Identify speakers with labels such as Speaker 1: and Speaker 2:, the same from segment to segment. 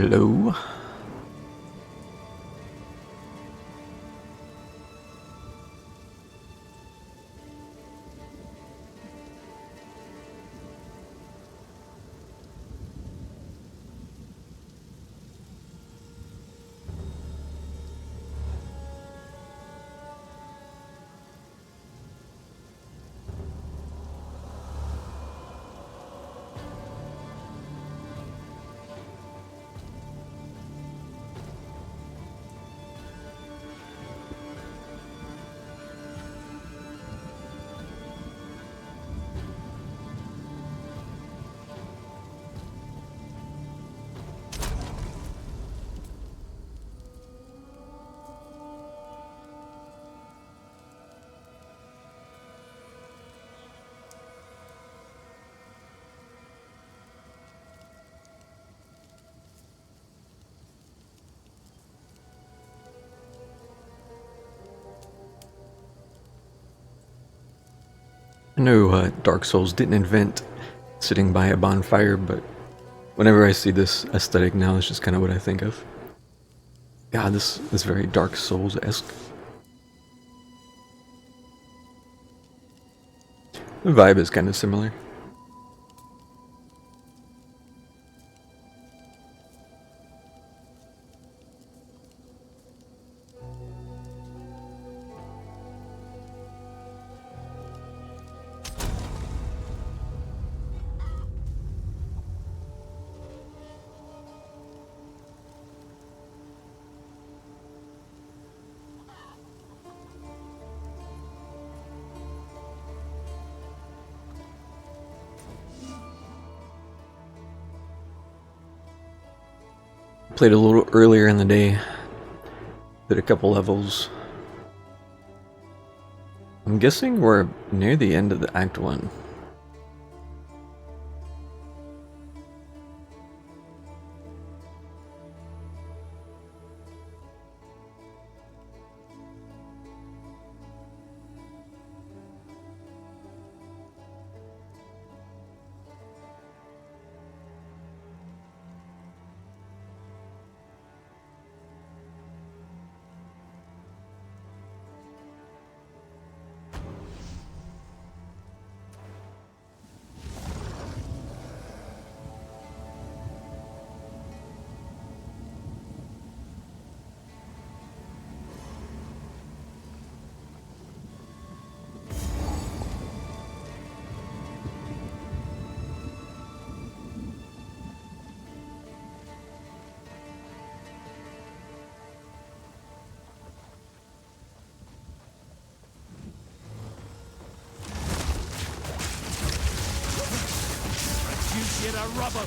Speaker 1: Hello. I know Dark Souls didn't invent sitting by a bonfire, but whenever I see this aesthetic now, it's just kind of what I think of. God, this is very Dark Souls-esque. The vibe is kind of similar. Played a little earlier in the day. Did a couple levels. I'm guessing we're near the end of the Act 1.
Speaker 2: Get a rubber.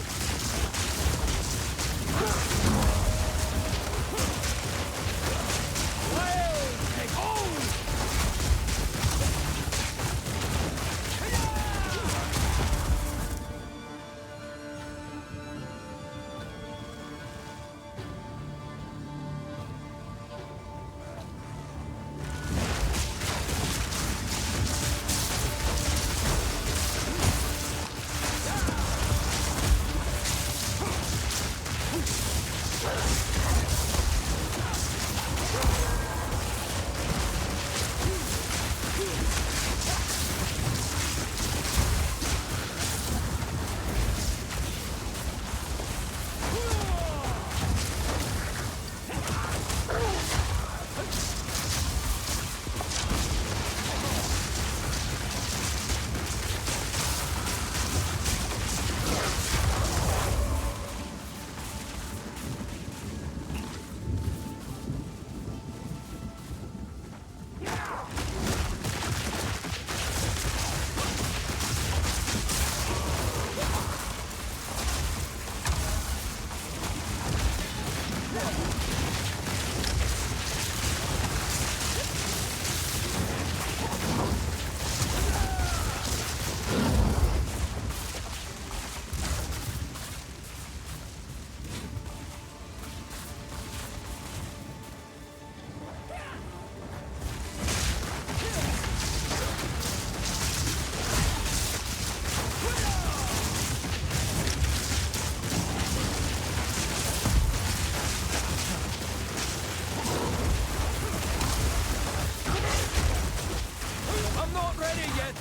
Speaker 2: yet!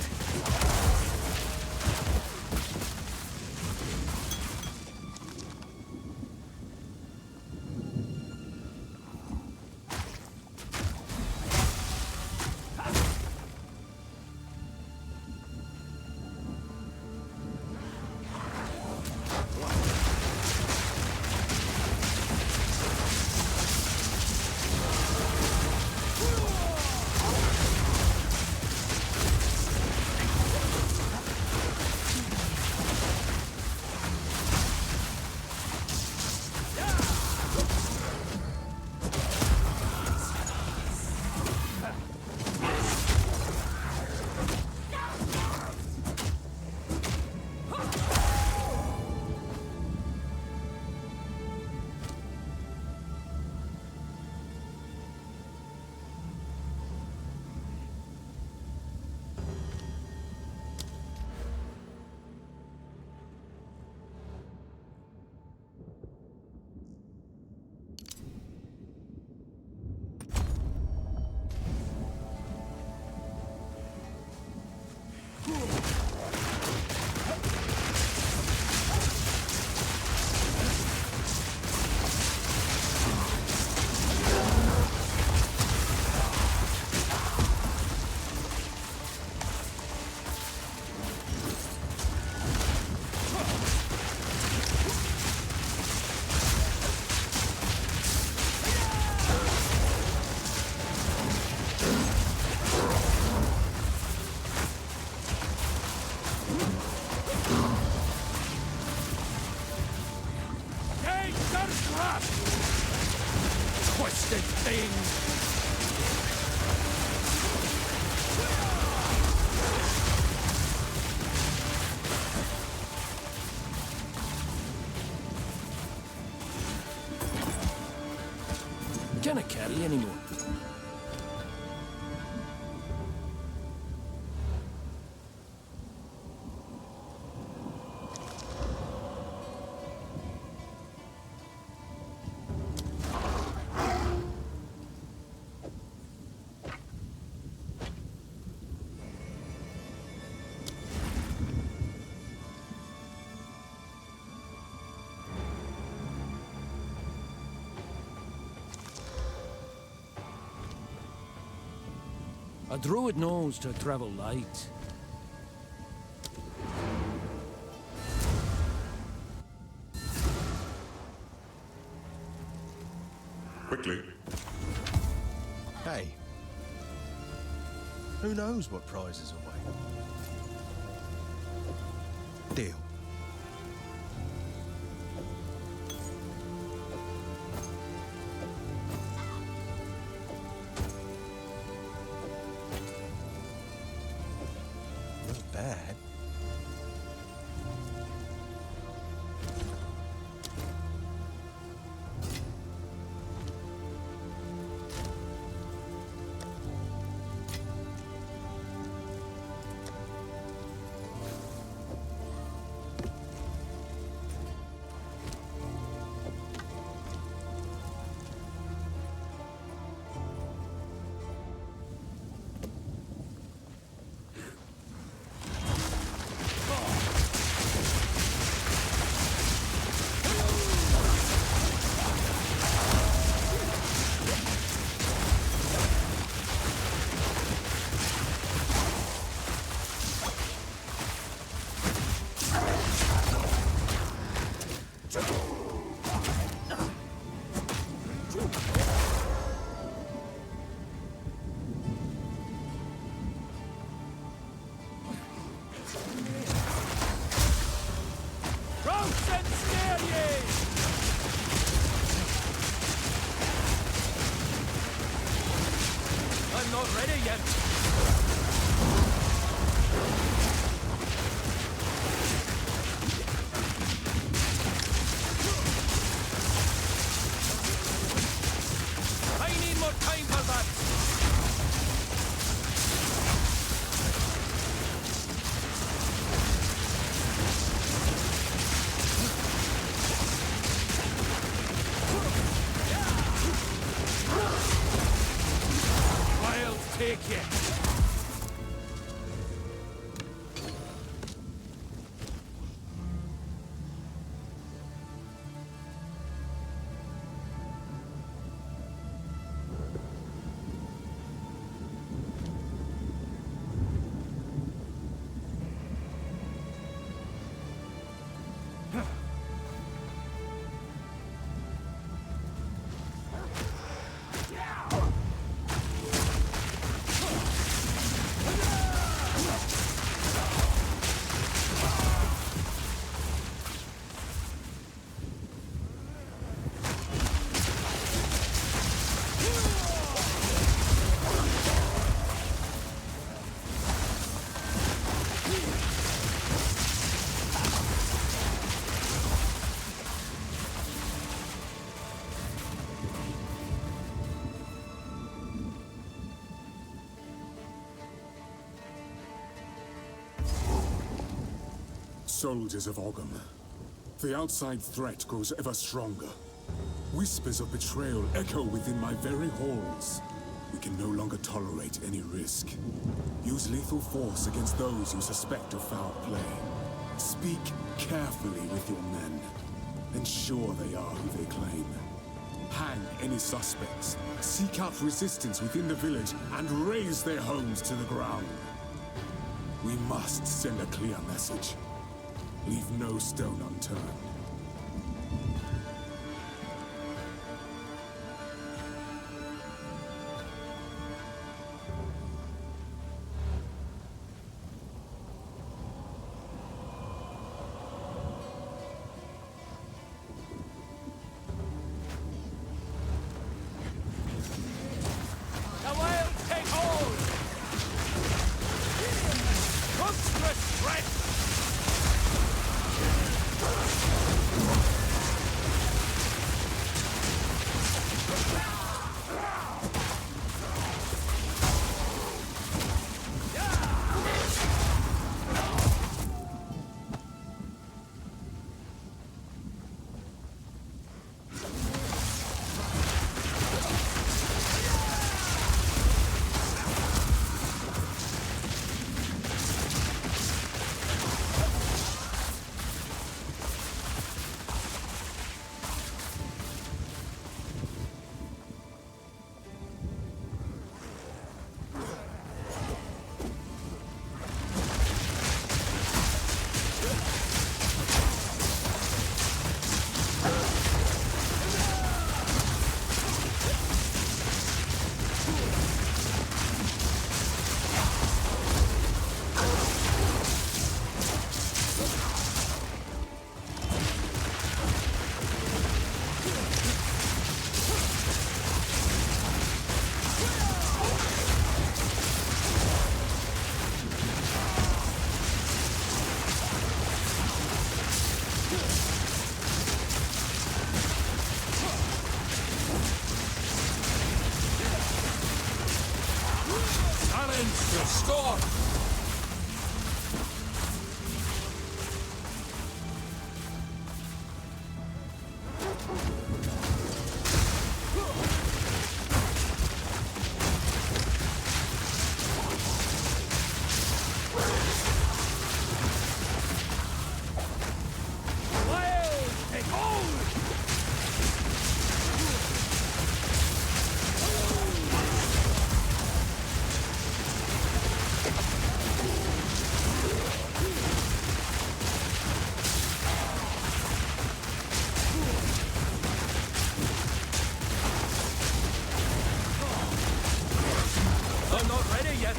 Speaker 2: Twisted thing! Can't carry anymore. A druid knows to travel light.
Speaker 3: Quickly.
Speaker 4: Hey. Who knows what prizes await? Deal. Not bad.
Speaker 2: Roast and scare ye! I'm not ready yet. I need more time for that. I'll take it.
Speaker 3: Soldiers of Ogham, the outside threat grows ever stronger. Whispers of betrayal echo within my very halls. We can no longer tolerate any risk. Use lethal force against those you suspect of foul play. Speak carefully with your men. Ensure they are who they claim. Hang any suspects. Seek out resistance within the village and raze their homes to the ground. We must send a clear message. Leave no stone unturned.
Speaker 2: The wild take hold! Monstrous threat! Silence restored! Wild take hold! I'm not ready yet.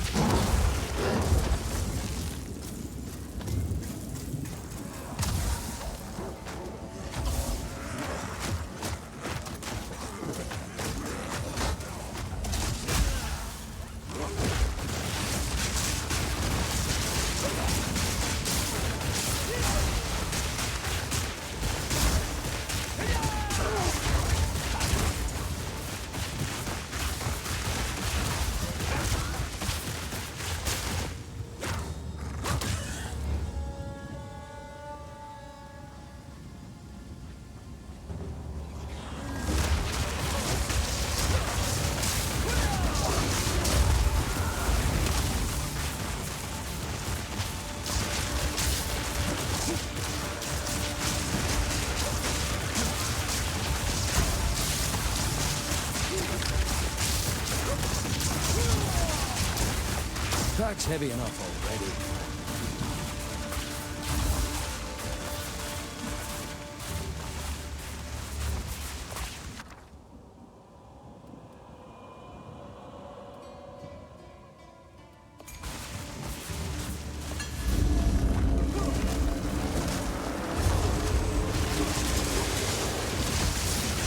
Speaker 5: Pack's heavy enough already.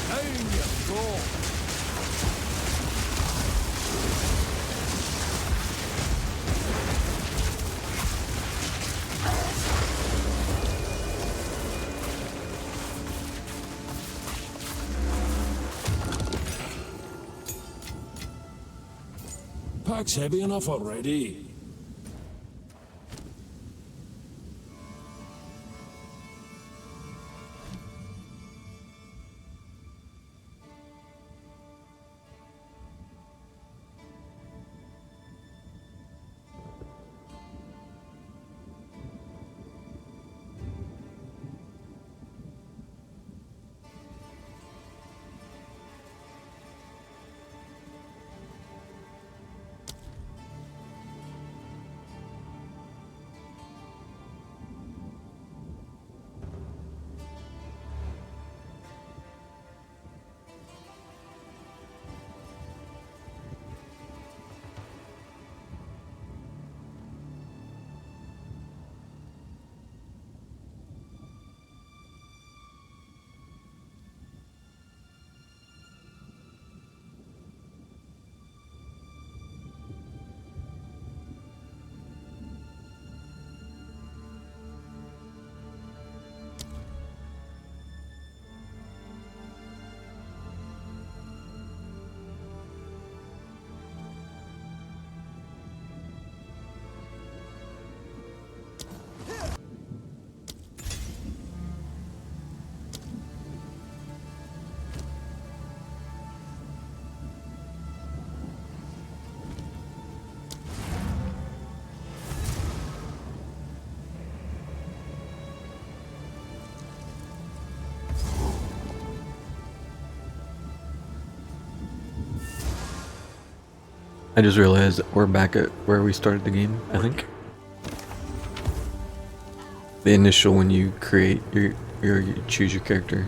Speaker 2: Down you go!
Speaker 5: Pack's heavy enough already.
Speaker 1: I just realized we're back at where we started the game, I think. The initial when you create you choose your character,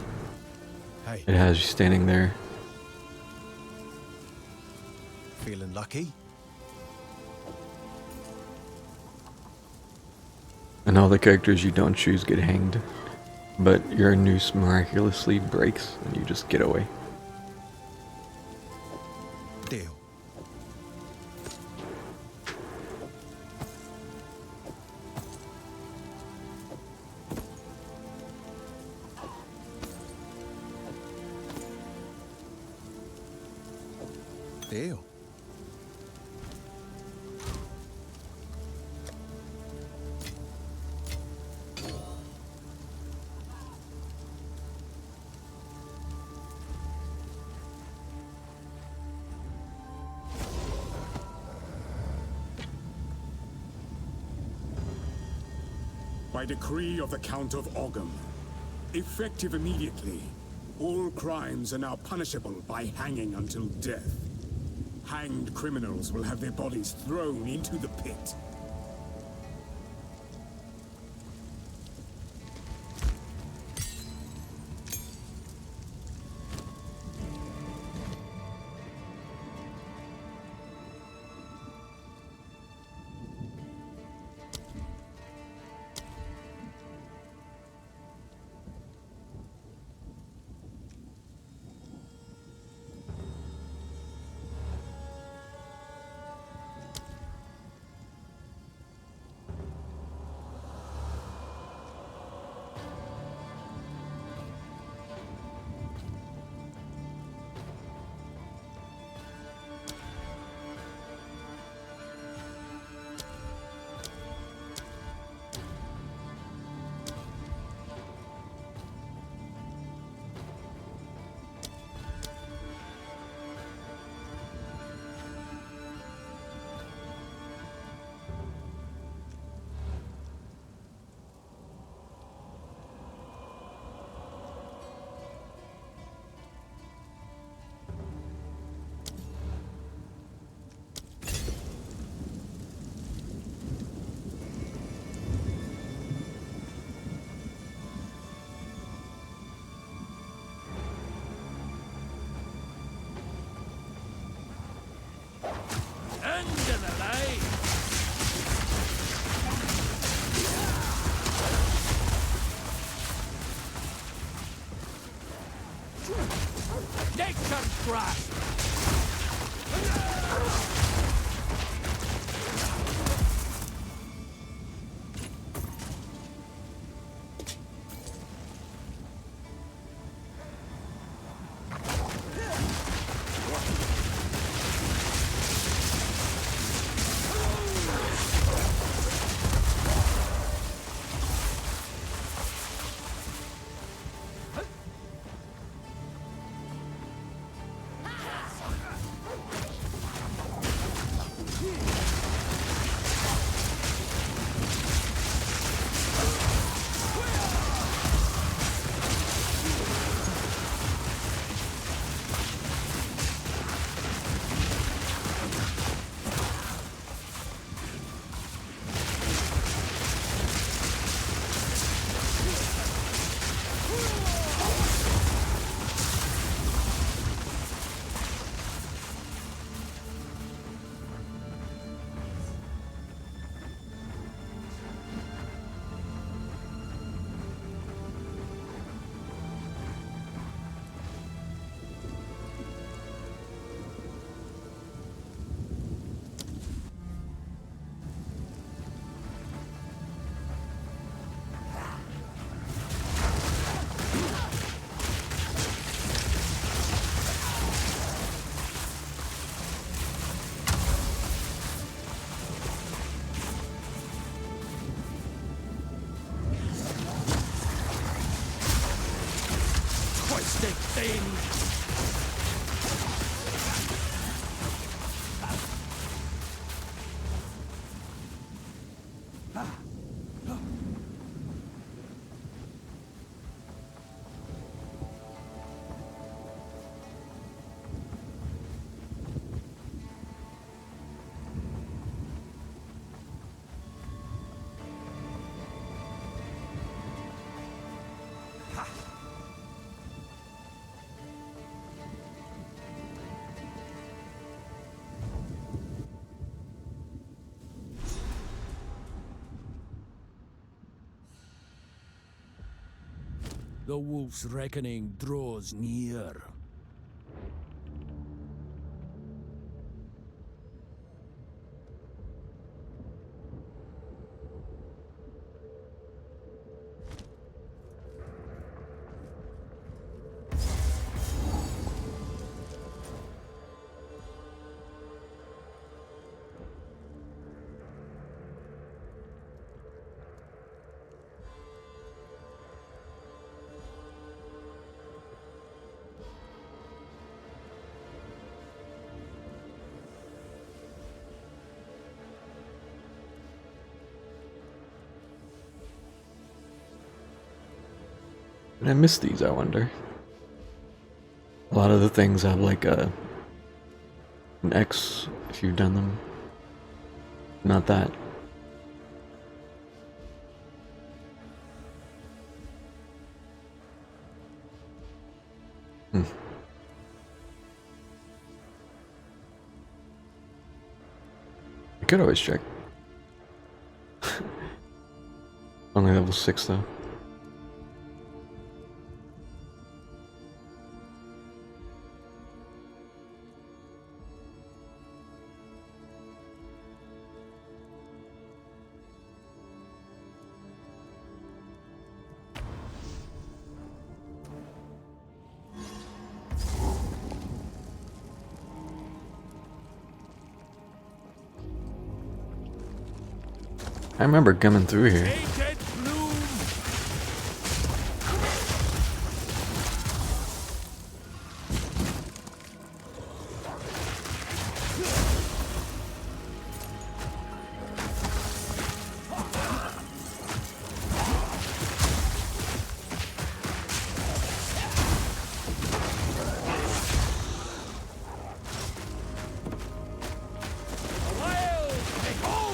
Speaker 4: Hey,
Speaker 1: it has you standing there.
Speaker 4: feeling lucky?
Speaker 1: And all the characters you don't choose get hanged. But your noose miraculously breaks and you just get away.
Speaker 4: Deal. Deal.
Speaker 3: By decree of the Count of Ogham, effective immediately, all crimes are now punishable by hanging until death. Hanged criminals will have their bodies thrown into the pit.
Speaker 2: End of the line. Nature's grasp. Twisted thing.
Speaker 5: The wolf's reckoning draws near.
Speaker 1: And I miss these, I wonder. A lot of the things have like an X if you've done them. Not that. Hmm. I could always check. Only level 6 though. I remember coming through here.
Speaker 2: Tainted bloom. Wild, behold!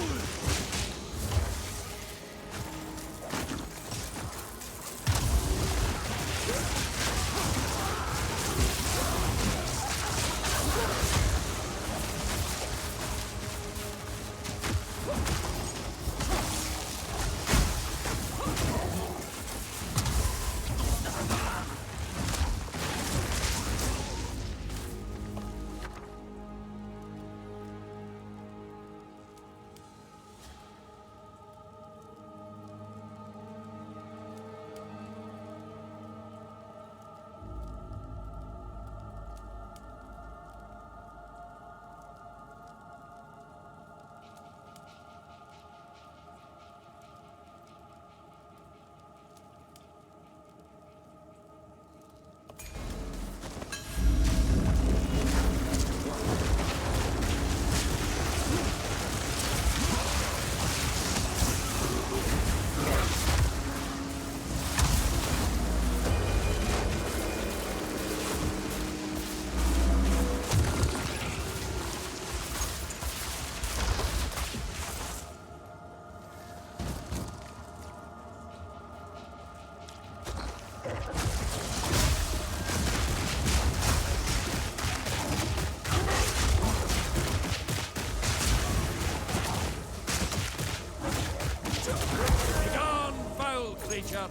Speaker 2: Begone, foul creature!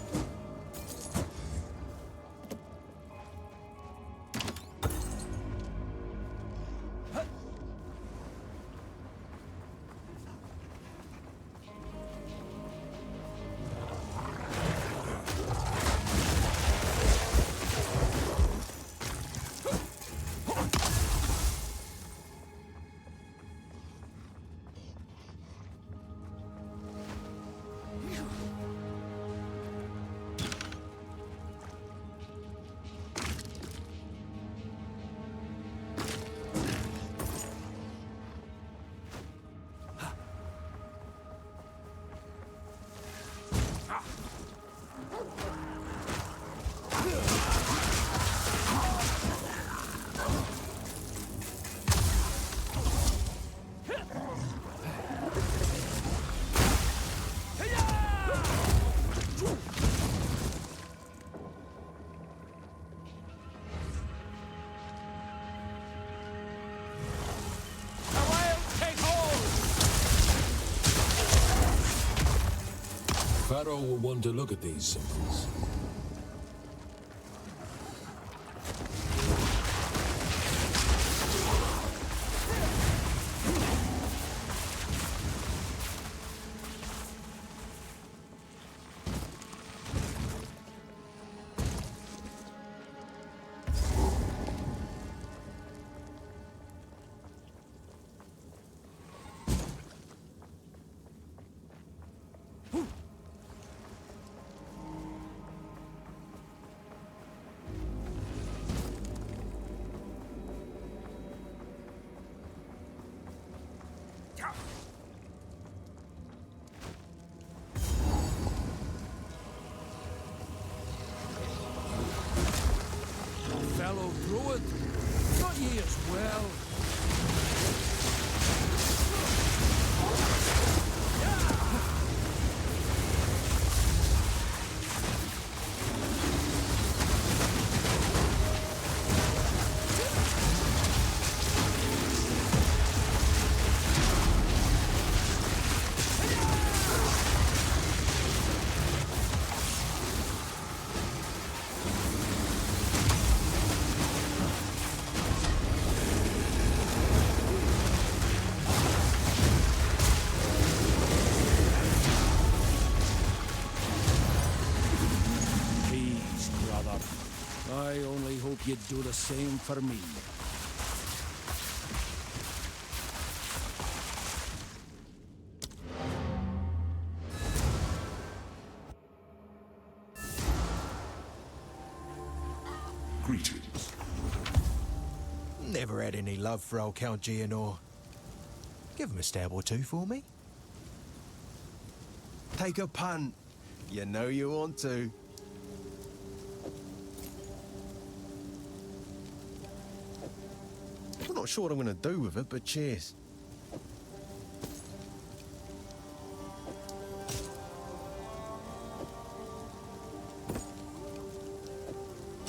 Speaker 5: Pharaoh will want to look at these symbols. you'd do the same for me.
Speaker 3: Greetings.
Speaker 4: Never had any love for old Count Gianor. Give him a stab or two for me. Take a punt. You know you want to. I'm not sure what I'm going to do with it, but cheers.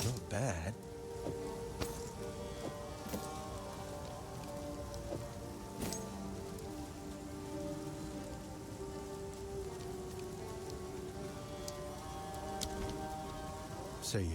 Speaker 4: Not bad. See you.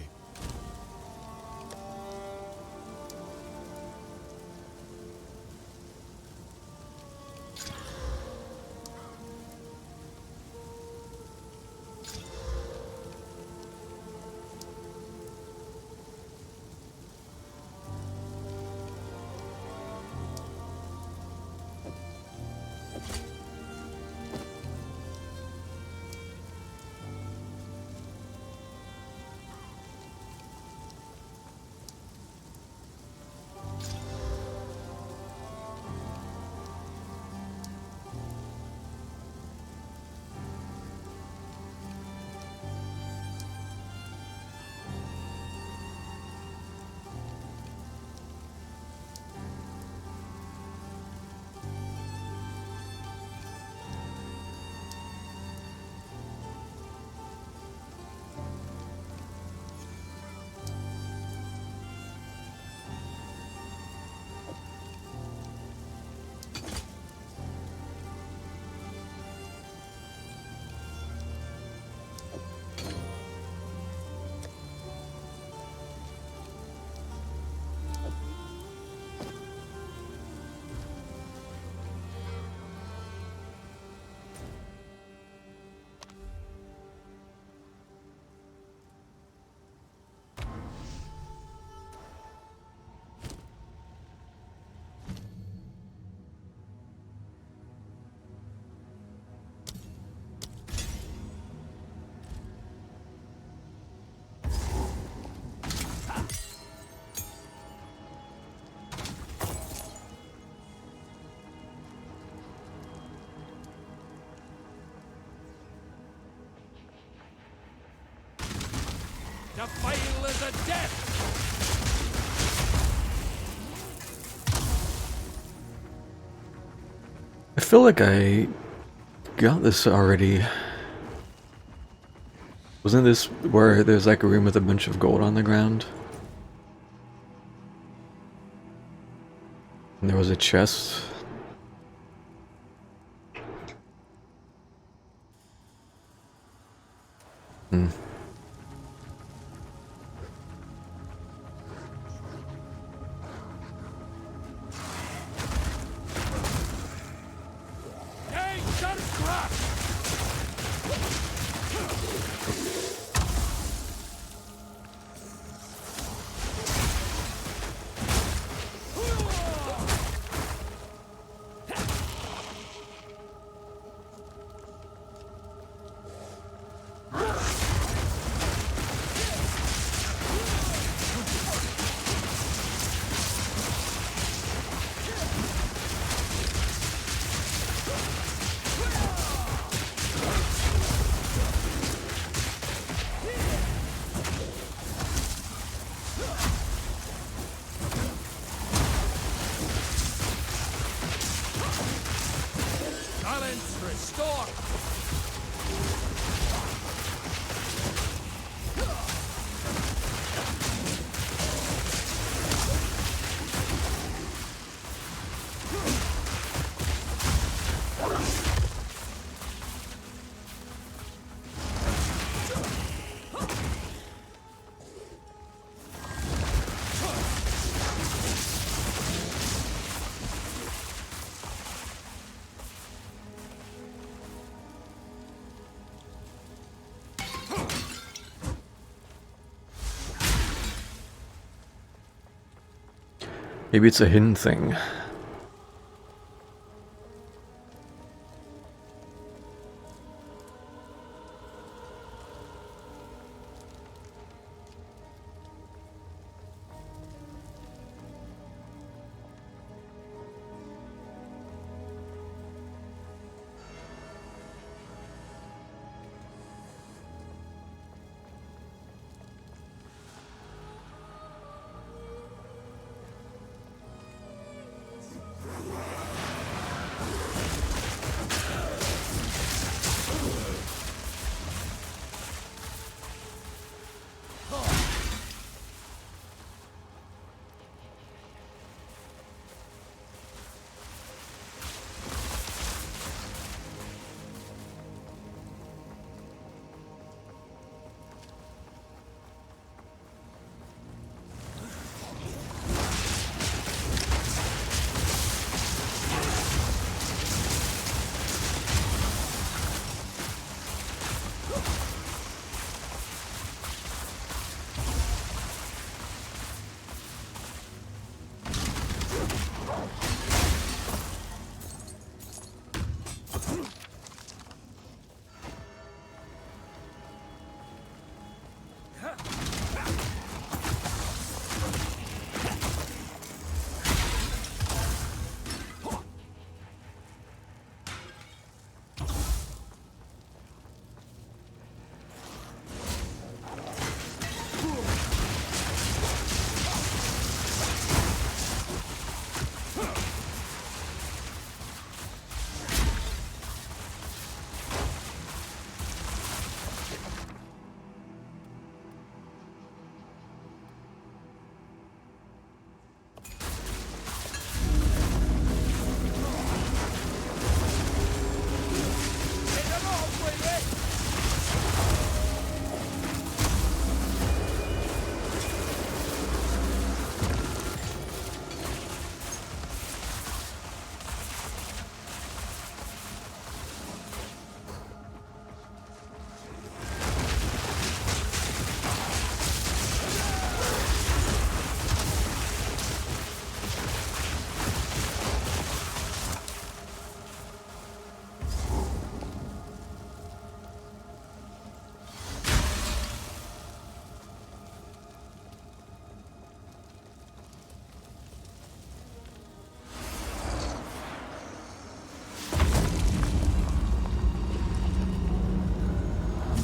Speaker 2: The file is a death!
Speaker 1: I feel like I got this already. Wasn't this where there's like a room with a bunch of gold on the ground? And there was a chest. Hmm.
Speaker 2: Danger crash! Balance restored!
Speaker 1: Maybe it's a hidden thing.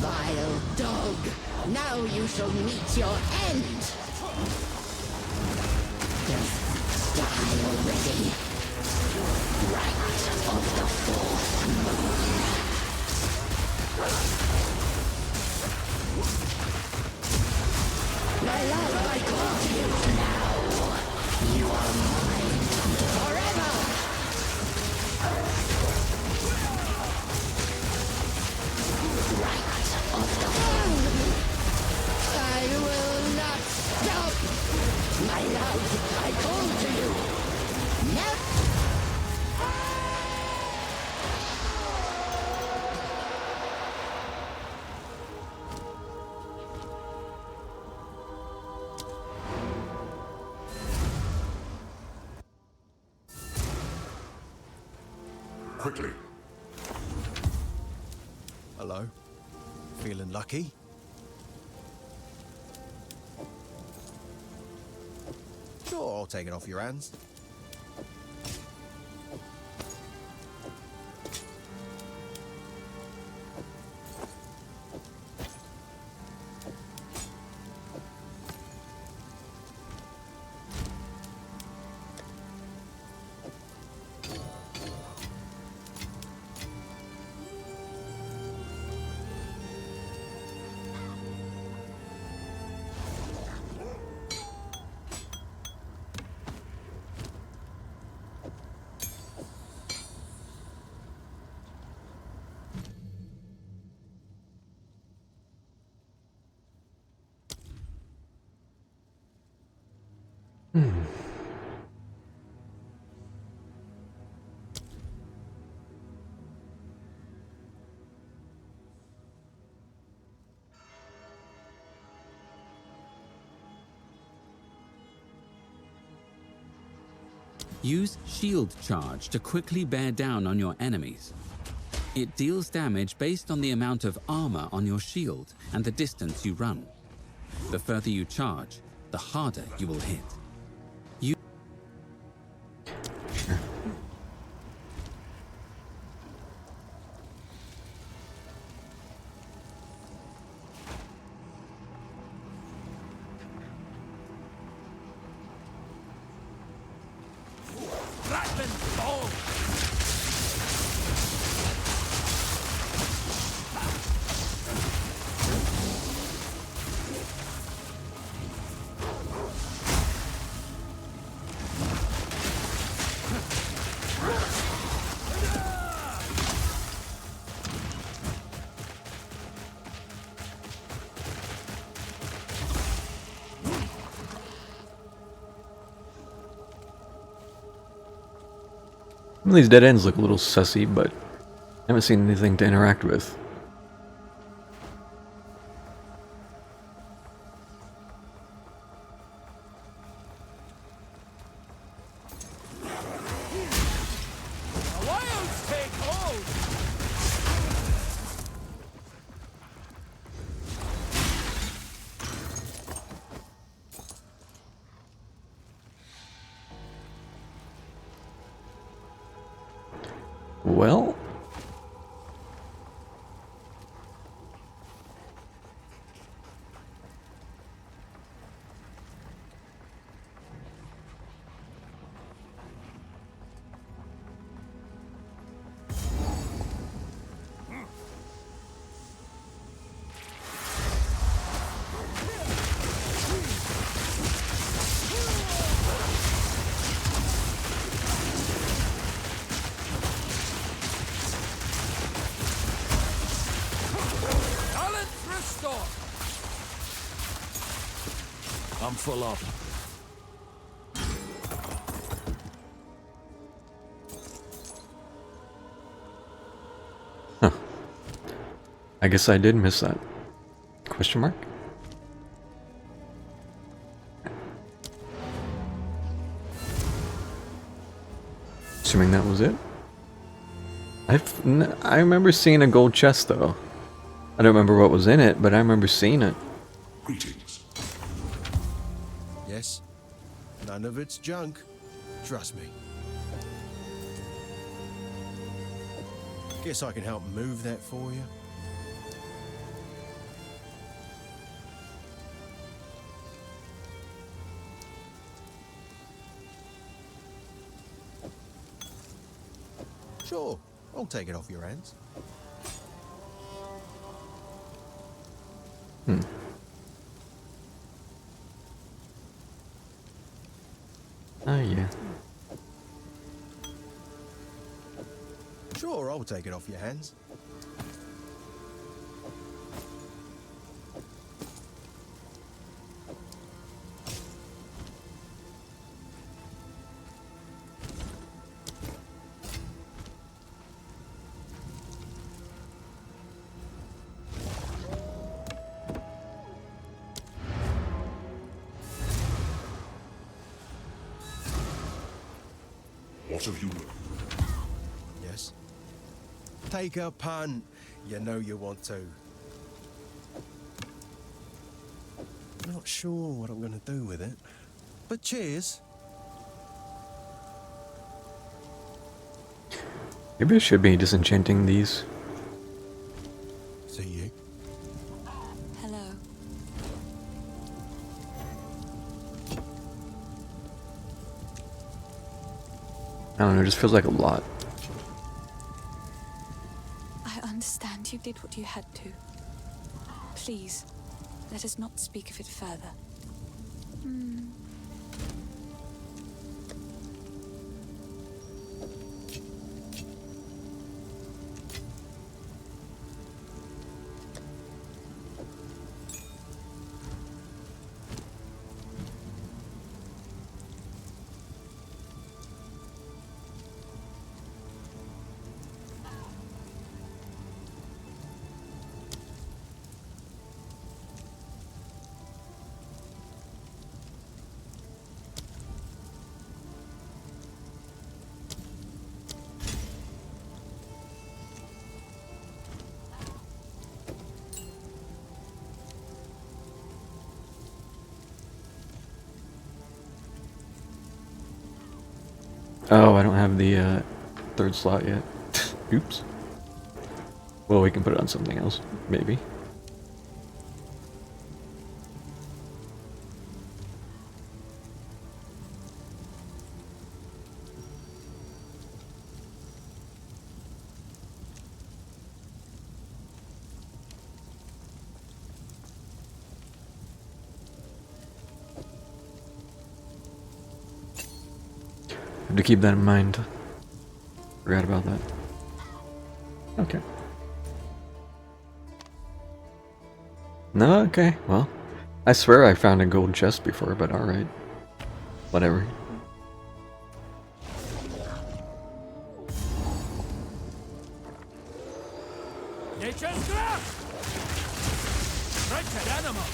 Speaker 6: Vile dog! Now you shall meet your end! Just die already! Right of the fourth moon! My love, I call to you now! You are mine forever! I will not stop! My love, I call to you! Never!
Speaker 3: Quickly.
Speaker 4: Hello. Feeling lucky? Sure, I'll take it off your hands.
Speaker 7: Use Shield Charge to quickly bear down on your enemies. It deals damage based on the amount of armor on your shield and the distance you run. The further you charge, the harder you will hit.
Speaker 2: Rattling ball!
Speaker 1: Some of these dead ends look a little sussy, but I haven't seen anything to interact with.
Speaker 2: The wilds take hold!
Speaker 1: Well,
Speaker 2: Balance restored!
Speaker 5: I'm full up.
Speaker 1: I guess I did miss that. Question mark? Assuming that was it. I remember seeing a gold chest though. I don't remember what was in it, but I remember seeing it.
Speaker 3: Greetings.
Speaker 4: Yes? None of it's junk. Trust me. Guess I can help move that for you. Sure, I'll take it off your hands.
Speaker 1: Oh yeah.
Speaker 4: Sure, I'll take it off your hands.
Speaker 3: What have you learned?
Speaker 4: Yes? Take a punt. You know you want to. Not sure what I'm going to do with it. But cheers.
Speaker 1: Maybe I should be disenchanting these.
Speaker 4: See you.
Speaker 6: Hello.
Speaker 1: I don't know, it just feels like a lot.
Speaker 6: I understand you did what you had to. Please, let us not speak of it further.
Speaker 1: Oh, I don't have the third slot yet. Oops. Well, we can put it on something else, maybe. Have to keep that in mind. Forgot about that. Okay. No, okay, well. I swear I found a gold chest before, but alright. Whatever.
Speaker 2: Nature's grasp! Wretched animal!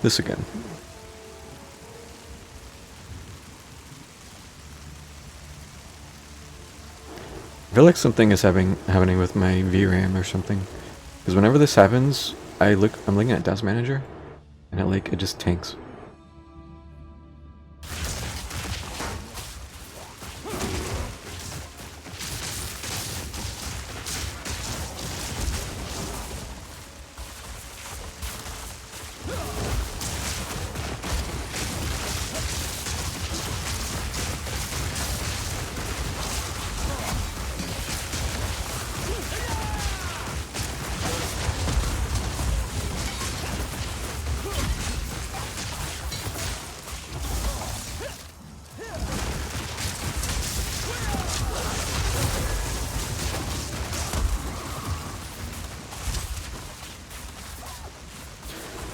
Speaker 1: This again. I feel like something is happening with my VRAM or something. Because whenever this happens, I'm looking at Task Manager, and it just tanks.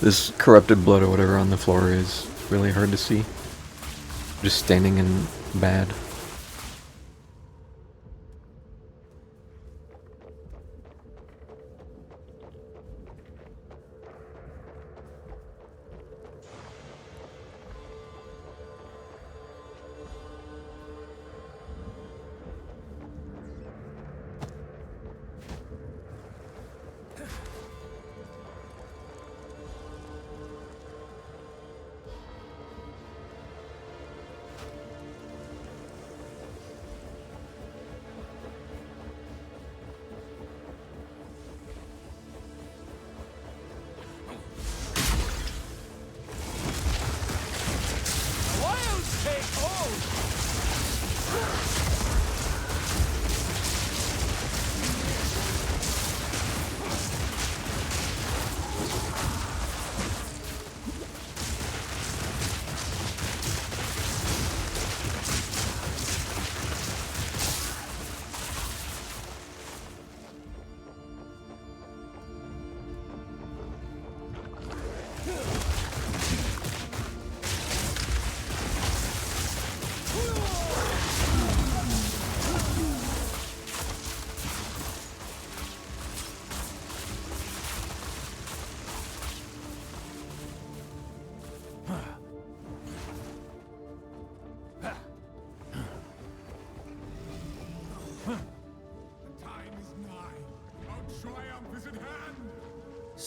Speaker 1: This corrupted blood or whatever on the floor is really hard to see. Just standing in bad.
Speaker 2: Wild take hold!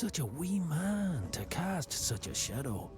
Speaker 2: such a wee man to cast such a shadow.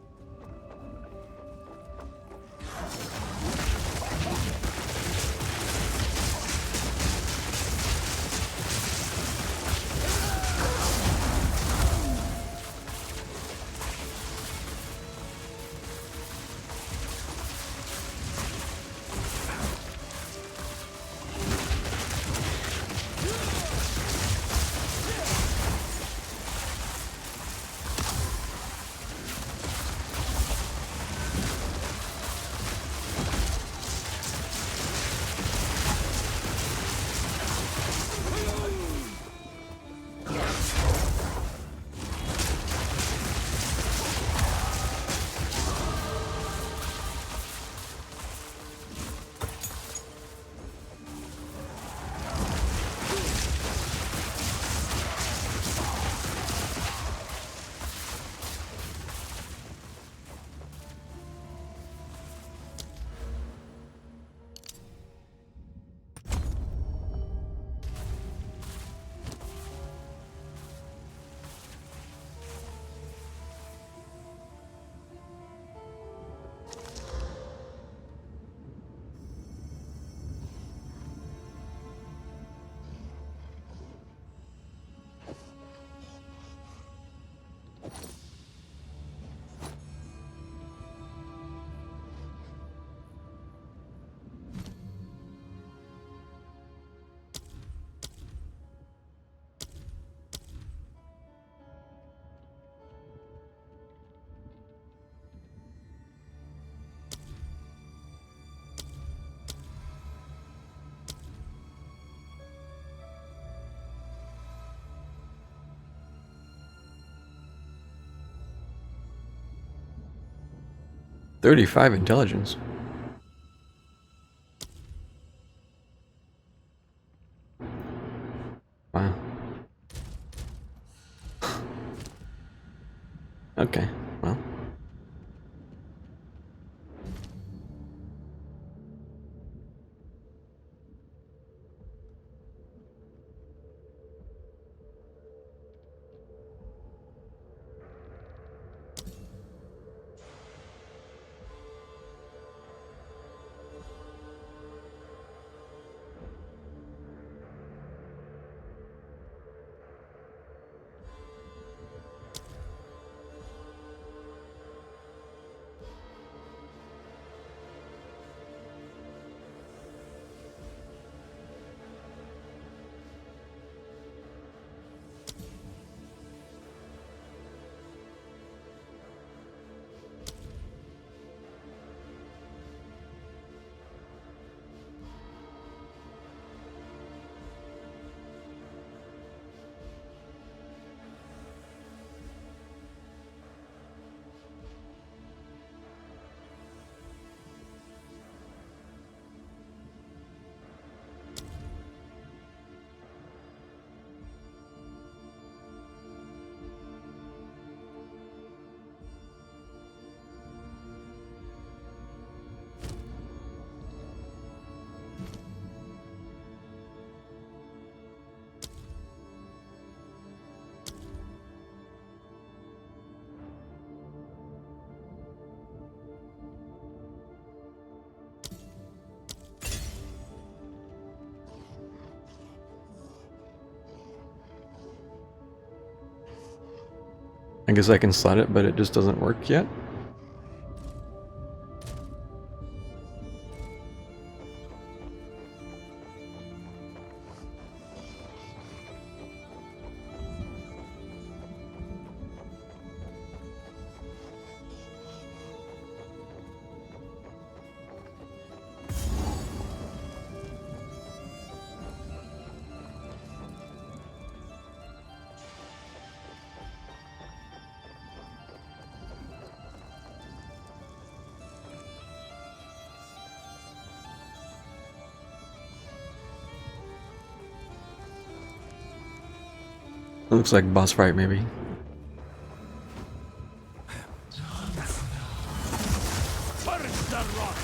Speaker 1: "35 intelligence." Wow. Okay, well. I guess I can slot it, but it just doesn't work yet. It looks like boss fight, maybe.
Speaker 2: Purge the rock!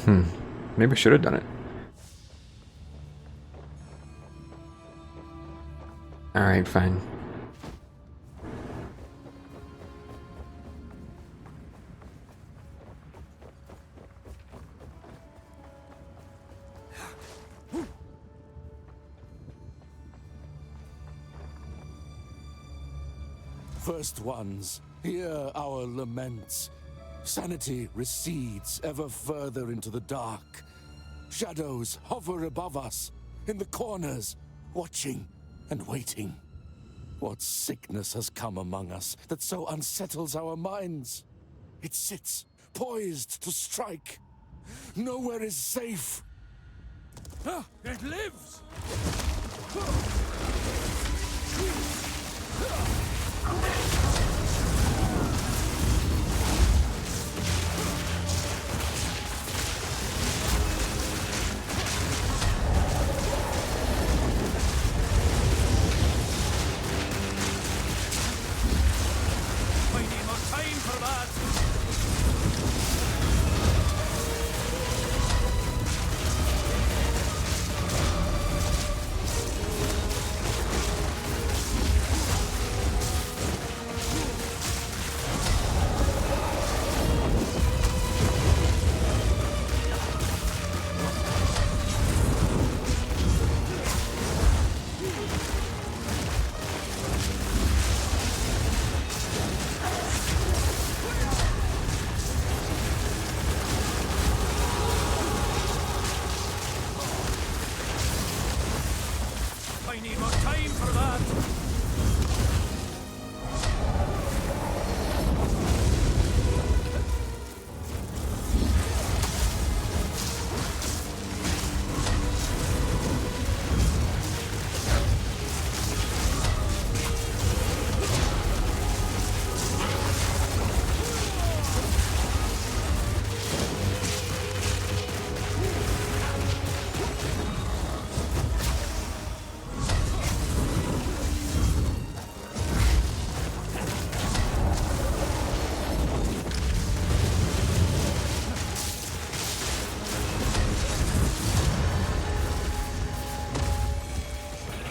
Speaker 1: Maybe I should have done it. Alright, fine.
Speaker 5: First ones, hear our laments. Sanity recedes ever further into the dark. Shadows hover above us, in the corners, watching and waiting. What sickness has come among us that so unsettles our minds? It sits, poised to strike. Nowhere is safe.
Speaker 2: Ah, it lives! I need more time for that! I need more time for that!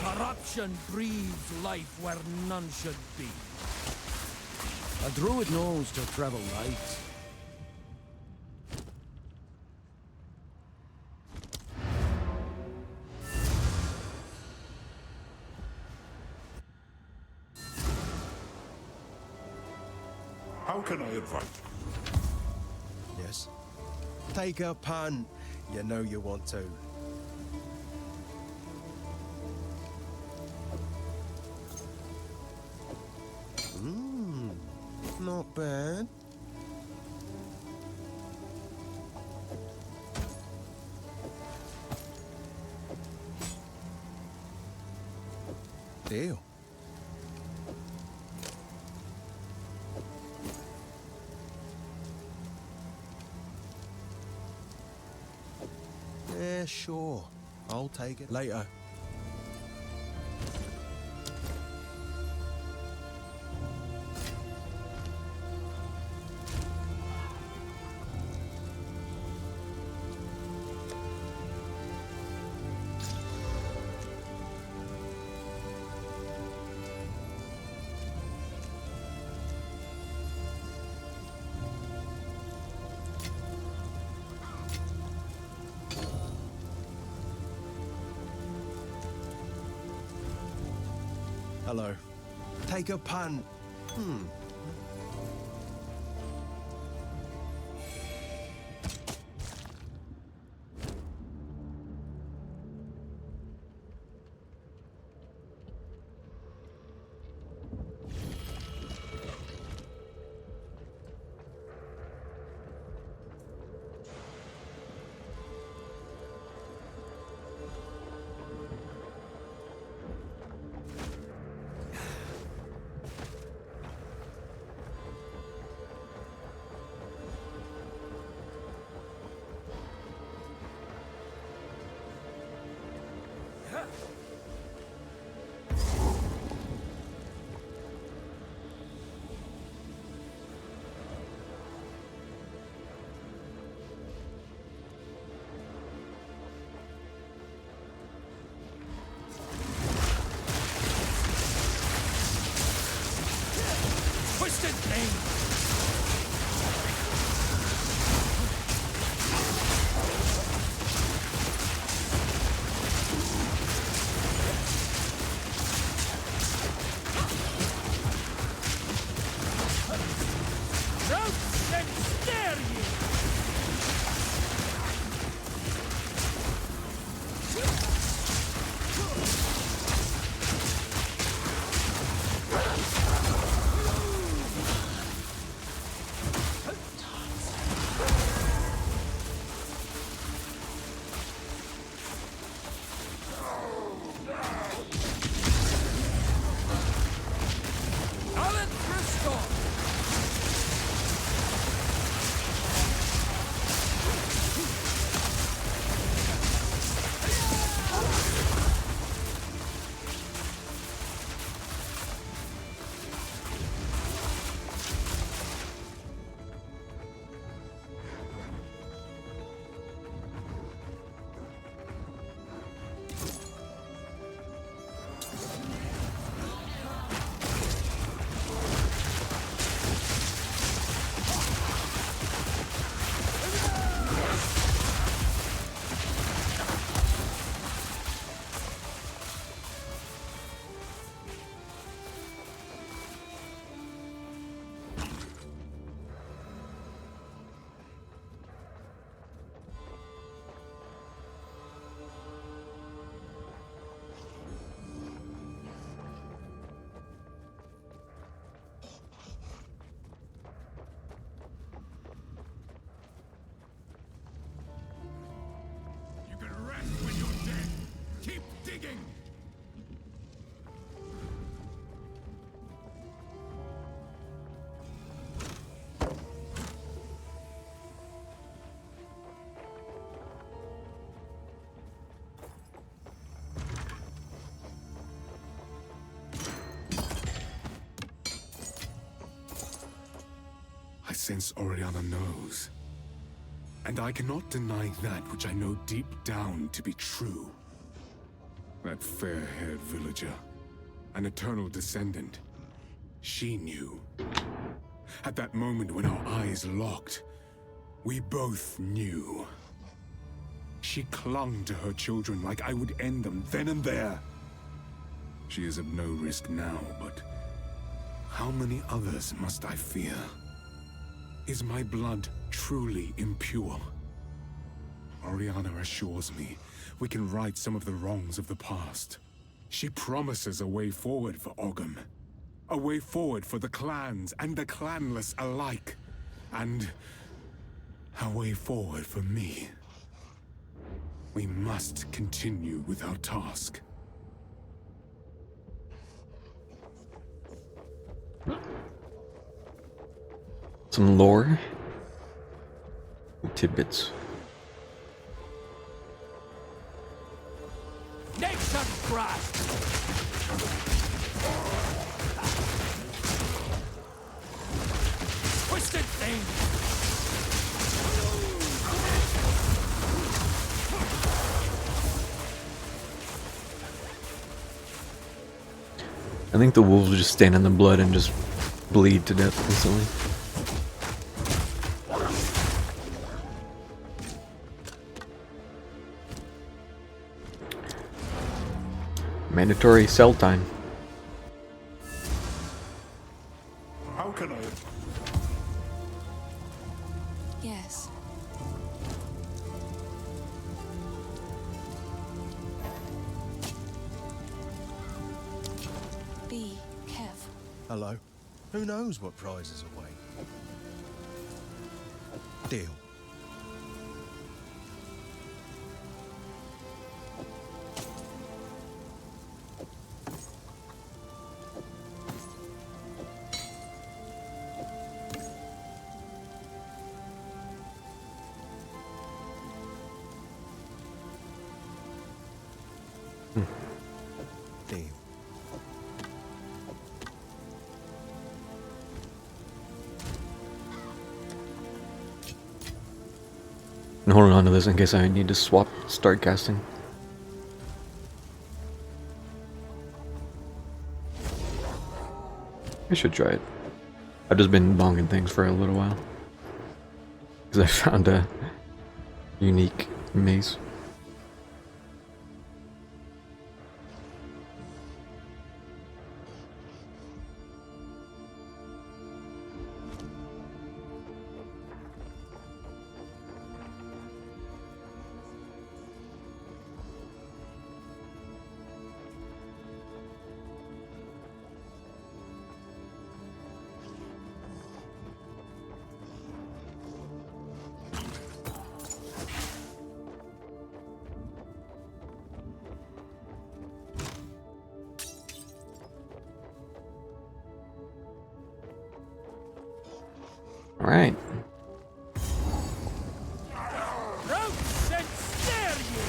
Speaker 2: Corruption breathes life where none should be. A druid knows to travel light.
Speaker 3: How can I advise?
Speaker 4: Yes. Take a punt. You know you want to. Not bad. Deal. Yeah, sure. I'll take it later. Hello. Take a punt.
Speaker 2: Twisted thing! Roast and stare ye! Balance restored!
Speaker 3: You can rest when you're dead. Keep digging. I sense Oriana knows. And I cannot deny that which I know deep down to be true. That fair-haired villager, an eternal descendant, she knew. At that moment when our eyes locked, we both knew. She clung to her children like I would end them then and there. She is of no risk now, but how many others must I fear? Is my blood truly impure? Oriana assures me we can right some of the wrongs of the past. She promises a way forward for Ogham. A way forward for the clans and the clanless alike. And a way forward for me. We must continue with our task.
Speaker 1: Some lore. Tidbits.
Speaker 2: Nation grasp! Twisted thing!
Speaker 1: I think the wolves will just stand in the blood and just bleed to death instantly. Mandatory cell time.
Speaker 3: How can I?
Speaker 6: Yes. Be careful.
Speaker 4: Hello. Who knows what prizes await? Deal. Deal.
Speaker 1: And holding on to this in case I need to start casting. I should try it. I've just been bonging things for a little while. Because I found a unique mace. All right.
Speaker 2: Routes and stare ye!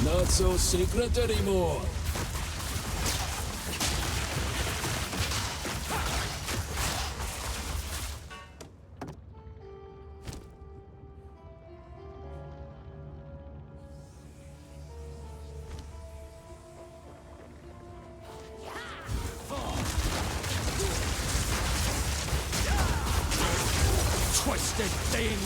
Speaker 2: Not so secret anymore. Twisted thing!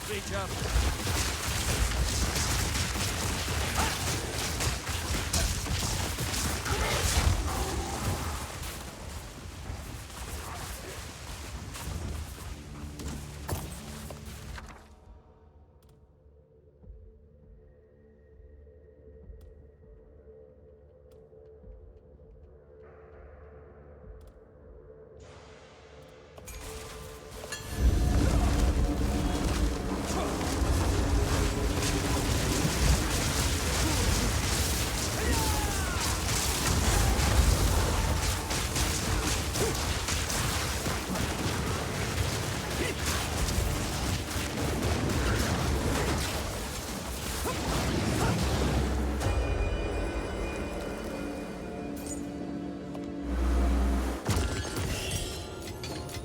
Speaker 2: Creature.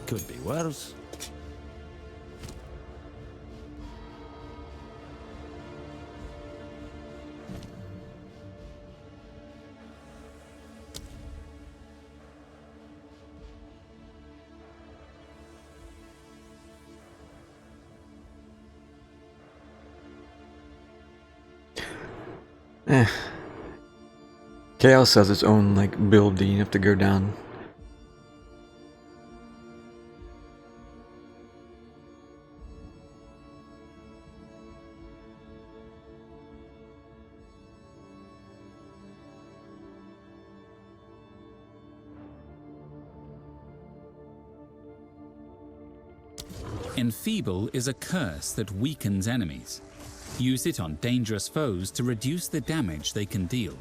Speaker 2: Could be worse.
Speaker 1: Chaos has its own like build that you have to go down.
Speaker 7: Enfeeble is a curse that weakens enemies. Use it on dangerous foes to reduce the damage they can deal.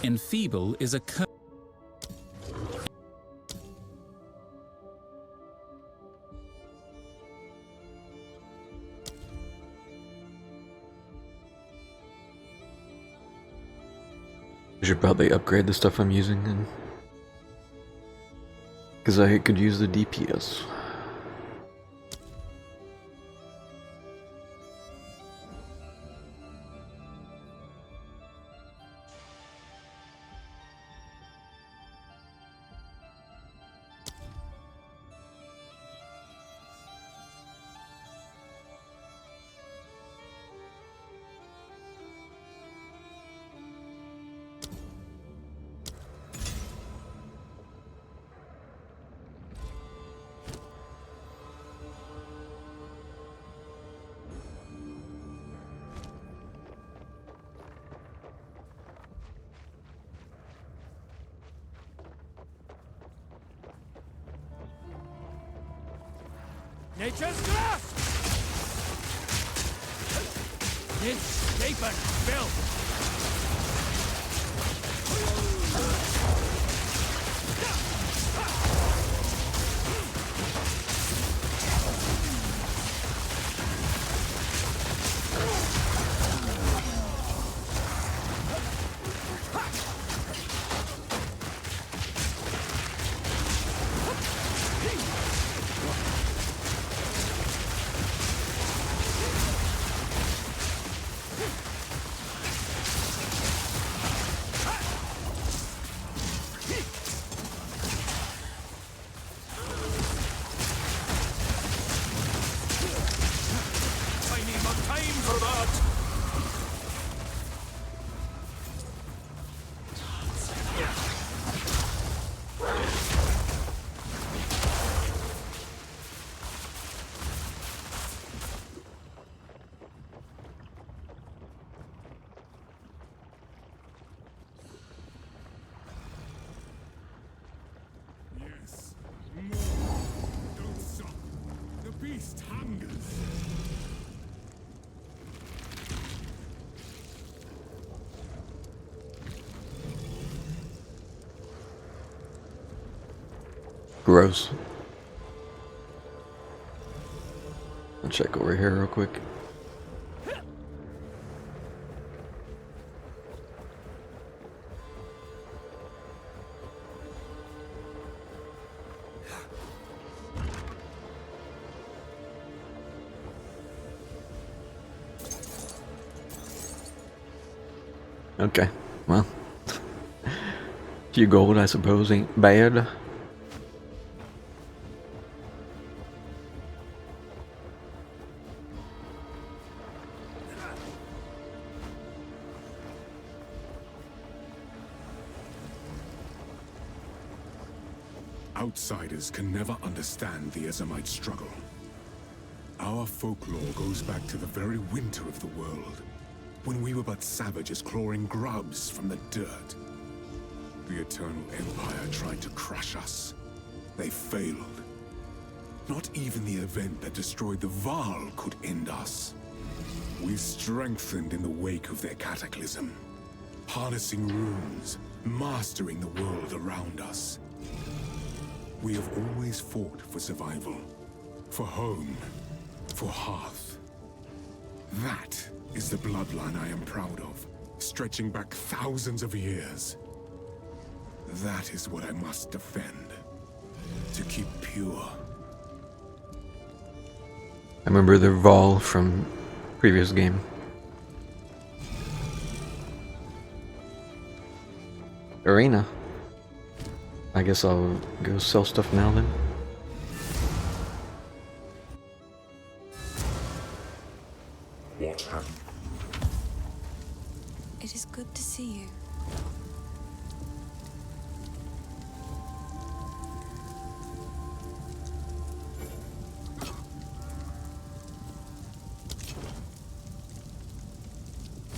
Speaker 7: Enfeeble is a curse.
Speaker 1: I should probably upgrade the stuff I'm using, and because I could use the DPS.
Speaker 2: Nature's grasp! Misshapen filth! I need more time for that!
Speaker 3: Yes, more. Don't stop. The beast hungers.
Speaker 1: Gross. I'll check over here real quick. Okay, well. Few gold, I suppose, ain't bad.
Speaker 3: Outsiders can never understand the Ezomite struggle. Our folklore goes back to the very winter of the world, when we were but savages clawing grubs from the dirt. The Eternal Empire tried to crush us. They failed. Not even the event that destroyed the Varl could end us. We strengthened in the wake of their cataclysm, harnessing runes, mastering the world around us. We have always fought for survival, for home, for hearth. That is the bloodline I am proud of, stretching back thousands of years. That is what I must defend, to keep pure.
Speaker 1: I remember the Vol from previous game. Arena. I guess I'll go sell stuff now then.
Speaker 3: What happened?
Speaker 6: It is good to see you.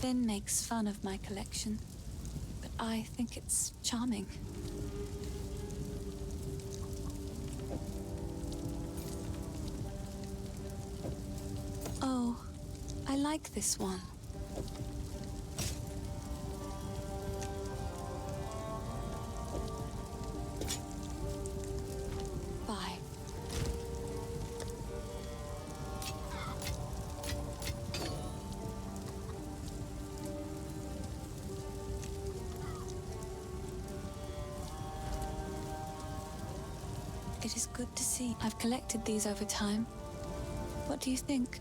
Speaker 6: Ben makes fun of my collection, but I think it's charming. Oh, I like this one. Bye. It is good to see. I've collected these over time. What do you think?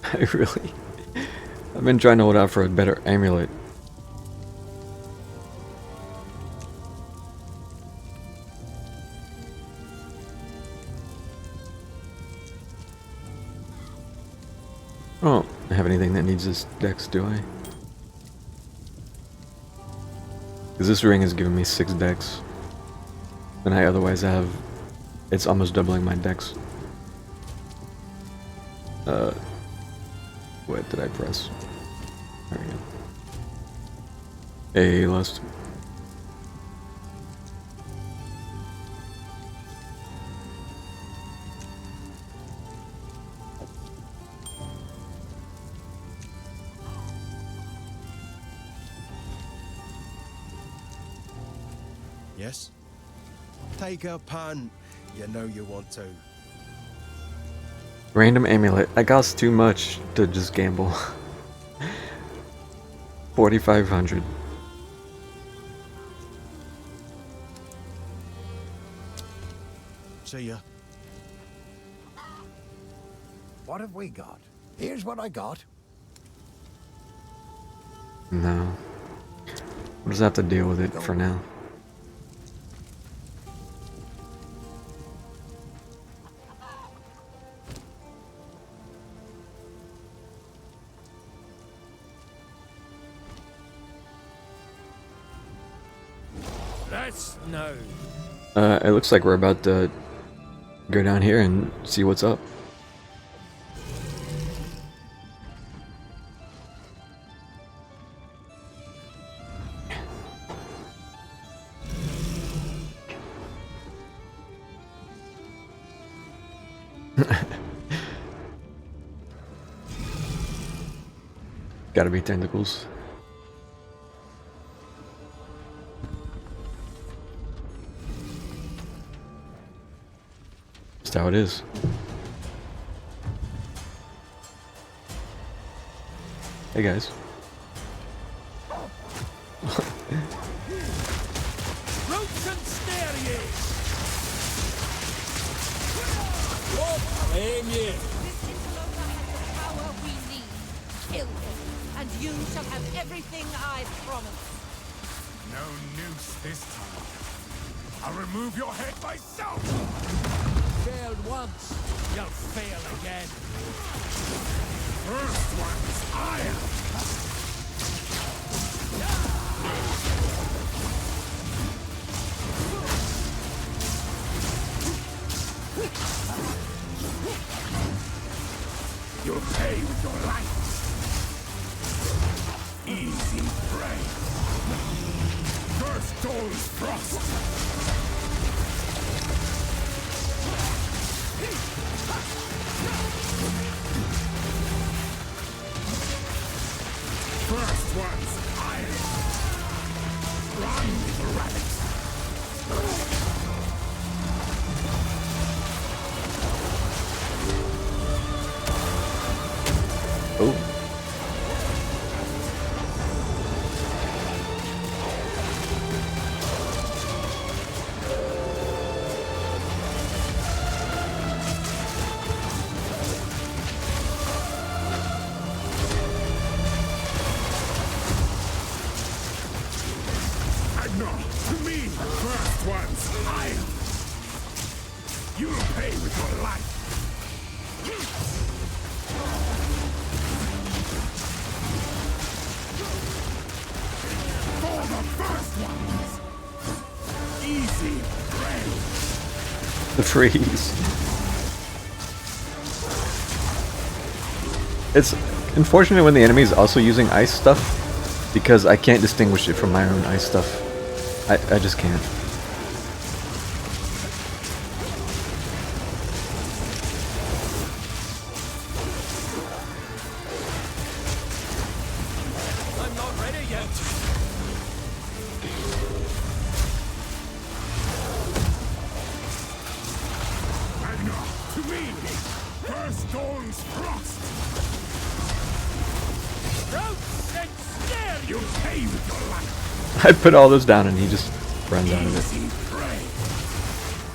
Speaker 1: I really... I've been trying to hold out for a better amulet. I don't have anything that needs this dex, do I? Because this ring is giving me 6 dex. And I otherwise have... It's almost doubling my dex. What did I press? There we go. Hey, Lust.
Speaker 4: Yes? Take a punt. You know you want to.
Speaker 1: Random amulet. That costs too much to just gamble. 4,500.
Speaker 4: See ya.
Speaker 2: What have we got? Here's what I got.
Speaker 1: No. We'll just have to deal with it for now.
Speaker 2: Let's know.
Speaker 1: It looks like we're about to go down here and see what's up. Gotta be tentacles. That's how it is. Hey guys.
Speaker 2: Roots and snare ye! Aim ye!
Speaker 8: This interloper has the power we need. Kill him, and you shall have everything I've promised.
Speaker 3: No noose this time. I'll remove your head myself!
Speaker 2: Failed once, you'll fail again.
Speaker 3: First one's iron! You'll pay with your life! Easy prey! First Dawn's Frost! First one's iron! Run, little rabbit!
Speaker 1: Oh.
Speaker 3: No, to me, first one's iron! You'll pay with your life! For the first ones! Easy prey!
Speaker 1: The freeze. It's unfortunate when the enemy is also using ice stuff, because I can't distinguish it from my own ice stuff. I just can't.
Speaker 2: I'm not ready yet.
Speaker 3: Magna, to me! First Dawn's Frost! You pay with your life.
Speaker 1: I put all those down and he just runs out of it.
Speaker 3: Easy prey.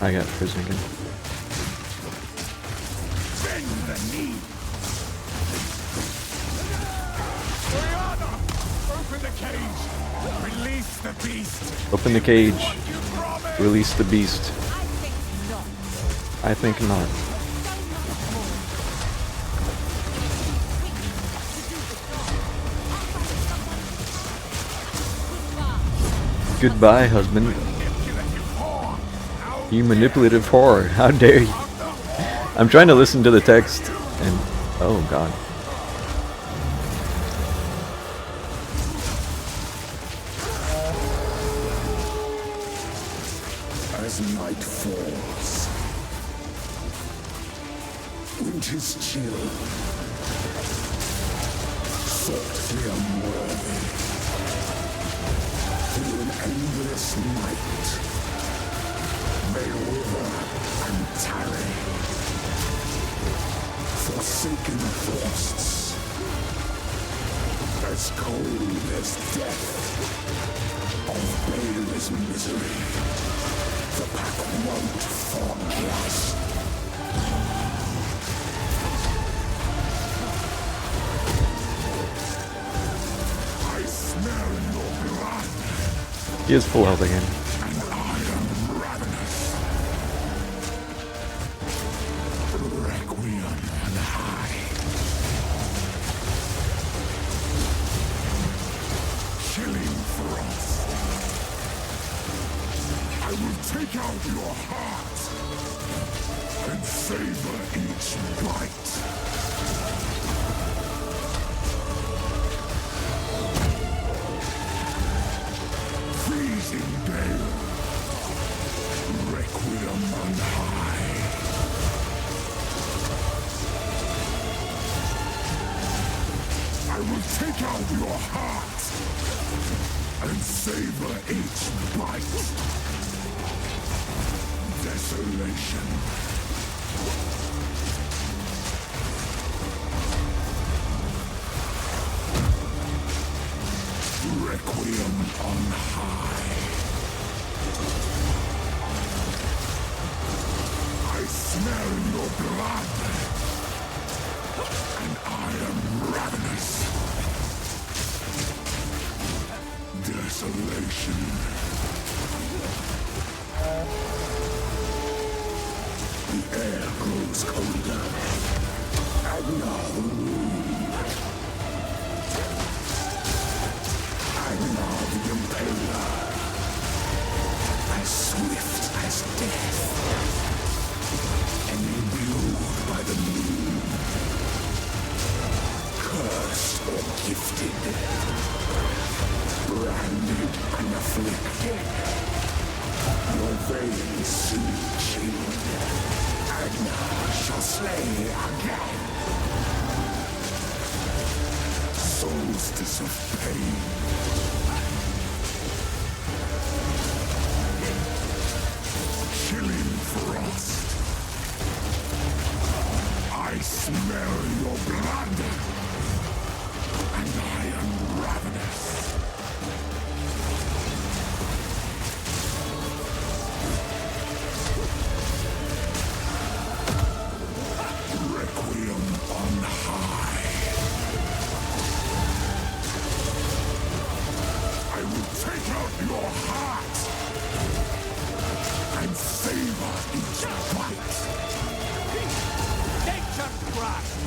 Speaker 1: I got prison again.
Speaker 3: Bend the knee. Oriana, open the cage. Release the beast.
Speaker 1: Open the cage.
Speaker 3: What you promised.
Speaker 1: Release the beast.
Speaker 8: I think not.
Speaker 1: I think not.
Speaker 8: So much more. We have to do the job.
Speaker 1: Goodbye, husband. You manipulative whore. How dare you? I'm trying to listen to the text and... oh god.
Speaker 3: As night falls, winter's chill, softly unworthy, through an endless night, may wither and tarry, forsaken forests, as cold as death, of baleless misery. The pack won't forget us. I smell your blood,
Speaker 1: He is full health again.
Speaker 3: and I am ravenous. Requiem on high. Chilling frost. I will take out your heart and savor each bite. Freezing gale, requiem on high. I will take out your heart and savor each bite. Desolation. Requiem on high. I smell your blood, and I am ravenous. Desolation. The air grows colder, and now the moon, and now the impaler, as swift as death, and imbued by the moon, cursed or gifted, branded and afflicted, your veins soon chilled. Agnar shall slay again. Solstice of pain. Chilling frost. I smell your blood, and I am ravenous. Requiem on high. I will take out your heart and savor each bite.
Speaker 2: Nature's grasp!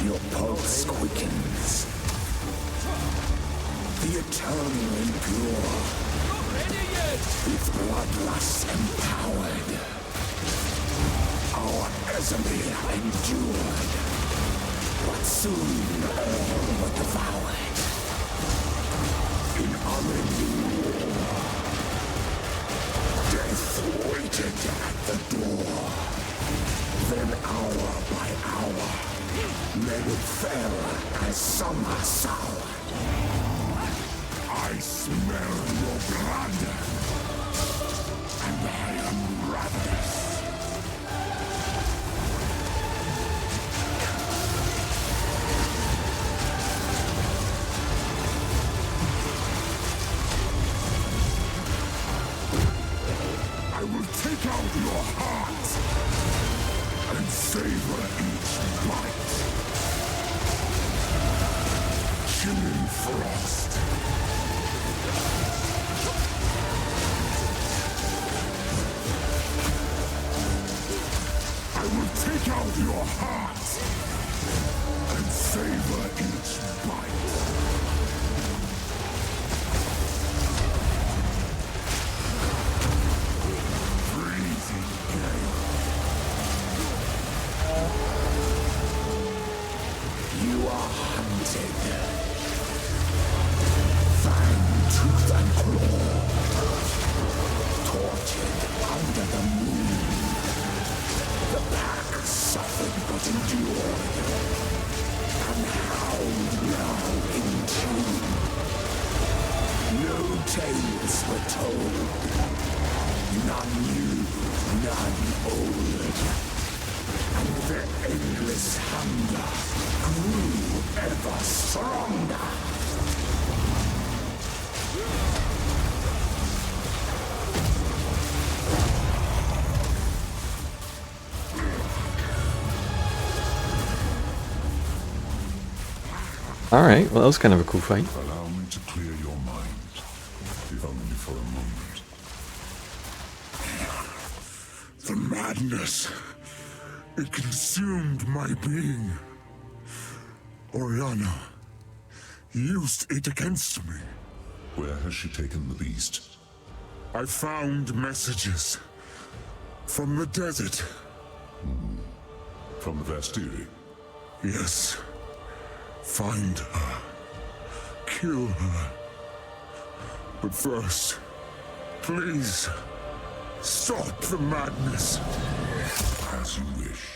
Speaker 3: Your pulse quickens. The eternal impure.
Speaker 2: Ready yet?
Speaker 3: With bloodlust empowered, our Ezreal endured, but soon all were devoured. In unending war, death waited at the door. Then hour by hour, men fell as summer soured. I smell your blood, and I am ravenous. heart and savor each bite. Chilling frost. I will take out your heart and savor each bite. Freezing gale. You are hunted. Fang, tooth, and claw. Tortured under the moon. The pack suffered but endured. And howled now in tune. No tales were told. None new, none old. And their endless hunger grew ever stronger.
Speaker 1: Alright, well that was kind of a cool fight.
Speaker 3: Allow me to clear your mind, if only for a moment. The madness, it consumed my being. Oriana used it against me.
Speaker 9: Where has she taken the beast?
Speaker 3: I found messages from the desert.
Speaker 9: From the Vastiri?
Speaker 3: Yes. Find her. Kill her. But first, please, stop the madness.
Speaker 9: As you wish.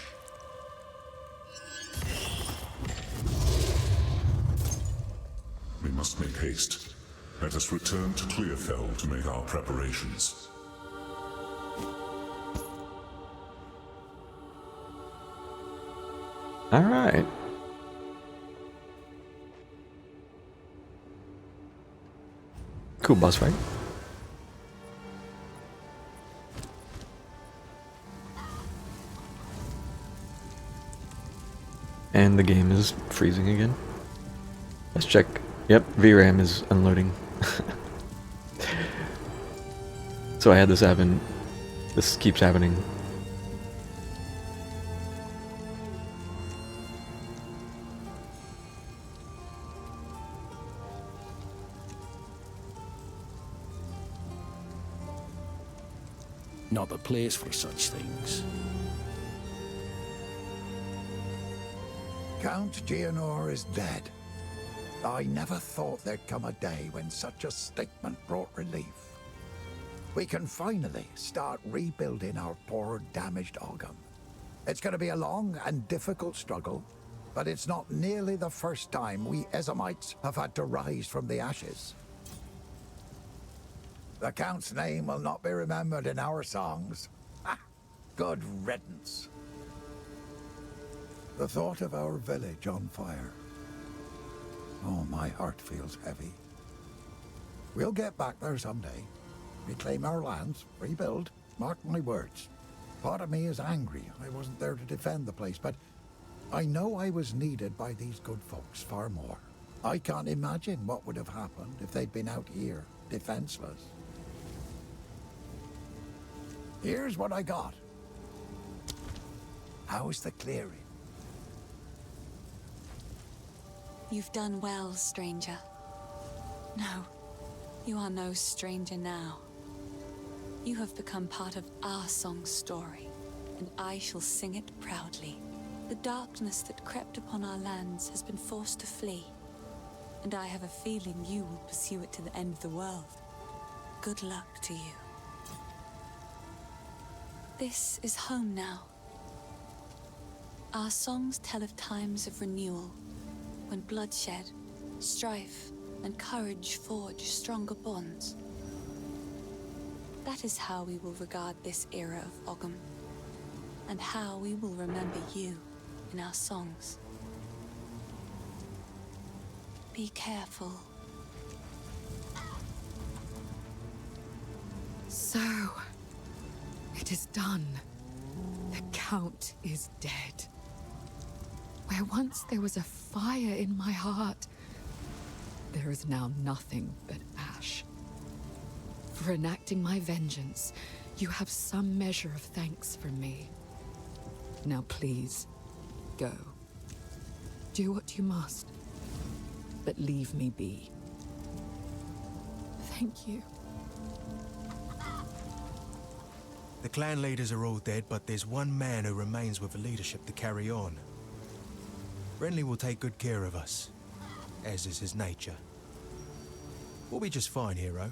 Speaker 9: We must make haste. Let us return to Clearfell to make our preparations.
Speaker 1: Alright. Cool boss fight. And the game is freezing again. Let's check. Yep, VRAM is unloading. So I had this happen. This keeps happening.
Speaker 2: Not the place for such things.
Speaker 10: Count Geonor is dead. I never thought there'd come a day when such a statement brought relief. We can finally start rebuilding our poor, damaged Ogham. It's going to be a long and difficult struggle, but it's not nearly the first time we Ezamites have had to rise from the ashes. The Count's name will not be remembered in our songs. Ha! Good riddance. The thought of our village on fire. Oh, my heart feels heavy. We'll get back there someday. Reclaim our lands, rebuild, mark my words. Part of me is angry I wasn't there to defend the place, but I know I was needed by these good folks far more. I can't imagine what would have happened if they'd been out here, defenseless. Here's what I got. How's the clearing?
Speaker 6: You've done well, stranger. No, you are no stranger now. You have become part of our song's story, and I shall sing it proudly. The darkness that crept upon our lands has been forced to flee, and I have a feeling you will pursue it to the end of the world. Good luck to you. This is home now. Our songs tell of times of renewal, when bloodshed, strife, and courage forge stronger bonds. That is how we will regard this era of Ogham, and how we will remember you in our songs. Be careful.
Speaker 11: So, It is done. The Count is dead. Where once there was a fire in my heart, there is now nothing but ash. For enacting my vengeance, you have some measure of thanks from me. Now please, go. Do what you must, but leave me be. Thank you.
Speaker 4: The clan leaders are all dead, but there's one man who remains with the leadership to carry on. Renly will take good care of us, as is his nature. We'll be just fine, hero.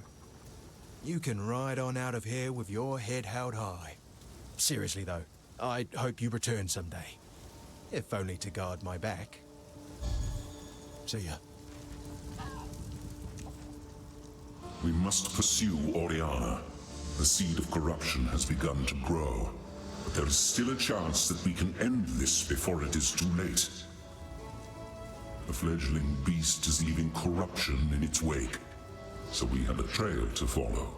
Speaker 4: You can ride on out of here with your head held high. Seriously though, I hope you return someday. If only to guard my back. See ya.
Speaker 9: We must pursue Oriana. The seed of corruption has begun to grow. But there is still a chance that we can end this before it is too late. The fledgling beast is leaving corruption in its wake, so we have a trail to follow.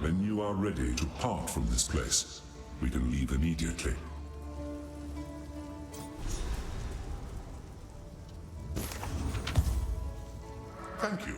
Speaker 9: When you are ready to part from this place, we can leave immediately. Thank you.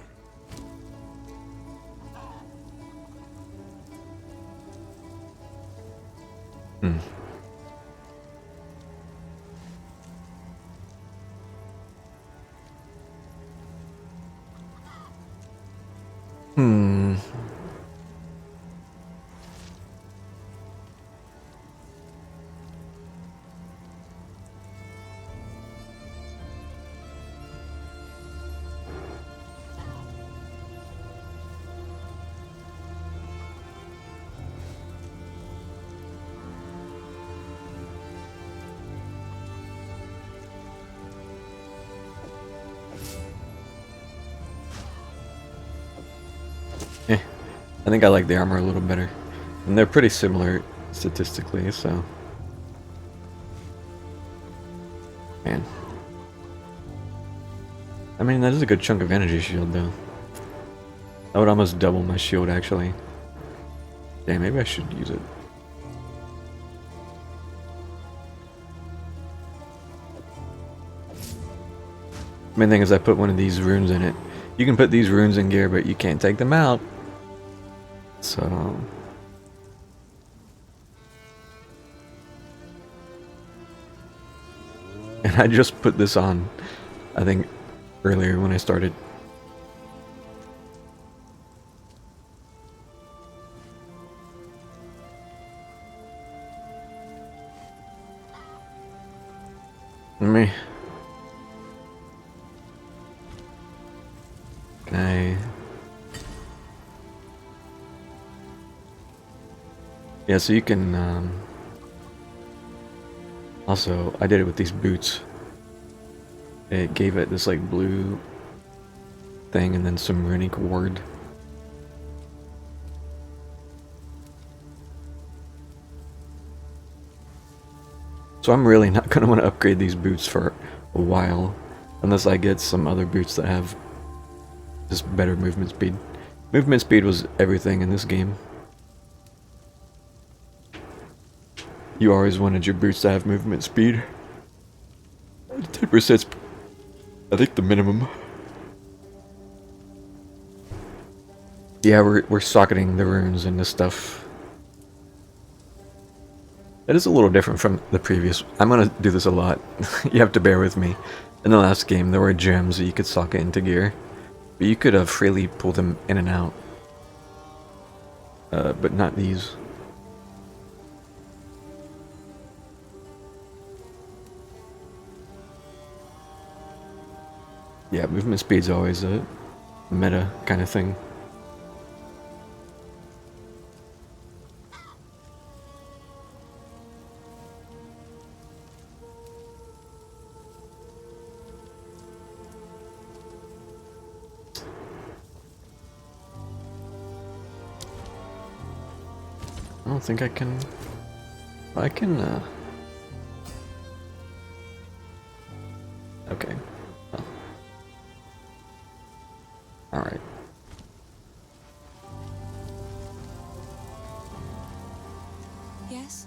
Speaker 1: I think I like the armor a little better. And they're pretty similar statistically, so... Man. I mean, that is a good chunk of energy shield, though. That would almost double my shield, actually. Yeah, maybe I should use it. Main thing is I put one of these runes in it. You can put these runes in gear, but you can't take them out. So... And I just put this on, I think, earlier when I started. Me. Can I... Yeah, so you can, also, I did it with these boots. It gave it this, like, blue thing and then some runic ward. So I'm really not going to want to upgrade these boots for a while, unless I get some other boots that have just better movement speed. Movement speed was everything in this game. You always wanted your boots to have movement speed. 10%'s, I think, the minimum. Yeah, we're socketing the runes into stuff. That is a little different from the previous. I'm gonna do this a lot. You have to bear with me. In the last game, there were gems that you could socket into gear, but you could have freely pulled them in and out. But not these. Yeah, movement speed's always a meta kind of thing. I don't think I can... Okay. Oh. Alright.
Speaker 6: Yes?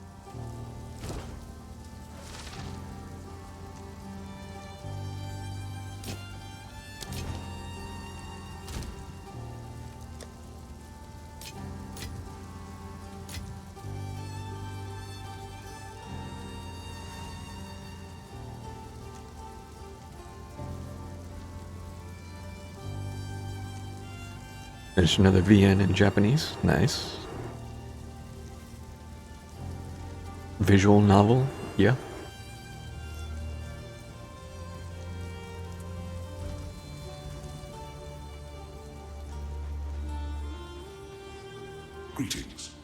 Speaker 1: There's another VN in Japanese. Nice. Visual novel. Yeah.
Speaker 9: Greetings.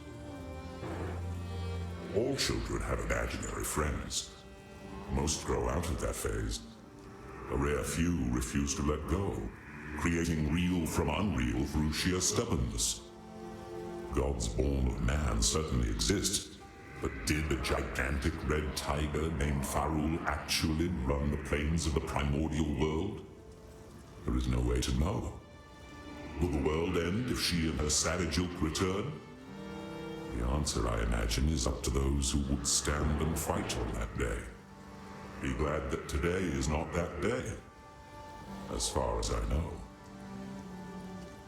Speaker 9: All children have imaginary friends. Most grow out of that phase. A rare few refuse to let go, creating real from unreal through sheer stubbornness. Gods born of man certainly exist, but did a gigantic red tiger named Farul actually run the plains of the primordial world? There is no way to know. Will the world end if she and her savage ilk return? The answer, I imagine, is up to those who would stand and fight on that day. Be glad that today is not that day, as far as I know.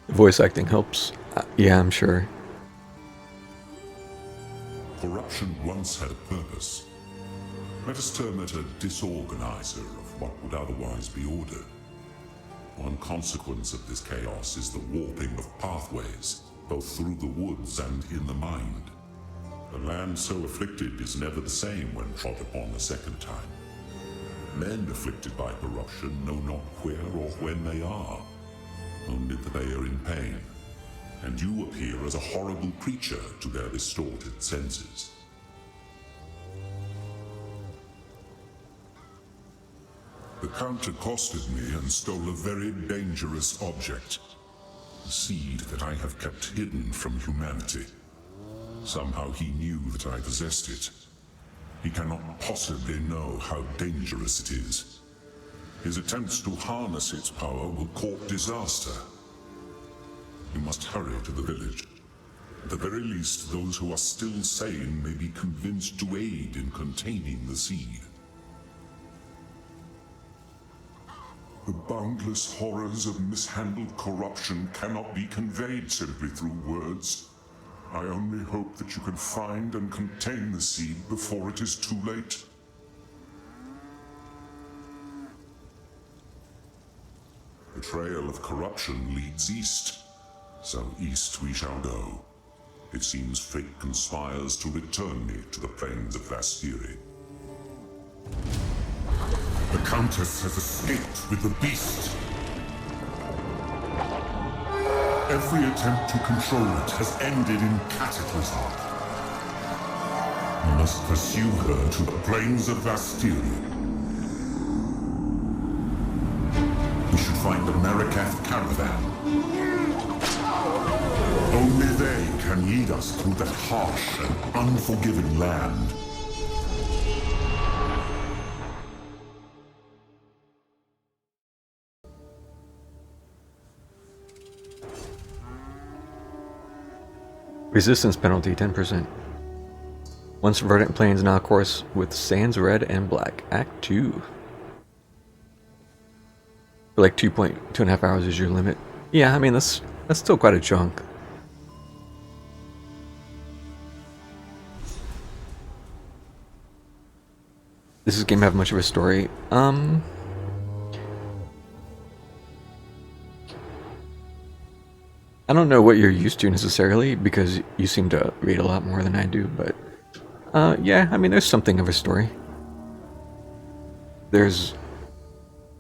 Speaker 1: Voice acting helps. Yeah, I'm sure.
Speaker 9: Corruption once had a purpose. Let us term it a disorganizer of what would otherwise be order. One consequence of this chaos is the warping of pathways, both through the woods and in the mind. A land so afflicted is never the same when trod upon a second time. Men afflicted by corruption know not where or when they are, only that they are in pain, and you appear as a horrible creature to their distorted senses. The Count accosted me and stole a very dangerous object. A seed that I have kept hidden from humanity. Somehow he knew that I possessed it. He cannot possibly know how dangerous it is. His attempts to harness its power will court disaster. We must hurry to the village. At the very least, those who are still sane may be convinced to aid in containing the seed. The boundless horrors of mishandled corruption cannot be conveyed simply through words. I only hope that you can find and contain the seed before it is too late. The trail of corruption leads east, so east we shall go. It seems fate conspires to return me to the plains of Vastiri. The Countess has escaped with the beast. Every attempt to control it has ended in cataclysm. We must pursue her to the plains of Vastiri. We should find the Marikath caravan. Only they can lead us through that harsh and unforgiving land.
Speaker 1: Resistance penalty 10%. Once verdant plains now course with sands red and black. Act 2. For like 2.5 hours is your limit. Yeah, I mean that's still quite a chunk. Does this game have much of a story? I don't know what you're used to necessarily, because you seem to read a lot more than I do, but yeah, I mean, there's something of a story. There's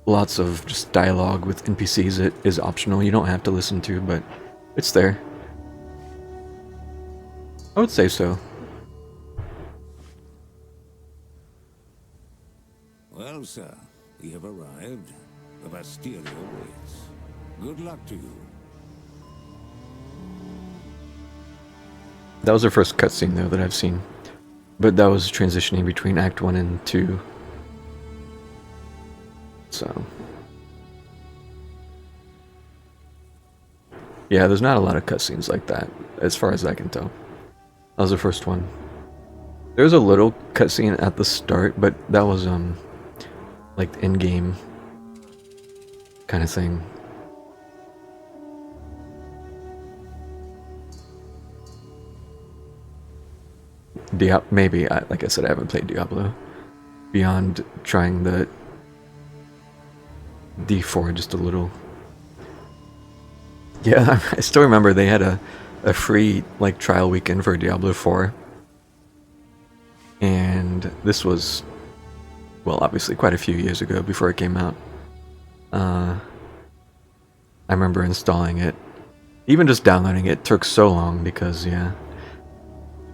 Speaker 1: lots of just dialogue with NPCs that is optional, you don't have to listen to, but it's there. I would say so.
Speaker 5: Well, sir, we have arrived. The Bastille awaits. Good luck to you.
Speaker 1: That was the first cutscene, though, that I've seen. But that was transitioning between Act 1 and 2. So. Yeah, there's not a lot of cutscenes like that, as far as I can tell. That was the first one. There's a little cutscene at the start, but that was like in-game kind of thing. Maybe like I said, I haven't played Diablo beyond trying the D4 just a little. Yeah, I still remember they had a free like trial weekend for Diablo 4. And this was, well, obviously quite a few years ago before it came out. I remember installing it. Even just downloading it took so long because, yeah,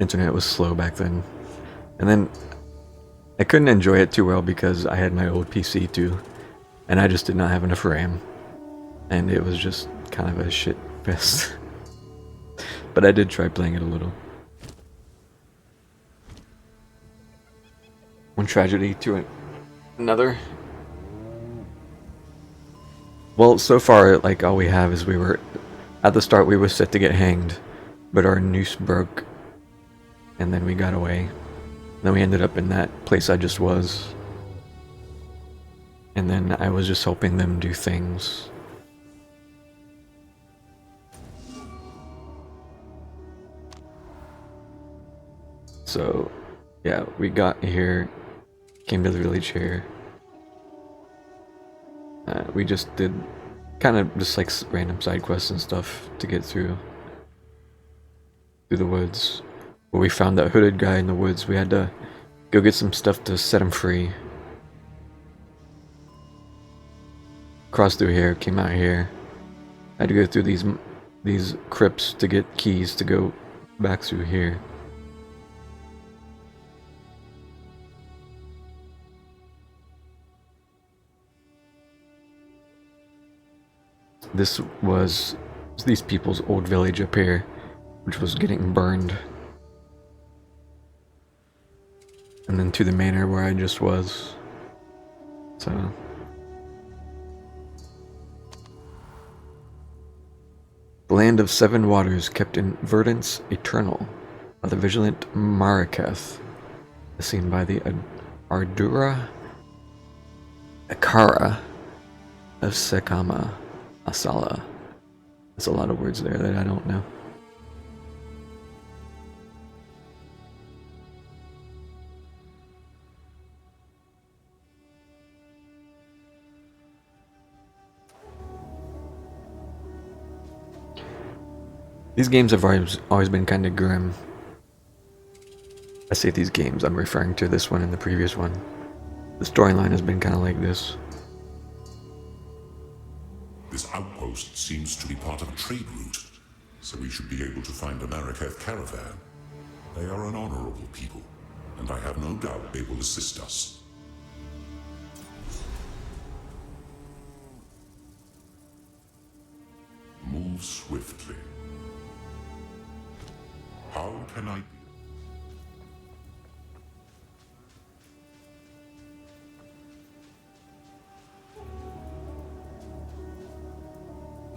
Speaker 1: internet was slow back then. And then I couldn't enjoy it too well because I had my old PC too. And I just did not have enough RAM. And it was just kind of a shit fest. But I did try playing it a little. One tragedy to another. Well, so far, like, all we have is at the start we were set to get hanged, but our noose broke, and then we got away. Then we ended up in that place I just was. And then I was just helping them do things. So, yeah, we got here, came to the village here. We just did kind of just like random side quests and stuff to get through the woods. But we found that hooded guy in the woods. We had to go get some stuff to set him free. Crossed through here, came out here. Had to go through these crypts to get keys to go back through here. This was these people's old village up here, which was getting burned. And then to the manor where I just was. So the land of seven waters kept in verdance eternal by the vigilant Maraketh, as seen by the Ardura Akara of Sekama Asala. There's a lot of words there that I don't know. These games have always been kind of grim. I say these games, I'm referring to this one and the previous one. The storyline has been kind of like this.
Speaker 9: This outpost seems to be part of a trade route, so we should be able to find a Maraketh caravan. They are an honorable people, and I have no doubt they will assist us. Move swiftly. How can I...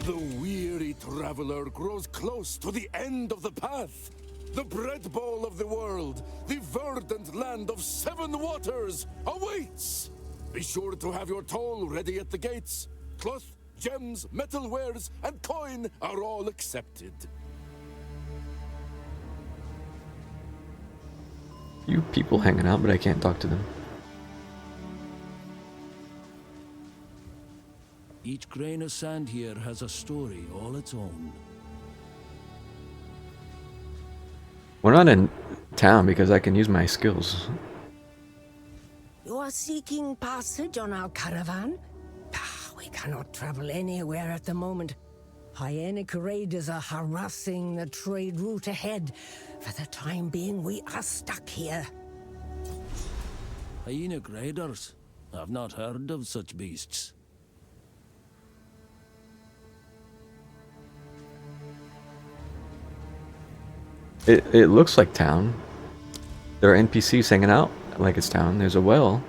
Speaker 5: The weary traveler grows close to the end of the path. The bread bowl of the world, the verdant land of seven waters, awaits! Be sure to have your toll ready at the gates. Cloth, gems, metalwares, and coin are all accepted.
Speaker 1: Few people hanging out, but I can't talk to them.
Speaker 2: Each grain of sand here has a story all its own.
Speaker 1: We're not in town because I can use my skills.
Speaker 12: You are seeking passage on our caravan? We cannot travel anywhere at the moment. Hyenic raiders are harassing the trade route ahead. For the time being, we are stuck here.
Speaker 2: Hyenic raiders? I've not heard of such beasts.
Speaker 1: It looks like town. There are NPCs hanging out like it's town. There's a well.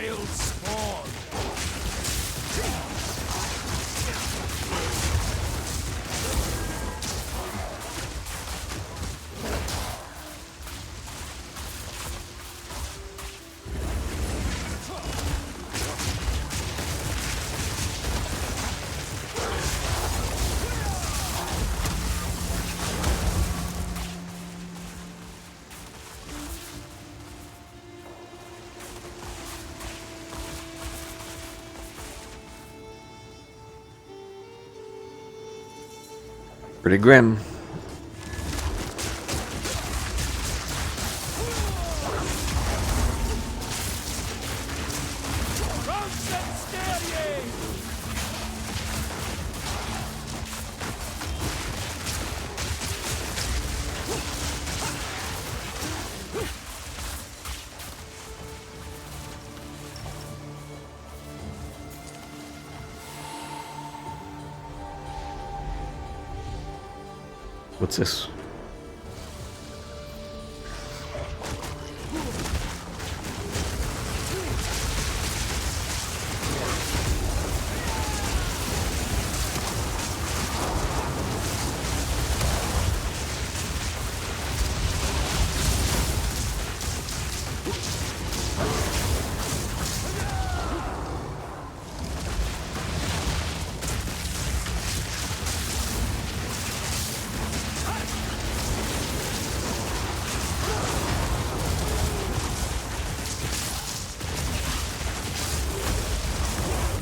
Speaker 2: vile spawn.
Speaker 1: Pretty grim. What's this?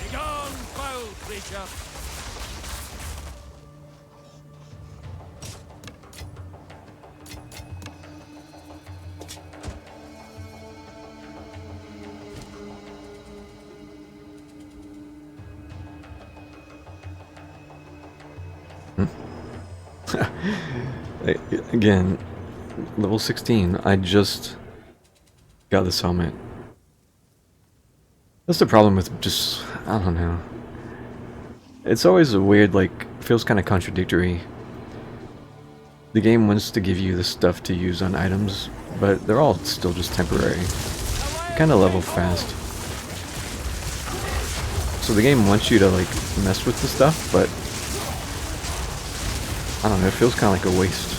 Speaker 2: Begone, foul creature!
Speaker 1: Again, level 16. I just got this helmet. That's the problem with just, I don't know. It's always a weird, like, feels kind of contradictory. The game wants to give you the stuff to use on items, but they're all still just temporary. You kind of level fast. So the game wants you to, like, mess with the stuff, but I don't know, it feels kind of like a waste.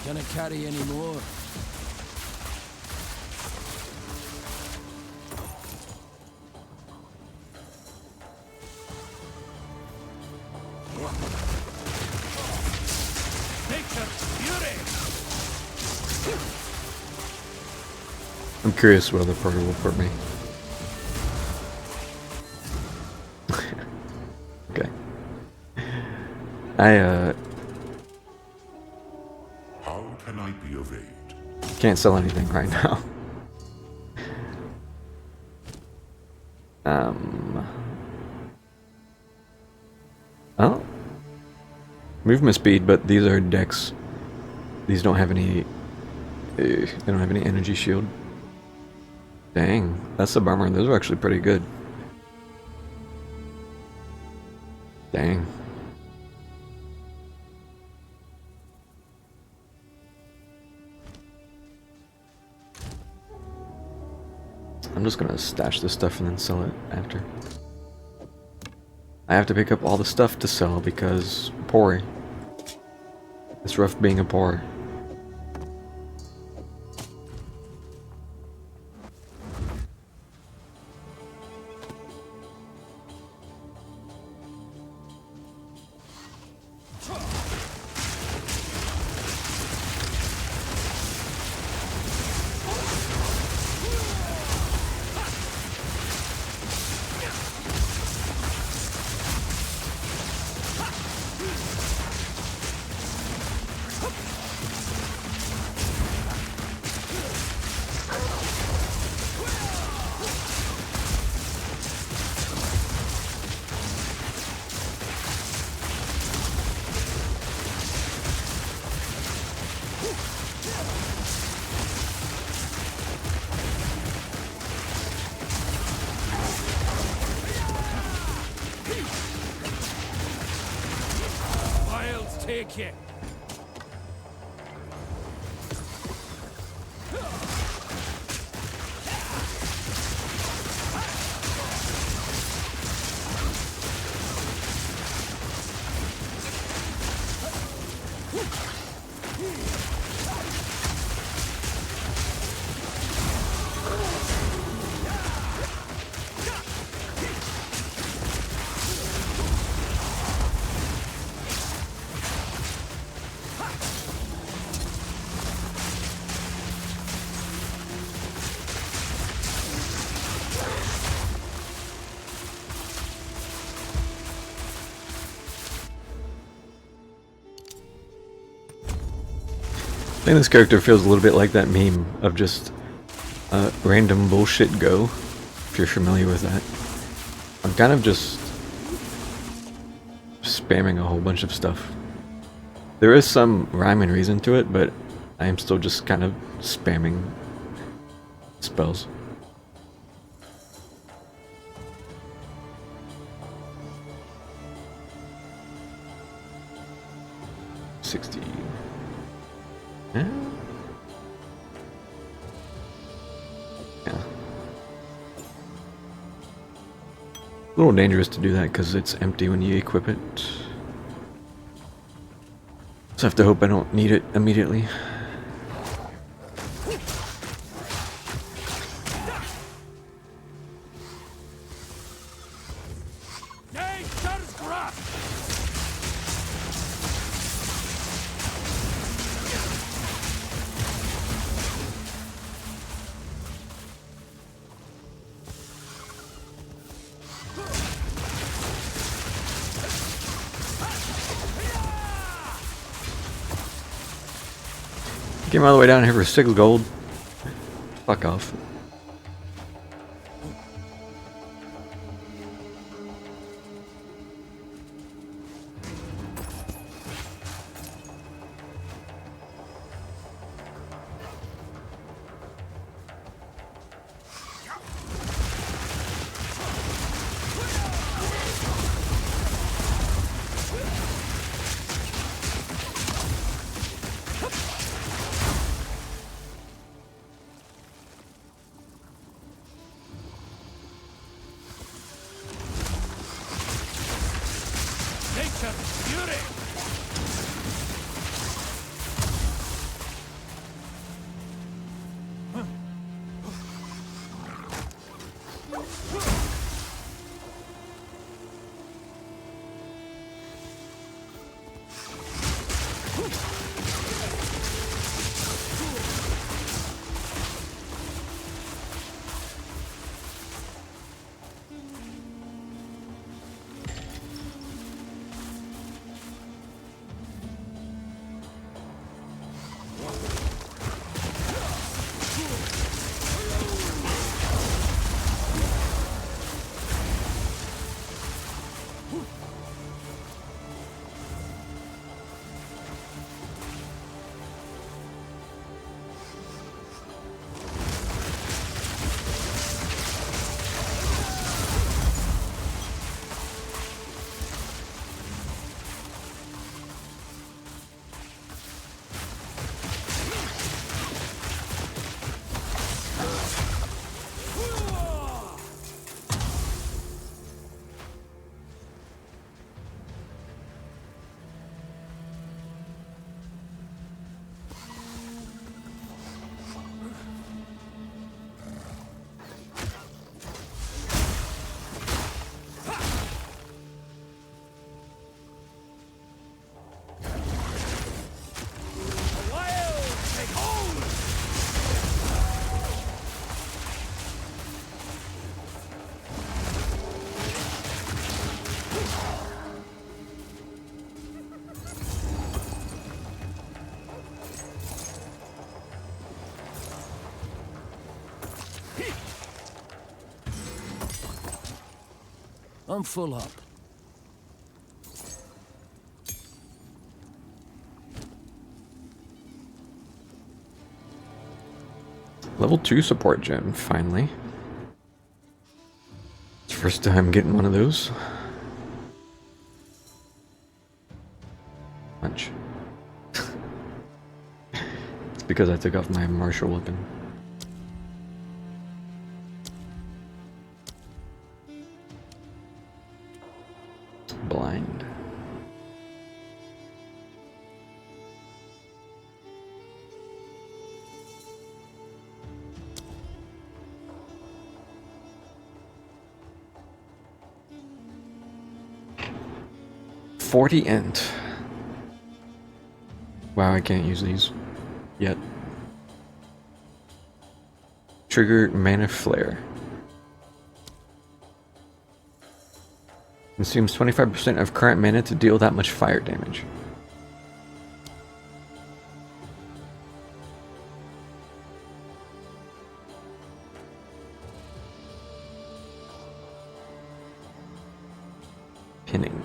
Speaker 2: Gonna carry any more? Nature's fury!
Speaker 1: I'm curious what other party will put me. Okay.
Speaker 9: How can I be of aid?
Speaker 1: Can't sell anything right now. Oh. Movement speed, but these are decks. These don't have any... they don't have any energy shield. Dang, that's a bummer. Those are actually pretty good. Dang. I'm just gonna stash this stuff and then sell it after. I have to pick up all the stuff to sell because PoE. It's rough being a PoE.
Speaker 2: take you.
Speaker 1: I think this character feels a little bit like that meme of just random bullshit go, if you're familiar with that. I'm kind of just spamming a whole bunch of stuff. There is some rhyme and reason to it, but I am still just kind of spamming spells. $60. Yeah. A little dangerous to do that because it's empty when you equip it. So I have to hope I don't need it immediately.
Speaker 2: Nature's grasp!
Speaker 1: Came all the way down here for 6 gold. Fuck off.
Speaker 2: Nature's fury! I'm full up.
Speaker 1: Level 2 support gem, finally. It's the first time getting one of those. Punch. because I took off my martial weapon. Blind. $40 int. Wow, I can't use these yet. Trigger Mana Flare. Consumes 25% of current mana to deal that much fire damage. Pinning.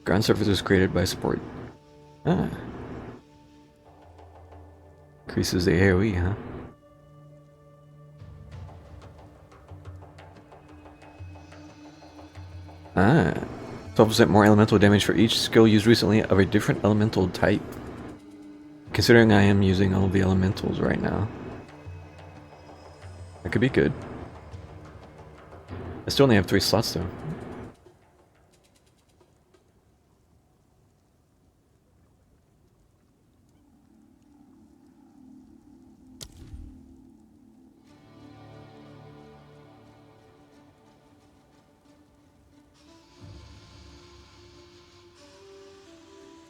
Speaker 1: Ground surface is created by support. Ah. Increases the AoE, huh? Ah. 12% more elemental damage for each skill used recently of a different elemental type. Considering I am using all the elementals right now. That could be good. I still only have 3 slots though.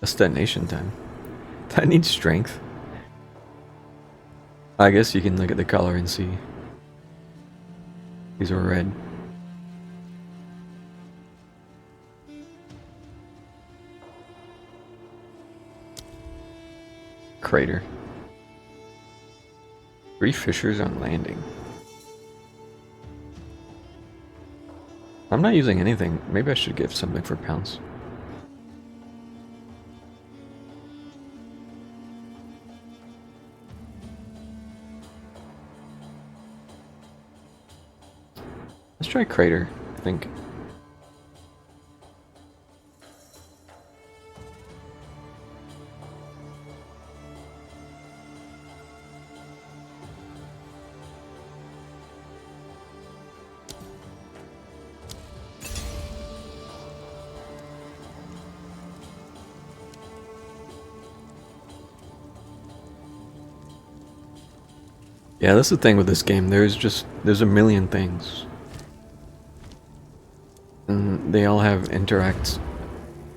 Speaker 1: That's detonation time. That needs strength. I guess you can look at the color and see. These are red. Crater. 3 fissures on landing. I'm not using anything. Maybe I should give something for pounce. Let's try Crater, I think. Yeah, that's the thing with this game. There's a million things. And they all interact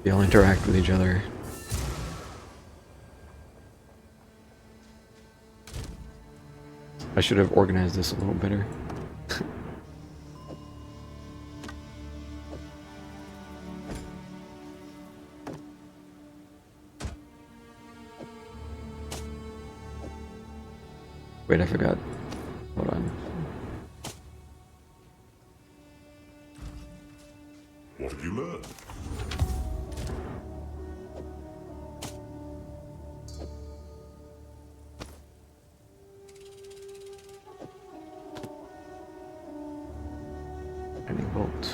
Speaker 1: with each other. I should have organized this a little better. Wait, I forgot. Hold on.
Speaker 9: What have you learned?
Speaker 1: Lightning bolt.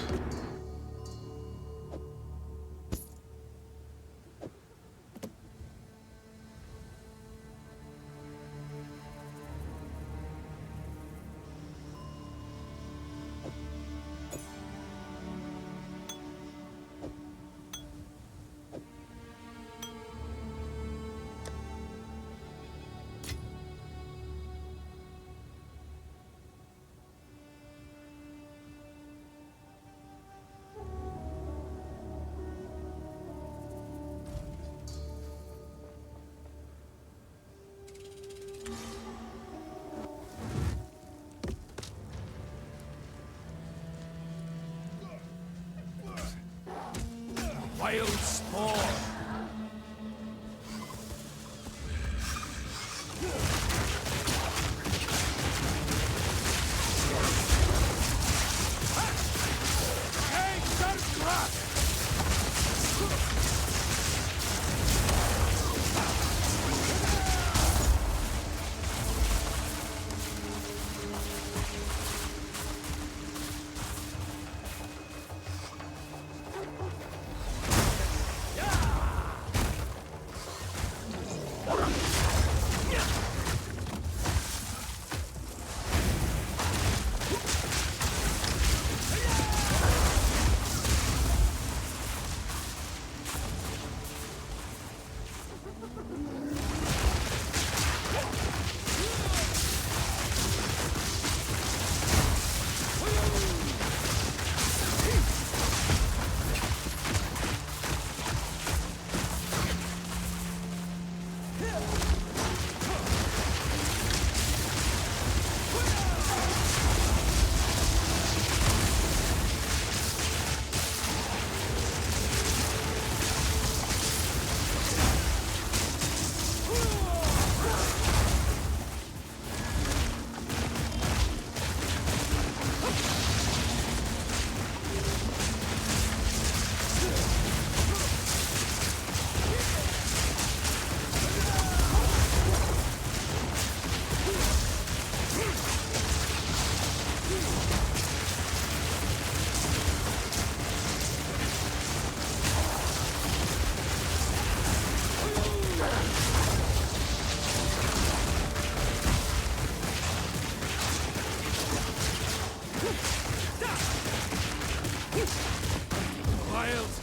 Speaker 2: Wild spore!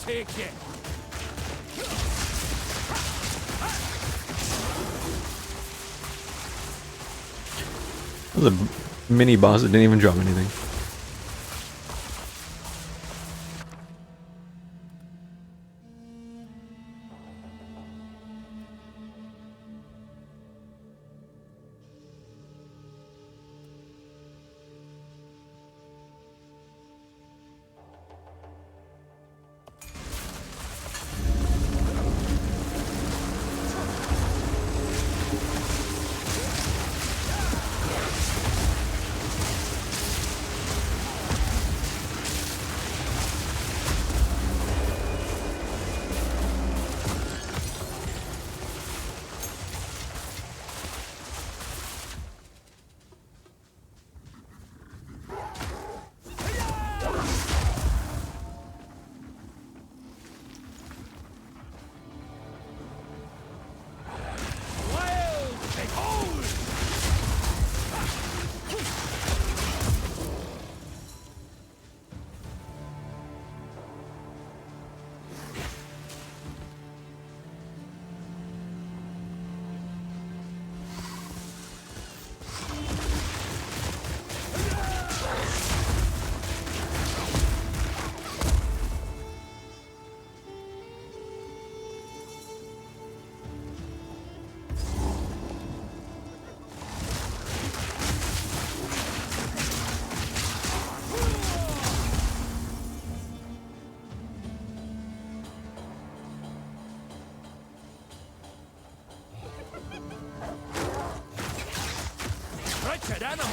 Speaker 2: take you.
Speaker 1: That was a mini boss that didn't even drop anything.
Speaker 2: Wretched animal!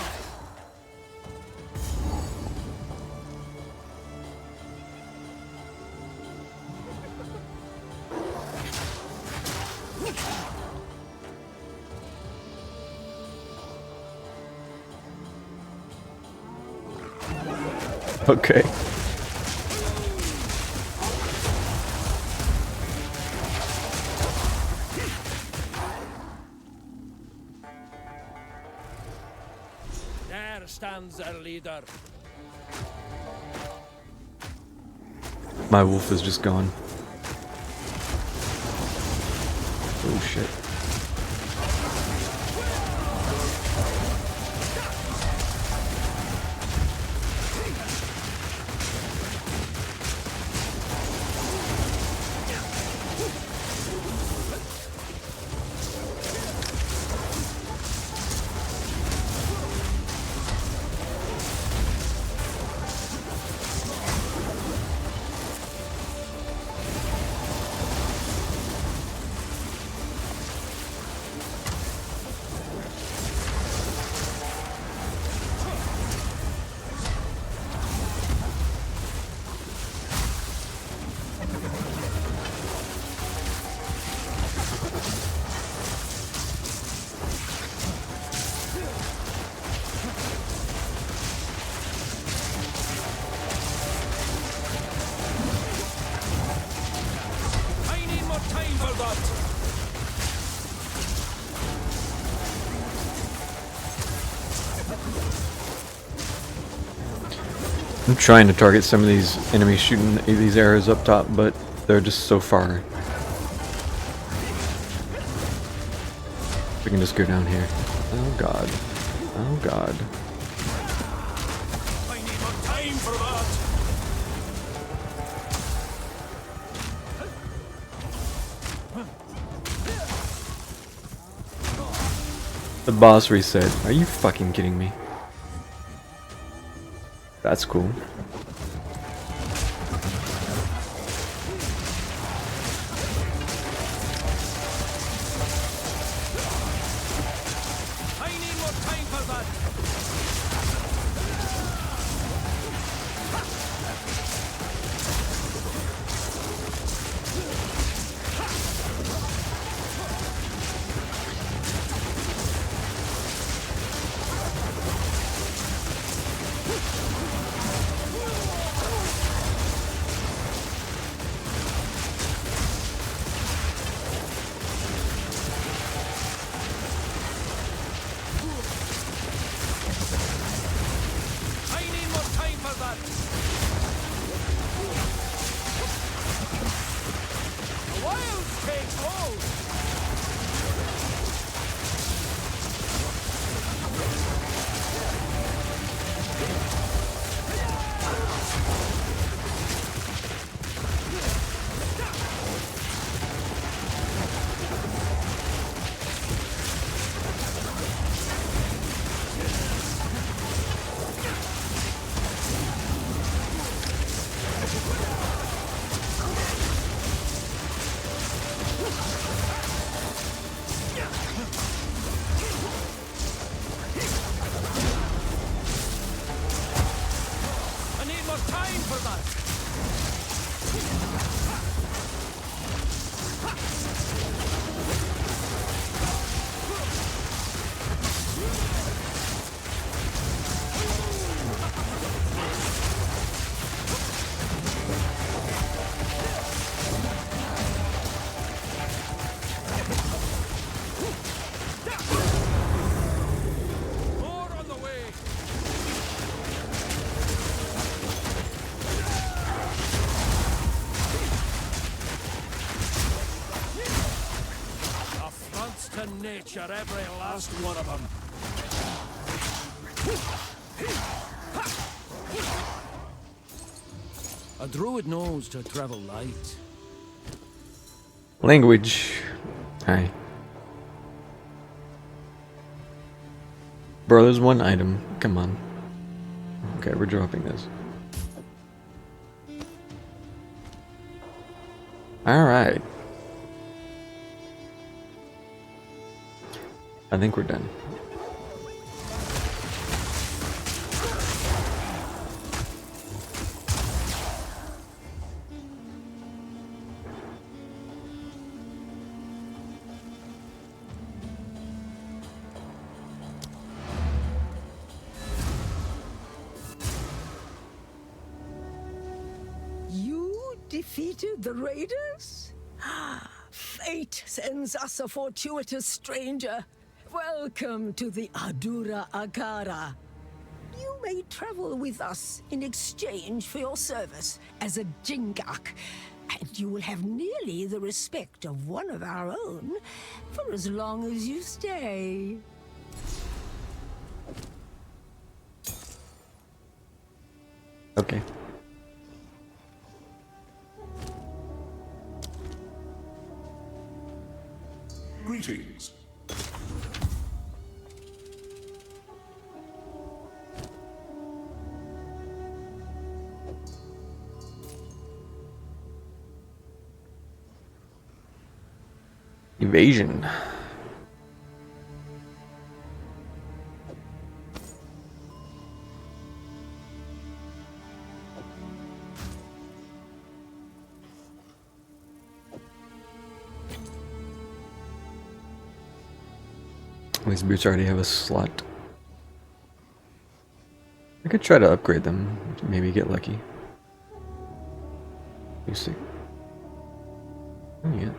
Speaker 1: Okay.
Speaker 2: There stands our leader.
Speaker 1: My wolf is just gone. Oh shit.
Speaker 2: I need more time for that.
Speaker 1: I'm trying to target some of these enemies shooting these arrows up top, but they're just so far. We can just go down here. Oh god. Oh god.
Speaker 2: I need more time for that.
Speaker 1: The boss reset. Are you fucking kidding me? That's cool.
Speaker 2: I need more time for that. time for that! More on the way! Affronts to nature, every last one of them. A druid knows to travel light.
Speaker 1: Language. Hi. Bro, there's one item. Come on. Okay, we're dropping this. Alright. I think we're done.
Speaker 12: You defeated the raiders? Fate sends us a fortuitous stranger. Welcome to the Adura Agara. You may travel with us in exchange for your service as a Jingak, and you will have nearly the respect of one of our own for as long as you stay.
Speaker 1: Okay.
Speaker 9: Greetings.
Speaker 1: Evasion. These boots already have a slot. I could try to upgrade them, maybe get lucky. You see. Oh, yeah.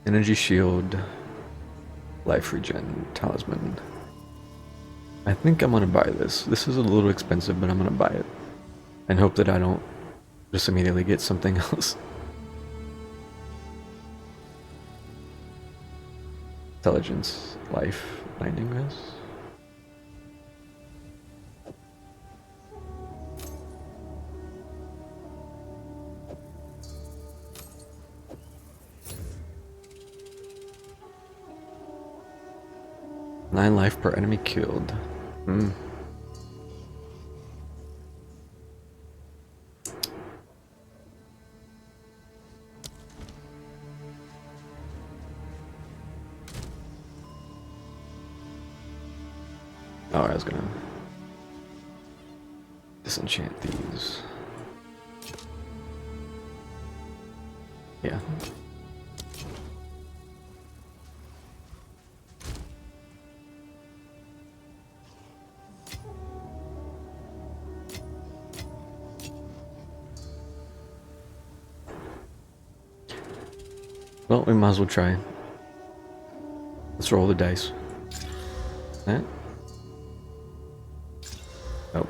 Speaker 1: Energy shield, life regen, talisman. I think I'm gonna buy this. This is a little expensive, but I'm gonna buy it. And hope that I don't just immediately get something else. Intelligence, life, binding rest. Nine life per enemy killed. Hmm. Oh, I was gonna disenchant these. Yeah. Well, we might as well try. Let's roll the dice. That. Oh.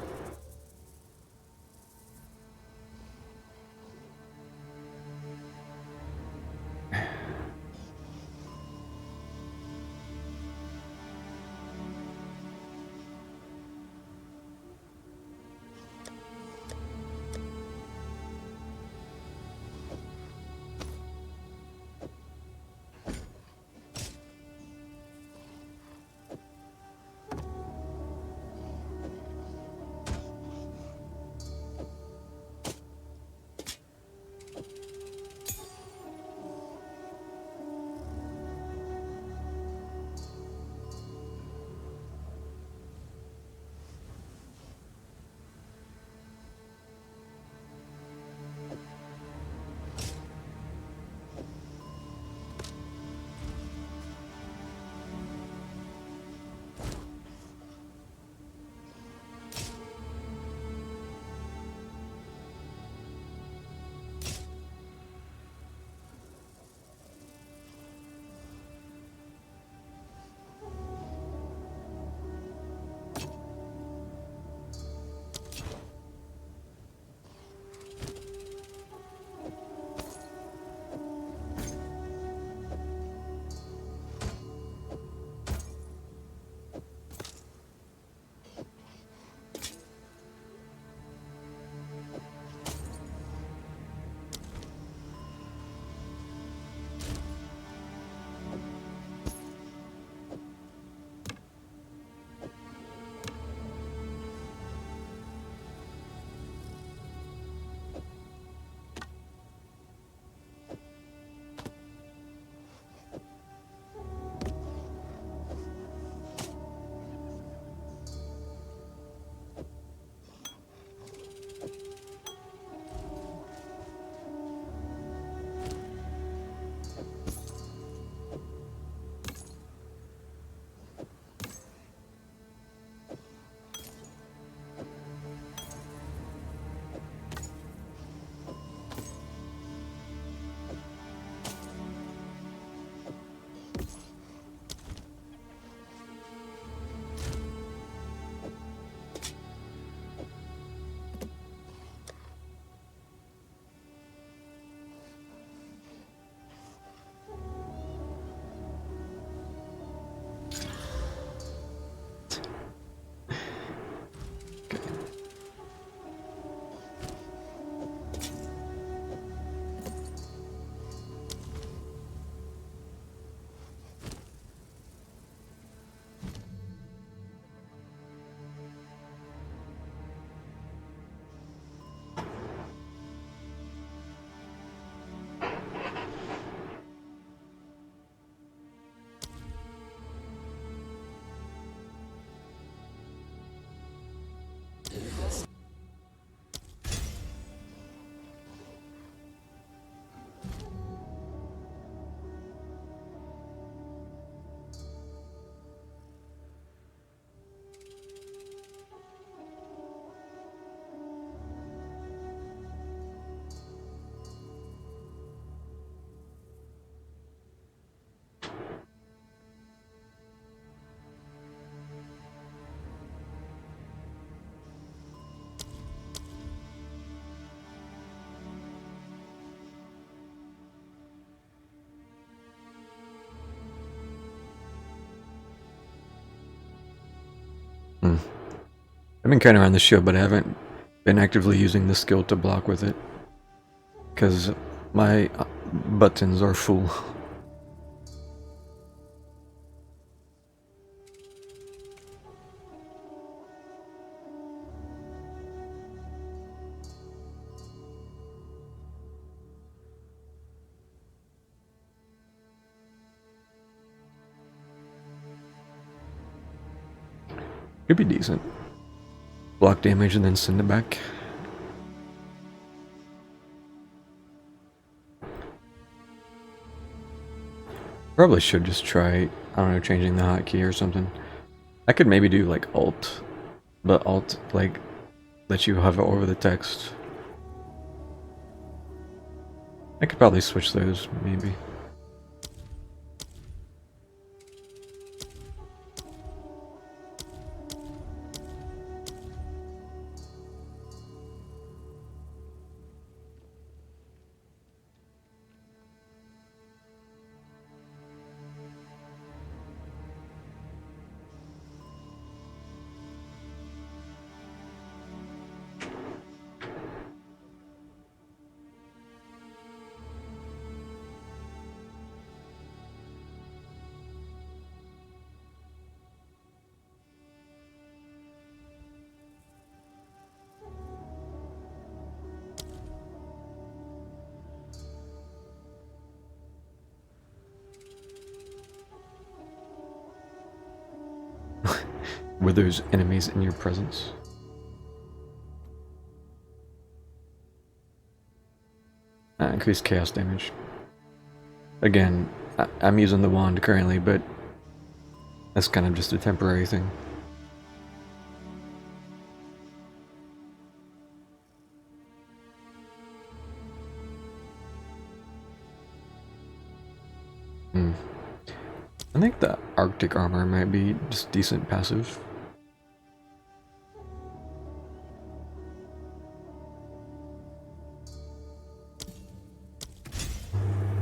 Speaker 1: I've been kind of around the shield, but I haven't been actively using the skill to block with it. Because my buttons are full. Could be decent. Block damage and then send it back. Probably should just try, I don't know, changing the hotkey or something. I could maybe do like alt, but alt like let you hover over the text. I could probably switch those, maybe. Were those enemies in your presence? Increased chaos damage. Again, I'm using the wand currently, but that's kind of just a temporary thing. I think the Arctic armor might be just decent passive.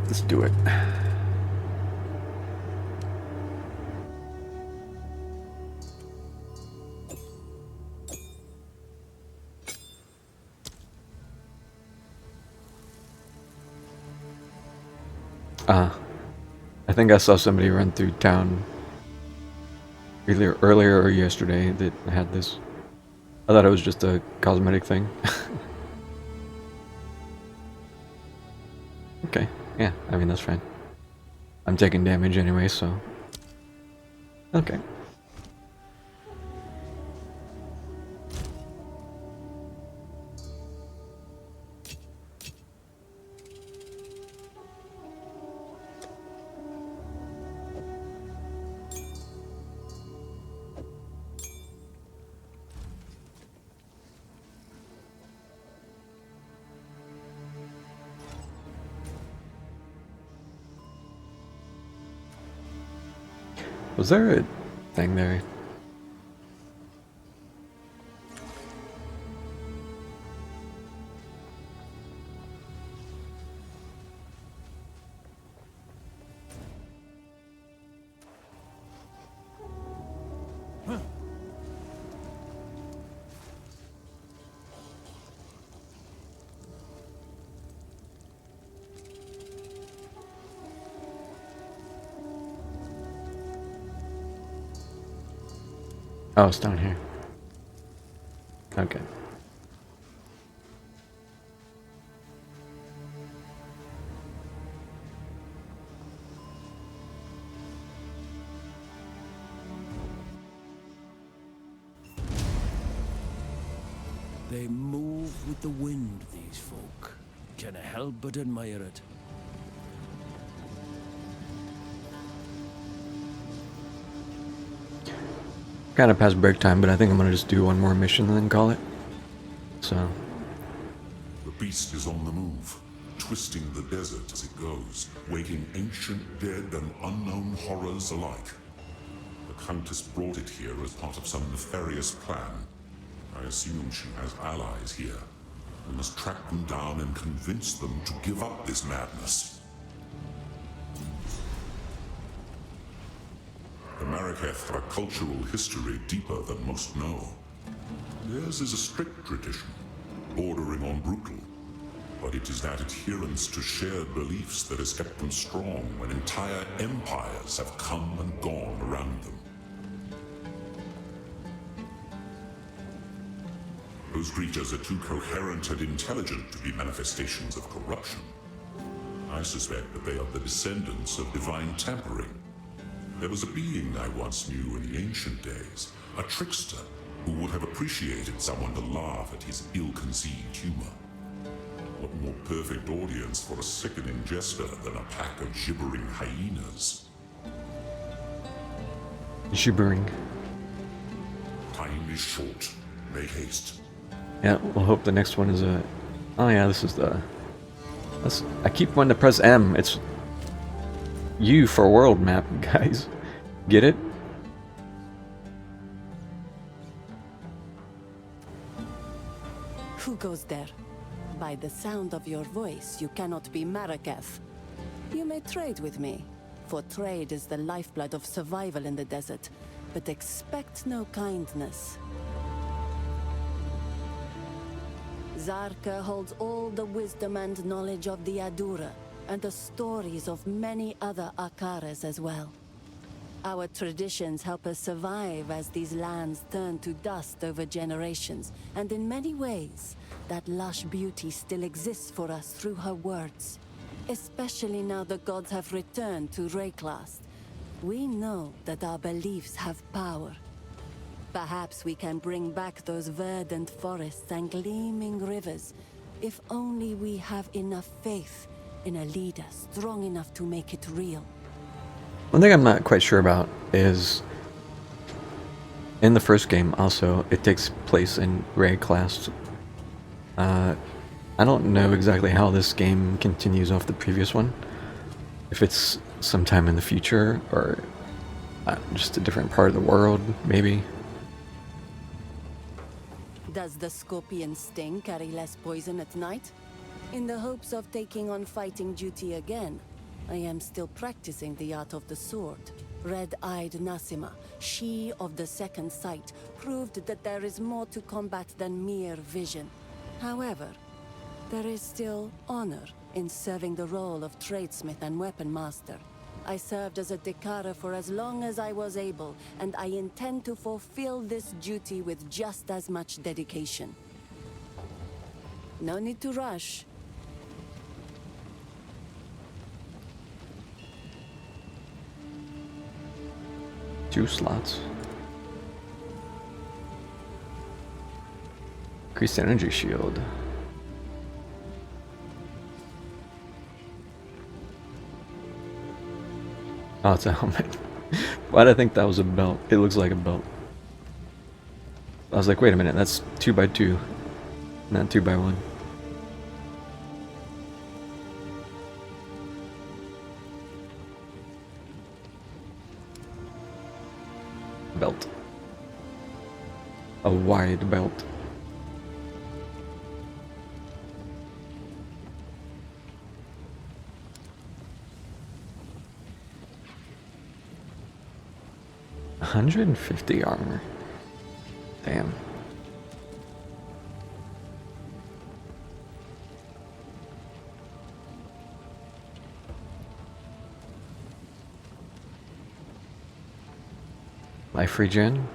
Speaker 1: Let's do it. I think I saw somebody run through town either earlier or yesterday that had this. I thought it was just a cosmetic thing. Okay, yeah, I mean that's fine. I'm taking damage anyway, so... Okay. Was there a thing there? Oh, it's down here. Okay.
Speaker 2: They move with the wind, these folk. Can help but admire it.
Speaker 1: Kind of past break time, but I think I'm gonna just do one more mission and then call it. So.
Speaker 9: The beast is on the move, twisting the desert as it goes, waking ancient dead and unknown horrors alike. The Countess brought it here as part of some nefarious plan. I assume she has allies here. We must track them down and convince them to give up this madness. The Marraketh have a cultural history deeper than most know. Theirs is a strict tradition, bordering on brutal. But it is that adherence to shared beliefs that has kept them strong when entire empires have come and gone around them. Those creatures are too coherent and intelligent to be manifestations of corruption. I suspect that they are the descendants of divine tampering. There was a being I once knew in the ancient days, a trickster, who would have appreciated someone to laugh at his ill-conceived humor. What more perfect audience for a sickening jester than a pack of gibbering hyenas?
Speaker 1: Gibbering.
Speaker 9: Time is short. Make haste.
Speaker 1: Yeah, we'll hope the next one is a... Oh yeah, this is the... I keep wanting to press M. It's U for world map, guys. Get it?
Speaker 13: Who goes there? By the sound of your voice, you cannot be Marraketh. You may trade with me, for trade is the lifeblood of survival in the desert, but expect no kindness. Zarka holds all the wisdom and knowledge of the Adura, and the stories of many other Akaras as well. Our traditions help us survive as these lands turn to dust over generations, and in many ways, that lush beauty still exists for us through her words. Especially now the gods have returned to Rayclast. We know that our beliefs have power. Perhaps we can bring back those verdant forests and gleaming rivers, if only we have enough faith in a leader strong enough to make it real.
Speaker 1: One thing I'm not quite sure about is, in the first game also, it takes place in Rayclast. I don't know exactly how this game continues off the previous one. If it's sometime in the future, or just a different part of the world, maybe.
Speaker 13: Does the scorpion sting carry less poison at night? In the hopes of taking on fighting duty again, I am still practicing the art of the sword. Red-eyed Nassima, she of the second sight, proved that there is more to combat than mere vision. However, there is still honor in serving the role of tradesmith and weapon master. I served as a Dekara for as long as I was able, and I intend to fulfill this duty with just as much dedication. No need to rush.
Speaker 1: Two slots. Increased energy shield. Oh, it's a helmet. Why'd I think that was a belt? It looks like a belt. I was like, wait a minute, that's 2x2, not 2x1. Belt. A wide belt. $150 armor. Damn. Life regen.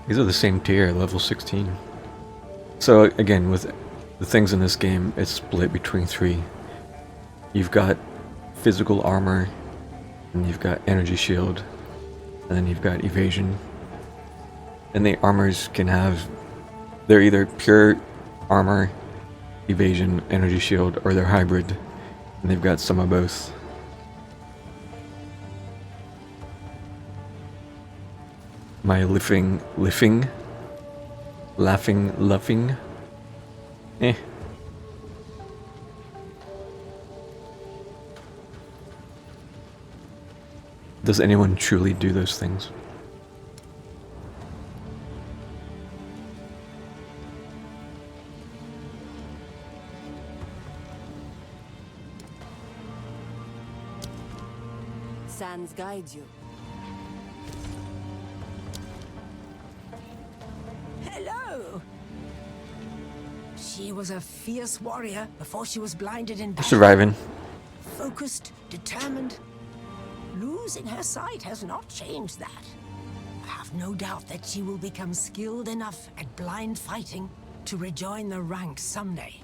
Speaker 1: These are the same tier, level 16. So again, with the things in this game, it's split between three. You've got physical armor, and you've got energy shield, and then you've got evasion. And the armors can have, they're either pure armor, evasion, energy shield, or they're hybrid, and they've got some of both. My laughing, eh. Does anyone truly do those things?
Speaker 13: Sans guides you.
Speaker 12: Hello! She was a fierce warrior before she was blinded in battle.
Speaker 1: Surviving.
Speaker 12: Focused, determined. Losing her sight has not changed that. I have no doubt that she will become skilled enough at blind fighting to rejoin the ranks someday.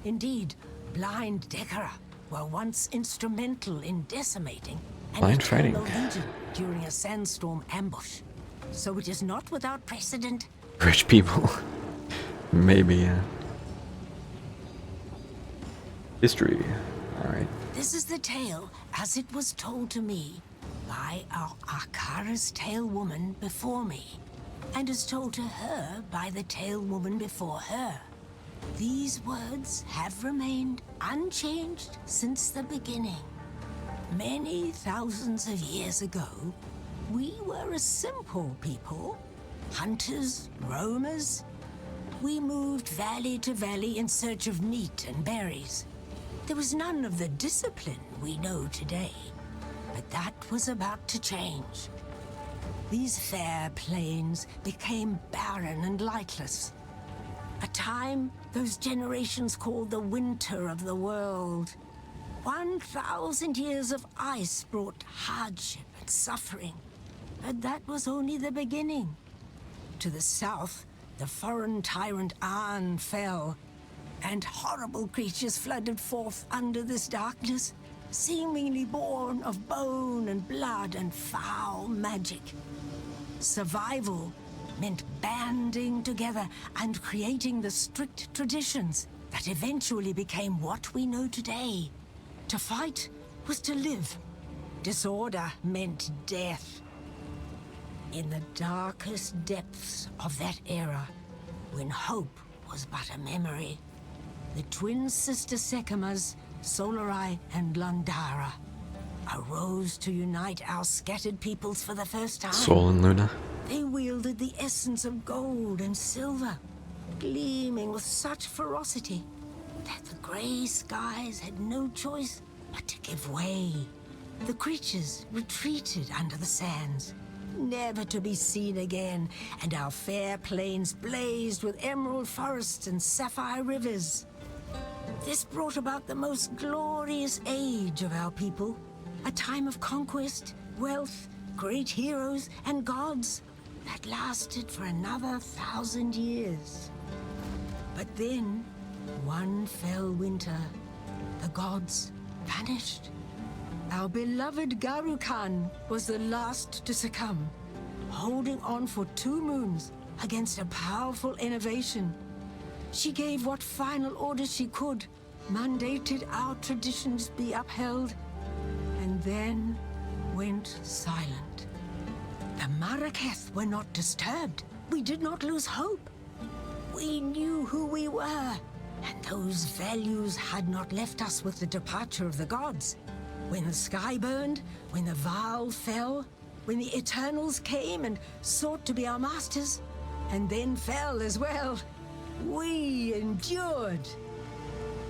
Speaker 12: Indeed, blind Dekara were once instrumental in decimating an
Speaker 1: Blind fighting.
Speaker 12: eternal legion during a sandstorm ambush. So it is not without precedent.
Speaker 1: Rich people. Maybe, yeah. History. Alright.
Speaker 12: This is the tale as it was told to me by our Akara's Tale Woman before me, and is told to her by the Tale Woman before her. These words have remained unchanged since the beginning. Many thousands of years ago, we were a simple people, hunters, roamers. We moved valley to valley in search of meat and berries. There was none of the discipline we know today, but that was about to change. These fair plains became barren and lightless. A time those generations called the winter of the world. 1,000 years of ice brought hardship and suffering, but that was only the beginning. To the south, the foreign tyrant An fell, and horrible creatures flooded forth under this darkness, seemingly born of bone and blood and foul magic. Survival meant banding together and creating the strict traditions that eventually became what we know today. To fight was to live. Disorder meant death. In the darkest depths of that era, when hope was but a memory, the twin sister Sekimas, Solarai and Landara, arose to unite our scattered peoples for the first time.
Speaker 1: Sol and Luna.
Speaker 12: They wielded the essence of gold and silver, gleaming with such ferocity that the gray skies had no choice but to give way. The creatures retreated under the sands, never to be seen again, and our fair plains blazed with emerald forests and sapphire rivers. This brought about the most glorious age of our people, a time of conquest, wealth, great heroes, and gods that lasted for another 1,000 years. But then, one fell winter, the gods vanished. Our beloved Garukan was the last to succumb, holding on for 2 moons against a powerful innovation. She gave what final orders she could, mandated our traditions be upheld, and then went silent. The Maraketh were not disturbed. We did not lose hope. We knew who we were, and those values had not left us with the departure of the gods. When the sky burned, when the Vaal fell, when the Eternals came and sought to be our masters, and then fell as well, we endured.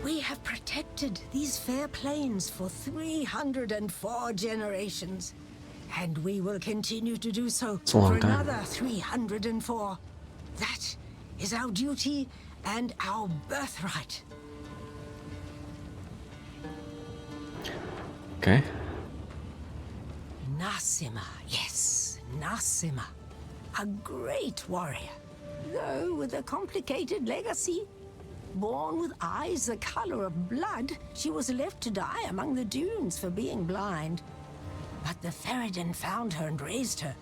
Speaker 12: We have protected these fair plains for 304 generations, and we will continue to do so for another 304. That is our duty and our birthright.
Speaker 1: Okay.
Speaker 12: Nasima, yes, Nasima. A great warrior, though with a complicated legacy. Born with eyes the color of blood, she was left to die among the dunes for being blind. But the Ferryden found her and raised her.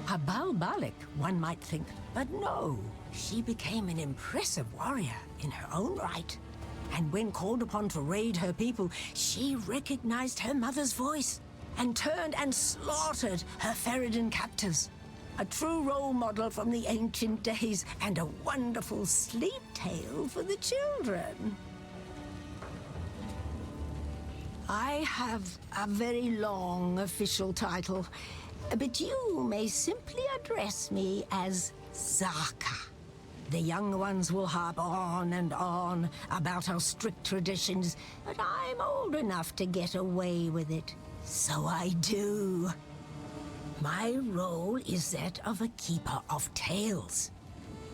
Speaker 12: A Balbalic, one might think, but no. She became an impressive warrior in her own right. And when called upon to raid her people, she recognized her mother's voice and turned and slaughtered her Ferryden captors. A true role model from the ancient days and a wonderful sleep tale for the children. I have a very long official title, but you may simply address me as Zarka. The young ones will harp on and on about our strict traditions, but I'm old enough to get away with it. So I do. My role is that of a keeper of tales.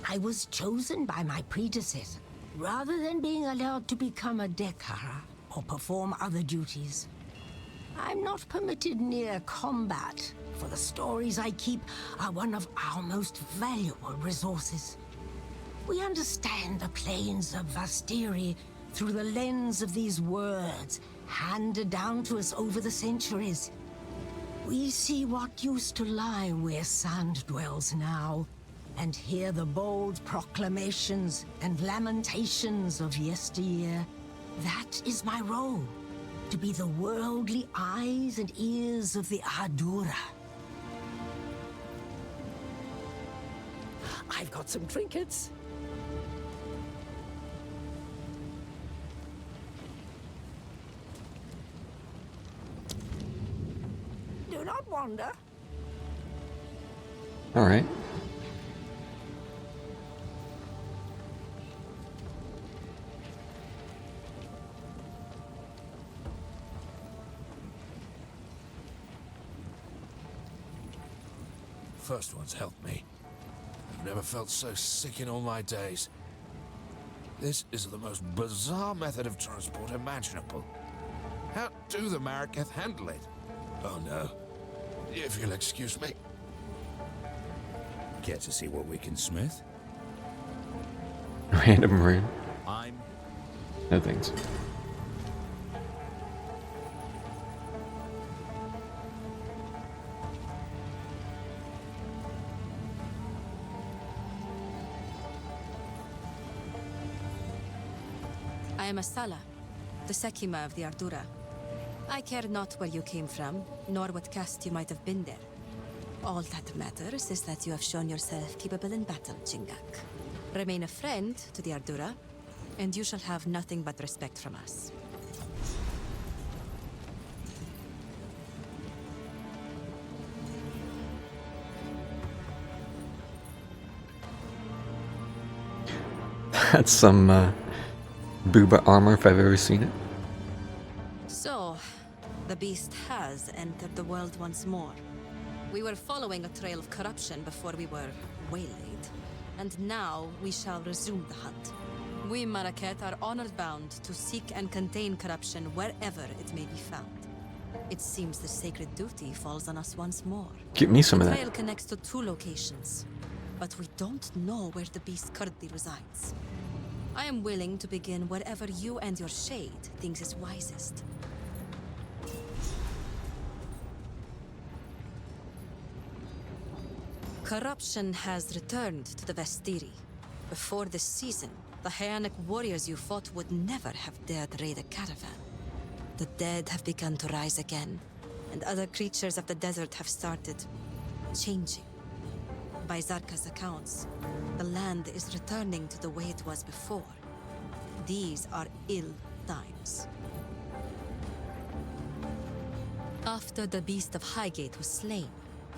Speaker 12: I was chosen by my predecessor, rather than being allowed to become a Dekara or perform other duties. I'm not permitted near combat, for the stories I keep are one of our most valuable resources. We understand the plains of Vastiri through the lens of these words handed down to us over the centuries. We see what used to lie where sand dwells now, and hear the bold proclamations and lamentations of yesteryear. That is my role, to be the worldly eyes and ears of the Adura. I've got some trinkets. Do not wander.
Speaker 1: All right.
Speaker 5: First one's helped me. I've never felt so sick in all my days. This is the most bizarre method of transport imaginable. How do the Mariketh handle it? Oh no. If you'll excuse me.
Speaker 2: Care to see what we can smith?
Speaker 1: Random rune.
Speaker 2: I'm...
Speaker 1: No thanks.
Speaker 14: I am Asala, the Sekima of the Ardura. I care not where you came from, nor what caste you might have been there. All that matters is that you have shown yourself capable in battle, Chingak. Remain a friend to the Ardura, and you shall have nothing but respect from us.
Speaker 1: That's some booba armor if I've ever seen it.
Speaker 14: So, the beast has entered the world once more. We were following a trail of corruption before we were waylaid, and now we shall resume the hunt. We Mariketh are honor-bound to seek and contain corruption wherever it may be found. It seems the sacred duty falls on us once more.
Speaker 1: Give me some of
Speaker 14: The
Speaker 1: that.
Speaker 14: trail connects to 2 locations, but we don't know where the beast currently resides. I am willing to begin wherever you and your shade thinks is wisest. Corruption has returned to the Vestiri. Before this season, the Hyanic warriors you fought would never have dared raid a caravan. The dead have begun to rise again, and other creatures of the desert have started changing. By Zarka's accounts, the land is returning to the way it was before. These are ill times. After the Beast of Highgate was slain,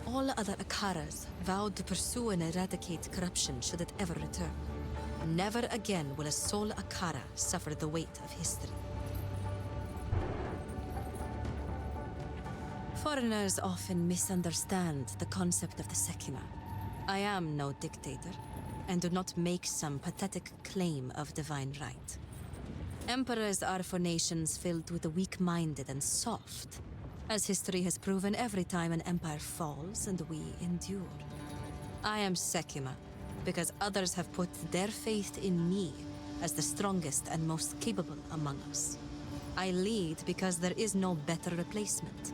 Speaker 14: all other Akaras vowed to pursue and eradicate corruption should it ever return. Never again will a sole Akara suffer the weight of history. Foreigners often misunderstand the concept of the Sekima. I am no dictator, and do not make some pathetic claim of divine right. Emperors are for nations filled with the weak-minded and soft, as history has proven every time an empire falls and we endure. I am Sekima, because others have put their faith in me as the strongest and most capable among us. I lead because there is no better replacement.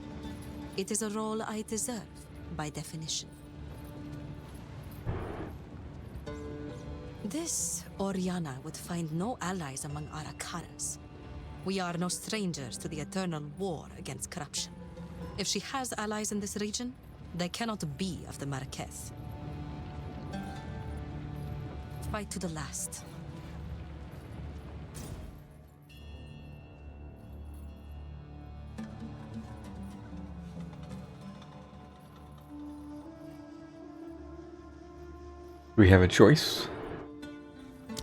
Speaker 14: It is a role I deserve, by definition. This Oriana would find no allies among our Akaras. We are no strangers to the eternal war against corruption. If she has allies in this region, they cannot be of the Marquez. Fight to the last.
Speaker 1: We have a choice.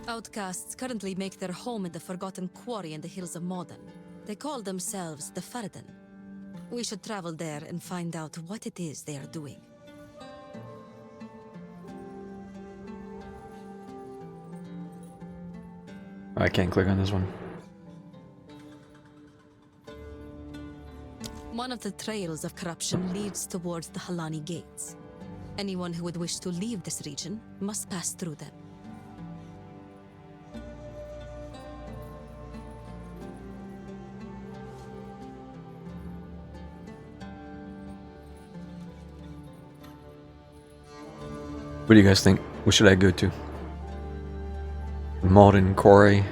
Speaker 14: Outcasts currently make their home in the Forgotten Quarry in the hills of Modern. They call themselves the Farden. We should travel there and find out what it is they are doing.
Speaker 1: I can't click on this one.
Speaker 14: One of the trails of corruption leads towards the Halani Gates. Anyone who would wish to leave this region must pass through them.
Speaker 1: What do you guys think? What should I go to? The Malden Quarry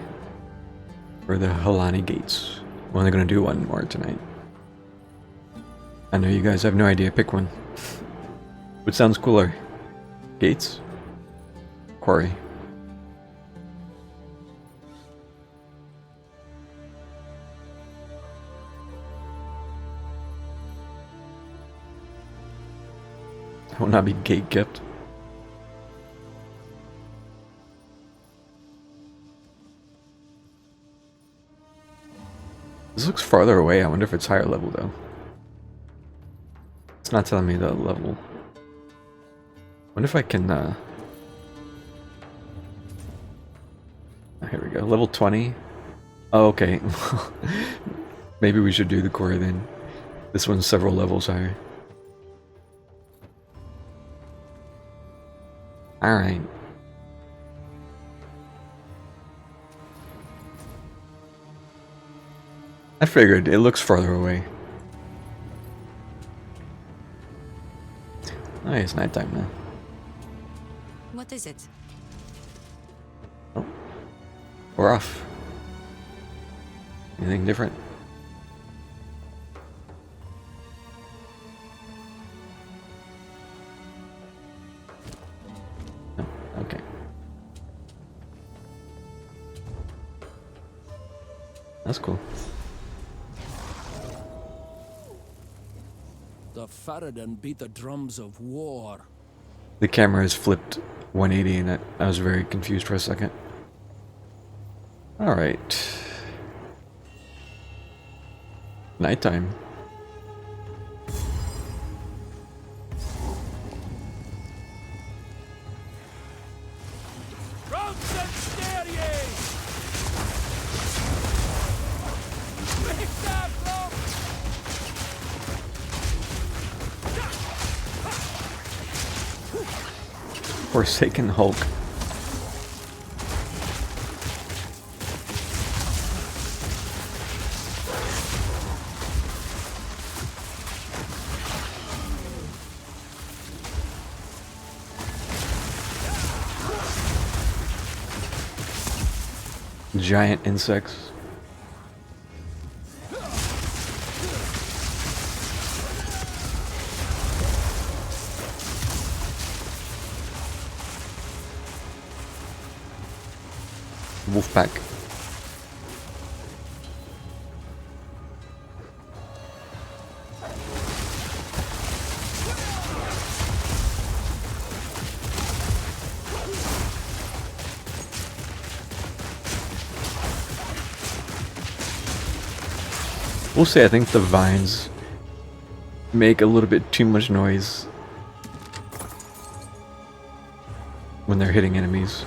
Speaker 1: or the Halani Gates? I'm only gonna do one more tonight. I know you guys have no idea. Pick one. What sounds cooler? Gates? Quarry? I will not be gate kept. This looks farther away. I wonder if it's higher level though. It's not telling me the level. Wonder if I can here we go. Level 20. Oh, okay. Maybe we should do the quarry then. This one's several levels higher. Alright. I figured it looks farther away. Oh, it's nighttime now.
Speaker 14: What is it?
Speaker 1: Oh. We're off. Anything different? No. Okay. That's cool.
Speaker 2: The Farad'n beat the drums of war.
Speaker 1: The camera is flipped 180 and I was very confused for a second. Alright. Nighttime.
Speaker 2: Drums and stare ye! Make that drum!
Speaker 1: Forsaken Hulk. Giant insects. Wolfpack. We'll say I think the vines make a little bit too much noise when they're hitting enemies.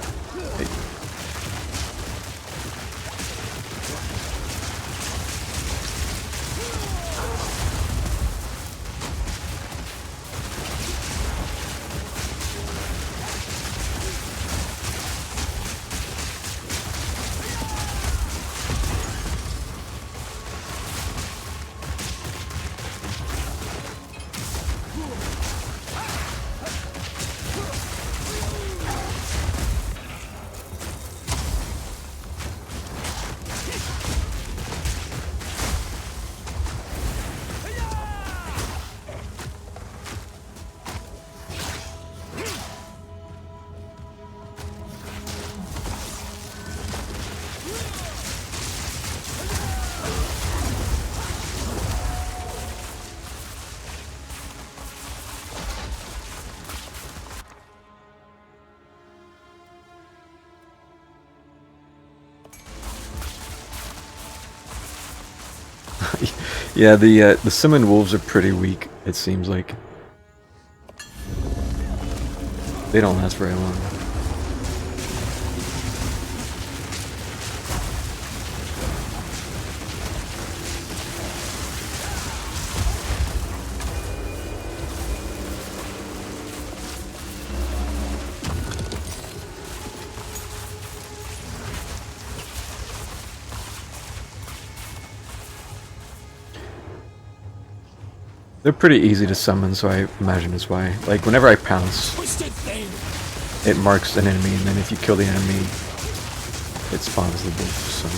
Speaker 1: Yeah, the summoned wolves are pretty weak, it seems like. They don't last very long. They're pretty easy to summon, so I imagine that's why. Like, whenever I pounce, it marks an enemy, and then if you kill the enemy, it spawns the wolf, so...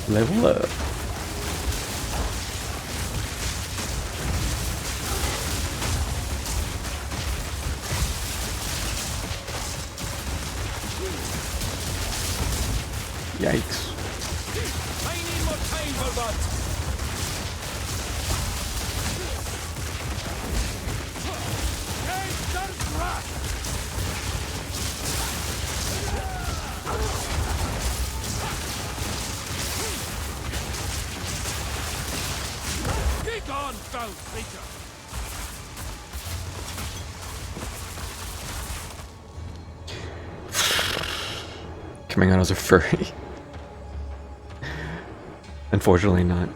Speaker 1: Level up. Yikes.
Speaker 2: I need more time for that. Begone, foul creature!
Speaker 1: Coming out as a furry. Unfortunately not.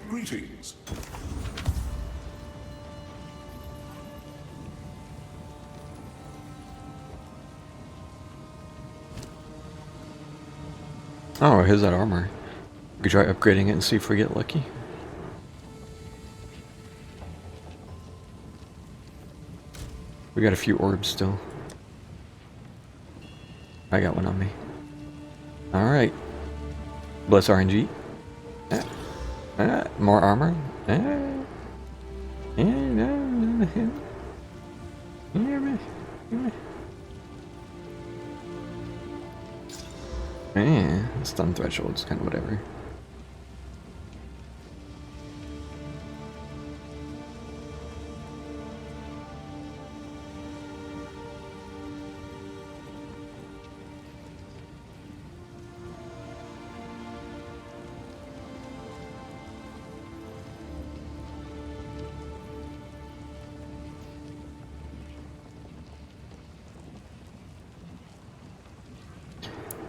Speaker 9: Greetings.
Speaker 1: Oh, here's that armor. We could try upgrading it and see if we get lucky. We got a few orbs still. I got one on me. Alright. Bless RNG. More armor. Stun thresholds, kind of whatever.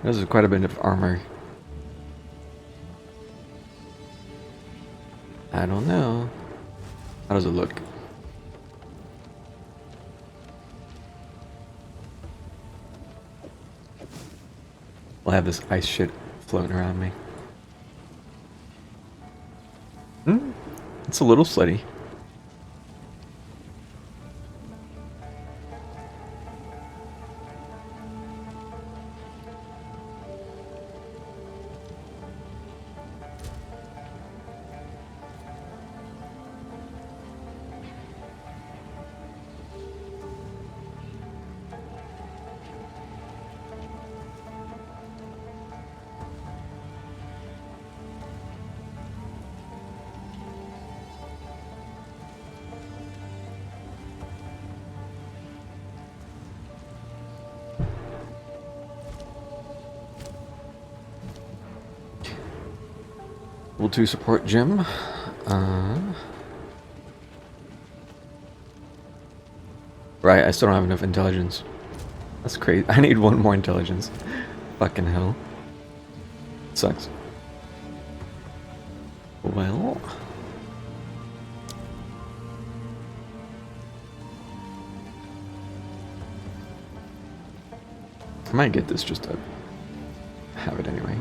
Speaker 1: This is quite a bit of armor. I don't know. How does it look? I'll have this ice shit floating around me. It's a little slutty. Level 2 support gym. Right, I still don't have enough intelligence. That's crazy. I need one more intelligence. Fucking hell. Sucks. Well, I might get this just to have it anyway.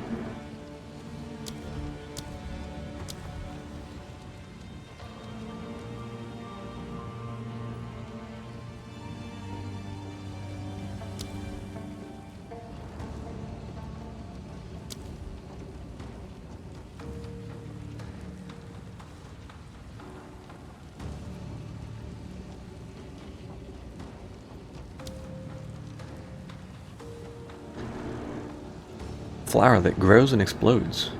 Speaker 1: Flower that grows and explodes.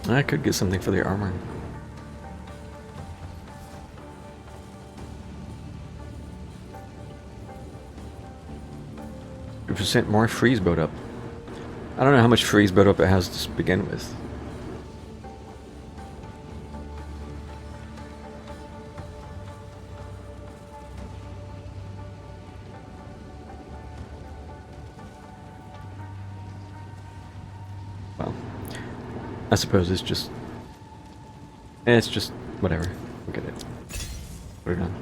Speaker 1: I could get something for the armor. % more freeze build up. I don't know how much freeze build up it has to begin with. Well, I suppose it's just whatever. Look at it. Put it on.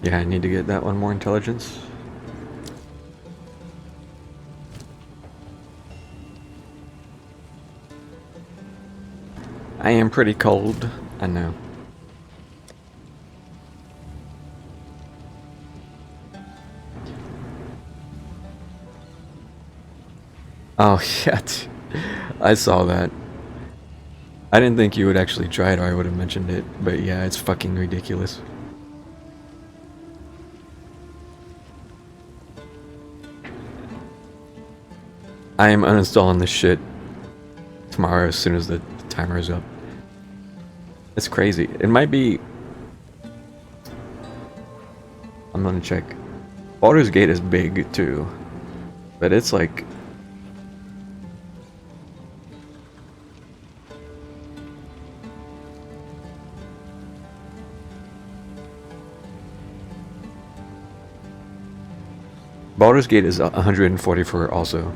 Speaker 1: Yeah, I need to get that one more intelligence. I am pretty cold, I know. Oh, shit. I saw that. I didn't think you would actually try it or I would have mentioned it, but yeah, it's fucking ridiculous. I am uninstalling this shit tomorrow as soon as the timer is up. It's crazy. It might be... I'm gonna check. Baldur's Gate is big too, but it's like... Baldur's Gate is 144 also.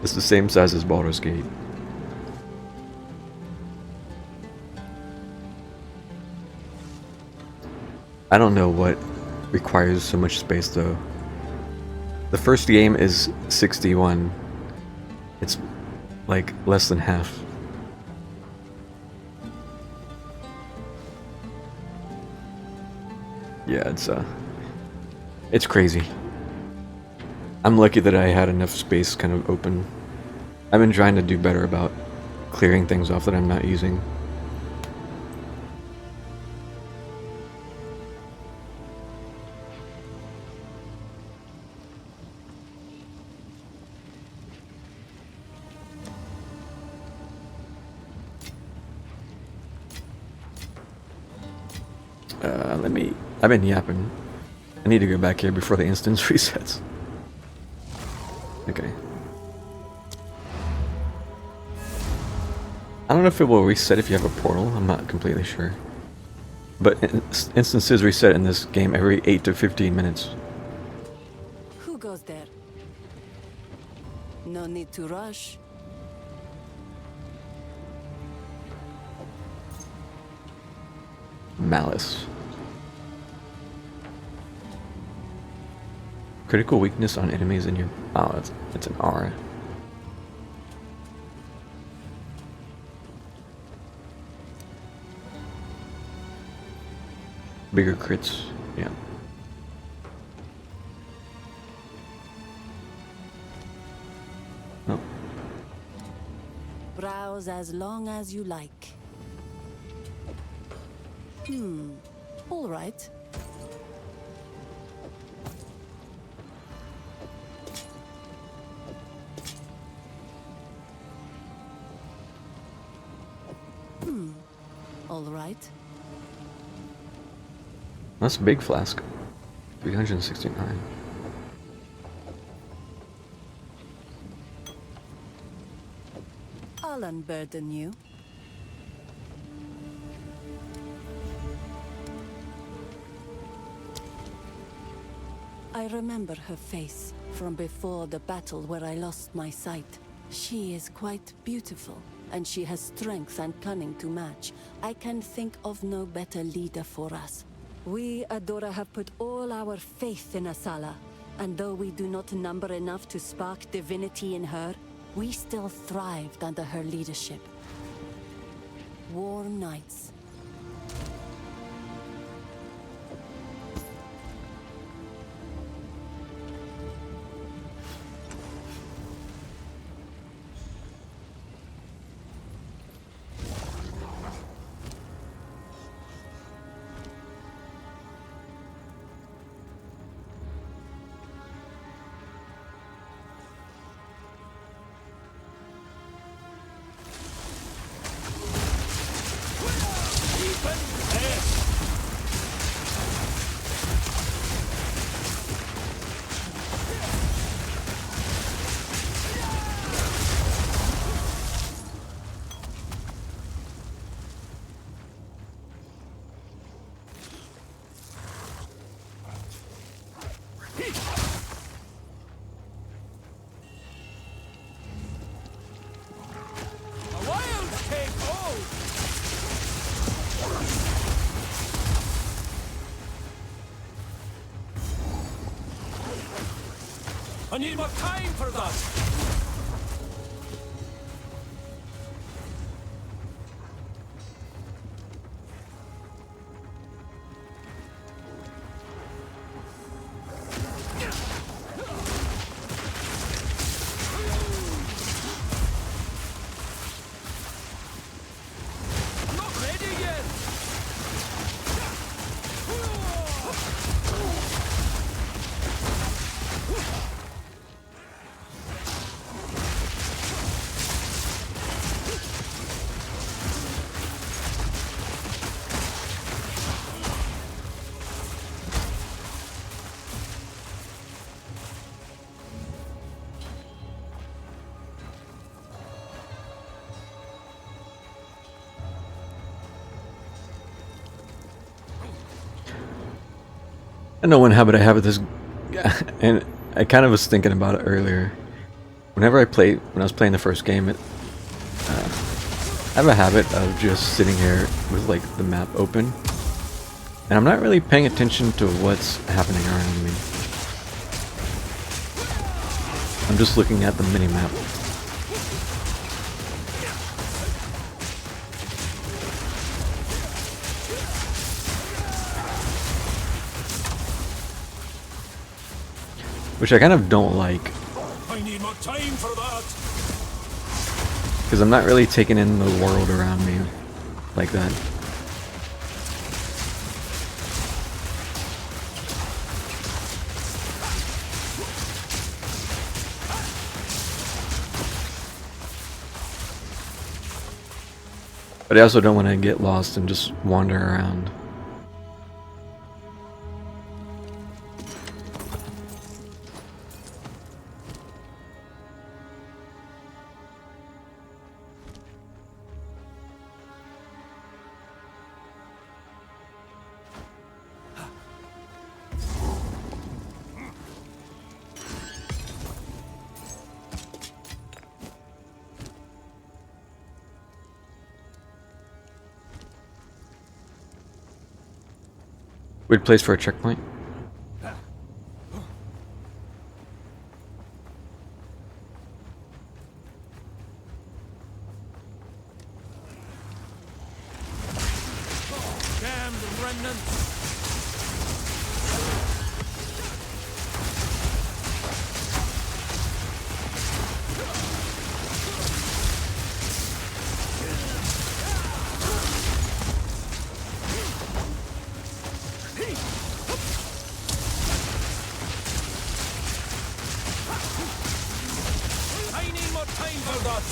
Speaker 1: It's the same size as Baldur's Gate. I don't know what requires so much space though. The first game is 61. It's like less than half. Yeah, it's crazy. I'm lucky that I had enough space kind of open. I've been trying to do better about clearing things off that I'm not using. I've been yapping. I need to go back here before the instance resets. Okay. I don't know if it will reset if you have a portal. I'm not completely sure. But instances reset in this game every 8 to 15 minutes.
Speaker 13: Who goes there? No need to rush.
Speaker 1: Malice. Critical weakness on enemies in your... Oh, it's an aura. Bigger crits, yeah. Oh.
Speaker 13: Browse as long as you like. All right. all right.
Speaker 1: That's a big flask. 369.
Speaker 13: I'll unburden you. I remember her face from before the battle where I lost my sight. She is quite beautiful, and she has strength and cunning to match. I can think of no better leader for us. We, Adora, have put all our faith in Asala, and though we do not number enough to spark divinity in her, we still thrived under her leadership. Warm nights.
Speaker 2: I need more time for that!
Speaker 1: I know one habit I have with this, and I kind of was thinking about it earlier. Whenever when I was playing the first game, I have a habit of just sitting here with like the map open, and I'm not really paying attention to what's happening around me. I'm just looking at the mini-map. Which I kind of don't like.
Speaker 2: I need more time for that!
Speaker 1: Because I'm not really taking in the world around me like that. But I also don't want to get lost and just wander around. Weird place for a checkpoint.
Speaker 2: Damned remnants! I need more time for that!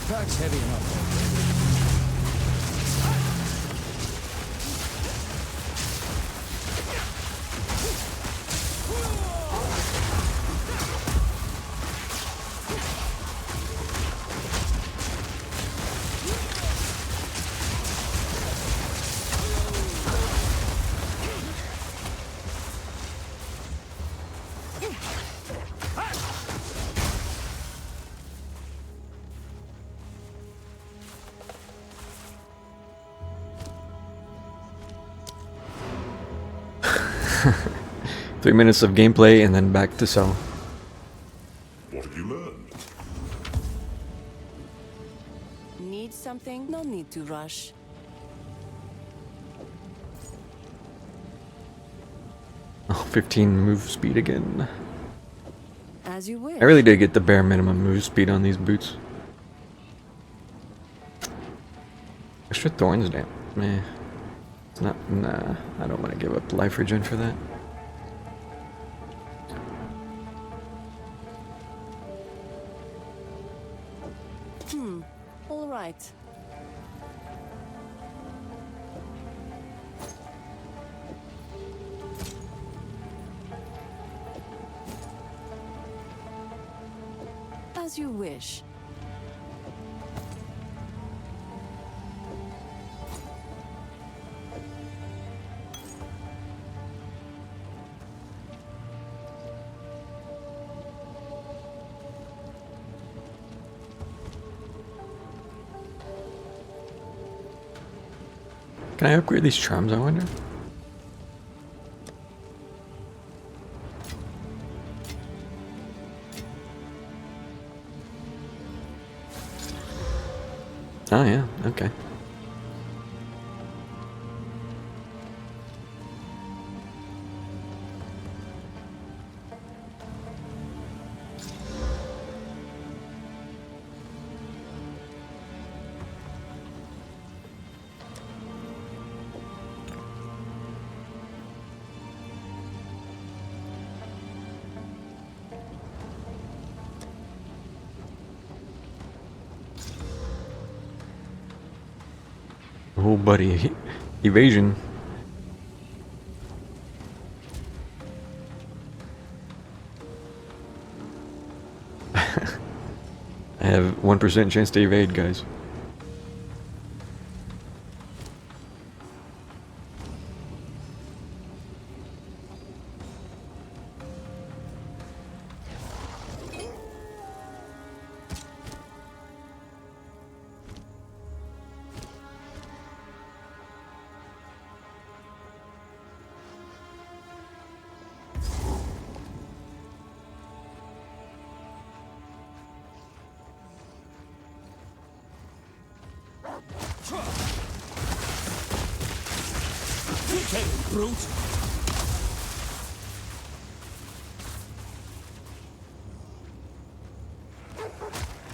Speaker 2: That's heavy enough.
Speaker 1: Three minutes of gameplay and then back to sell.
Speaker 9: What have you learned?
Speaker 13: Need something? No need to rush.
Speaker 1: Oh, 15 move speed again.
Speaker 13: As you wish.
Speaker 1: I really did get the bare minimum move speed on these boots. Extra thorns, damn. Meh. It's not. Nah, I don't want to give up life regen for that.
Speaker 13: All right. As you wish.
Speaker 1: Can I upgrade these charms, I wonder? Oh yeah, okay. Oh, buddy. Evasion. I have 1% chance to evade, guys.
Speaker 2: Brute!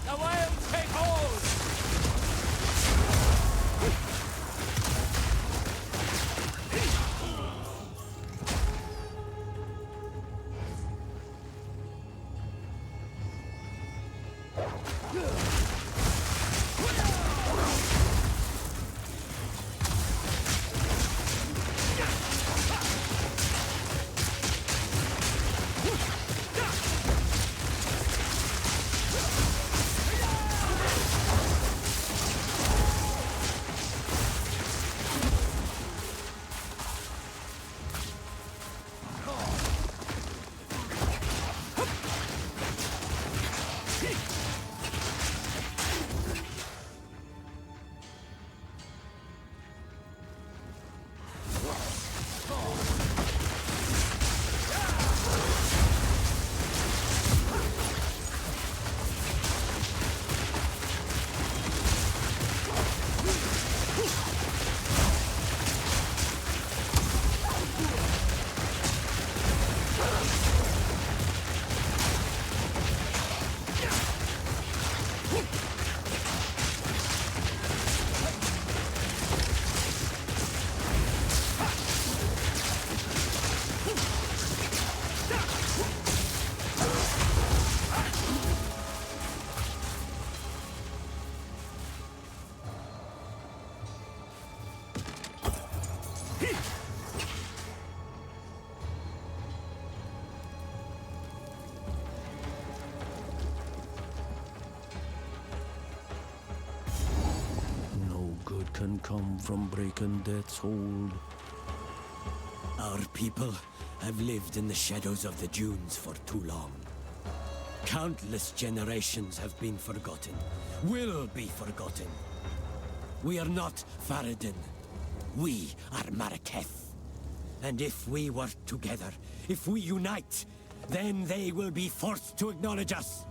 Speaker 2: The wild take hold! can come from breaking death's hold.
Speaker 15: Our people have lived in the shadows of the dunes for too long. Countless generations have been forgotten, will be forgotten. We are not Faradin. We are Maraketh. And if we work together, if we unite, then they will be forced to acknowledge us.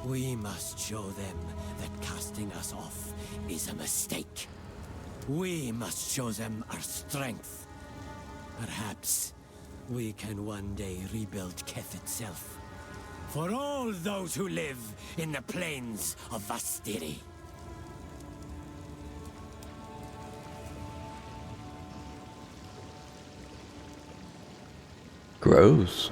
Speaker 15: We must show them that casting us off is a mistake. We must show them our strength. Perhaps we can one day rebuild Keth itself. For all those who live in the plains of Vastiri.
Speaker 1: Gross.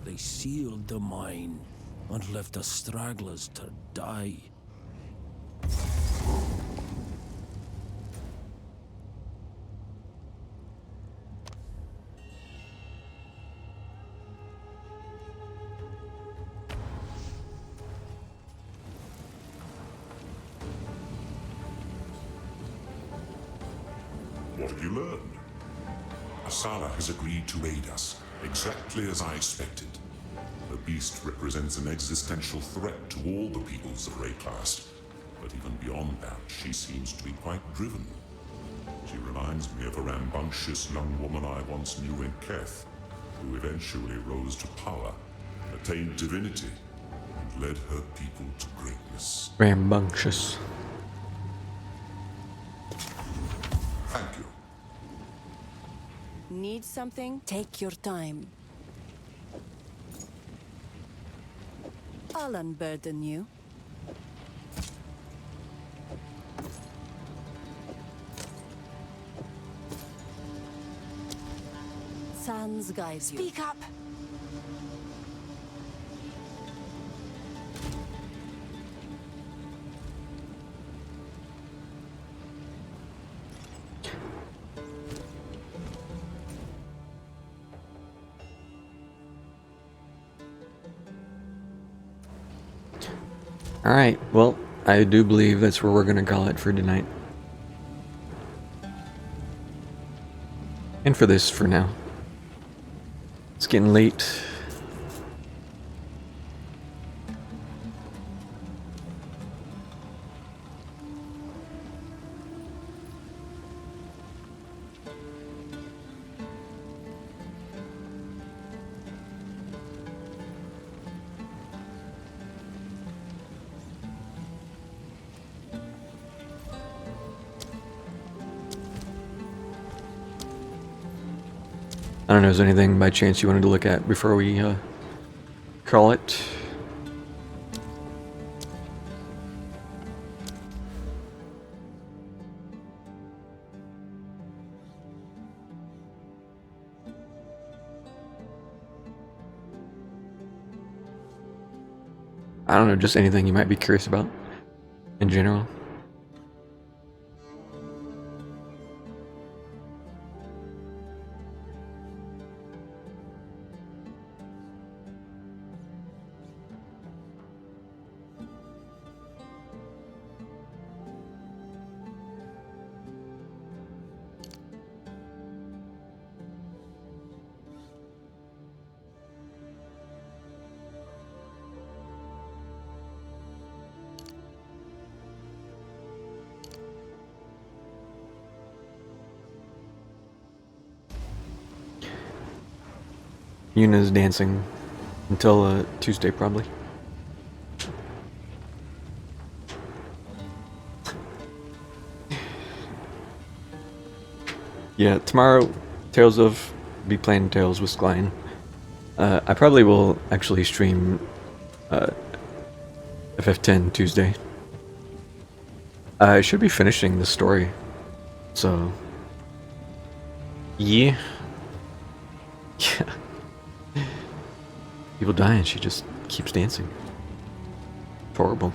Speaker 2: They sealed the mine and left the stragglers to die.
Speaker 9: What have you learned? Asala has agreed to aid us, exactly as I expected. The beast represents an existential threat to all the peoples of Rayclast, but even beyond that, she seems to be quite driven. She reminds me of a rambunctious young woman I once knew in Keth, who eventually rose to power, attained divinity, and led her people to greatness.
Speaker 1: Rambunctious.
Speaker 9: Thank you.
Speaker 13: Need something? Take your time. I'll unburden you. sands guides you.
Speaker 12: Speak up!
Speaker 1: Alright, well, I do believe that's where we're gonna call it for tonight. And for this for now. It's getting late. I don't know, is there anything by chance you wanted to look at before we call it? I don't know, just anything you might be curious about in general. Yuna's dancing until Tuesday, probably. Yeah, tomorrow, be playing Tales with Skline. I probably will actually stream FF10 Tuesday. I should be finishing the story, so yeah. Yeah. People die and she just keeps dancing. It's horrible.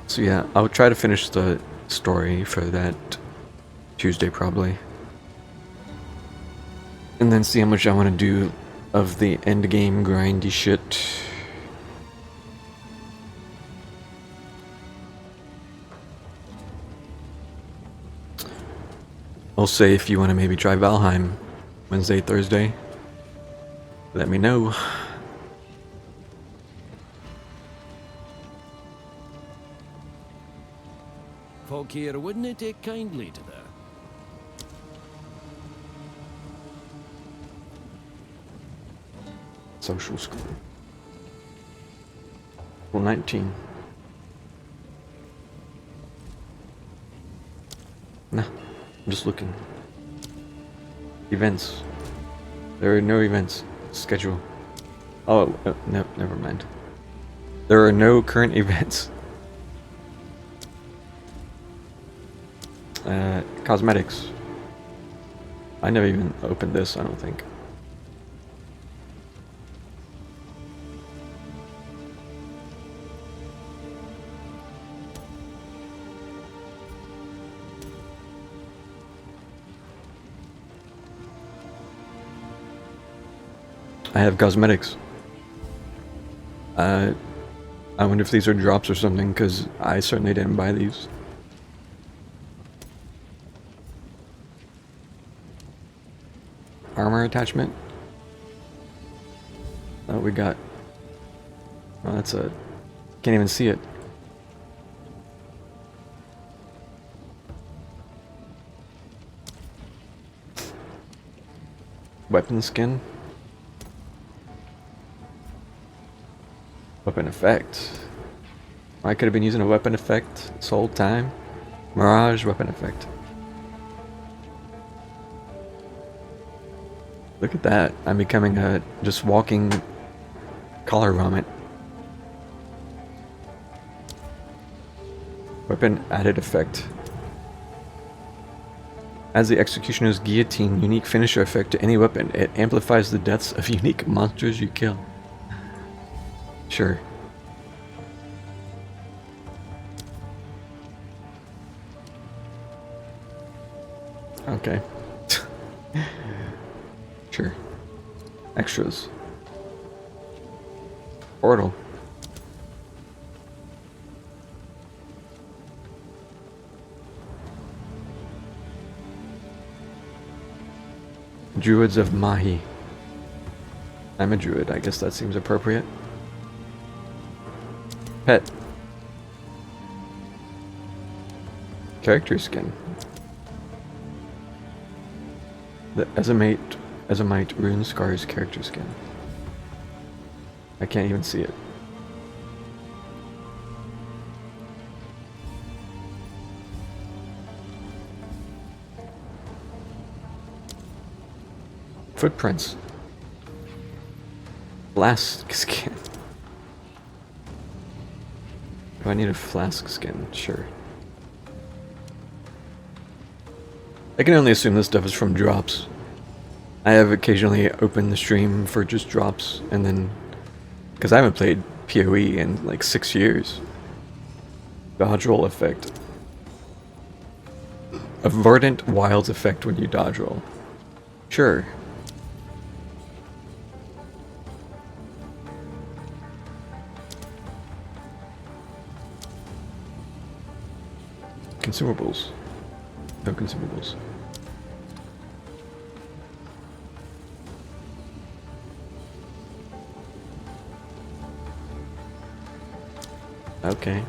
Speaker 1: So yeah, I'll try to finish the story for that Tuesday probably. And then see how much I want to do of the end game grindy shit. I'll say if you want to maybe try Valheim Wednesday, Thursday, let me know.
Speaker 2: Folk here wouldn't take kindly to that.
Speaker 1: Social school. Well, 19. Nah, I'm just looking. Events. There are no events. Schedule. Oh, no, never mind. There are no current events. Cosmetics. I never even opened this, I don't think. I have cosmetics. I wonder if these are drops or something, because I certainly didn't buy these. Armor attachment. Oh, we got... Oh, that's a... Can't even see it. Weapon skin. Weapon effect. I could have been using a weapon effect this whole time. Mirage weapon effect. Look at that. I'm becoming a just walking collar vomit. Weapon added effect. Adds the Executioner's Guillotine unique finisher effect to any weapon. It amplifies the deaths of unique monsters you kill. Sure. Okay. Sure. Extras. Portal. Druids of Mahi. I'm a druid, I guess that seems appropriate. Pet. Character skin. The Ezamite Rune Scars character skin. I can't even see it. Footprints. Flask skin. Do I need a flask skin? Sure. I can only assume this stuff is from drops. I have occasionally opened the stream for just drops, and then... because I haven't played PoE in like 6 years. Dodge roll effect. A verdant wilds effect when you dodge roll. Sure. Consumables. No consumables. Okay.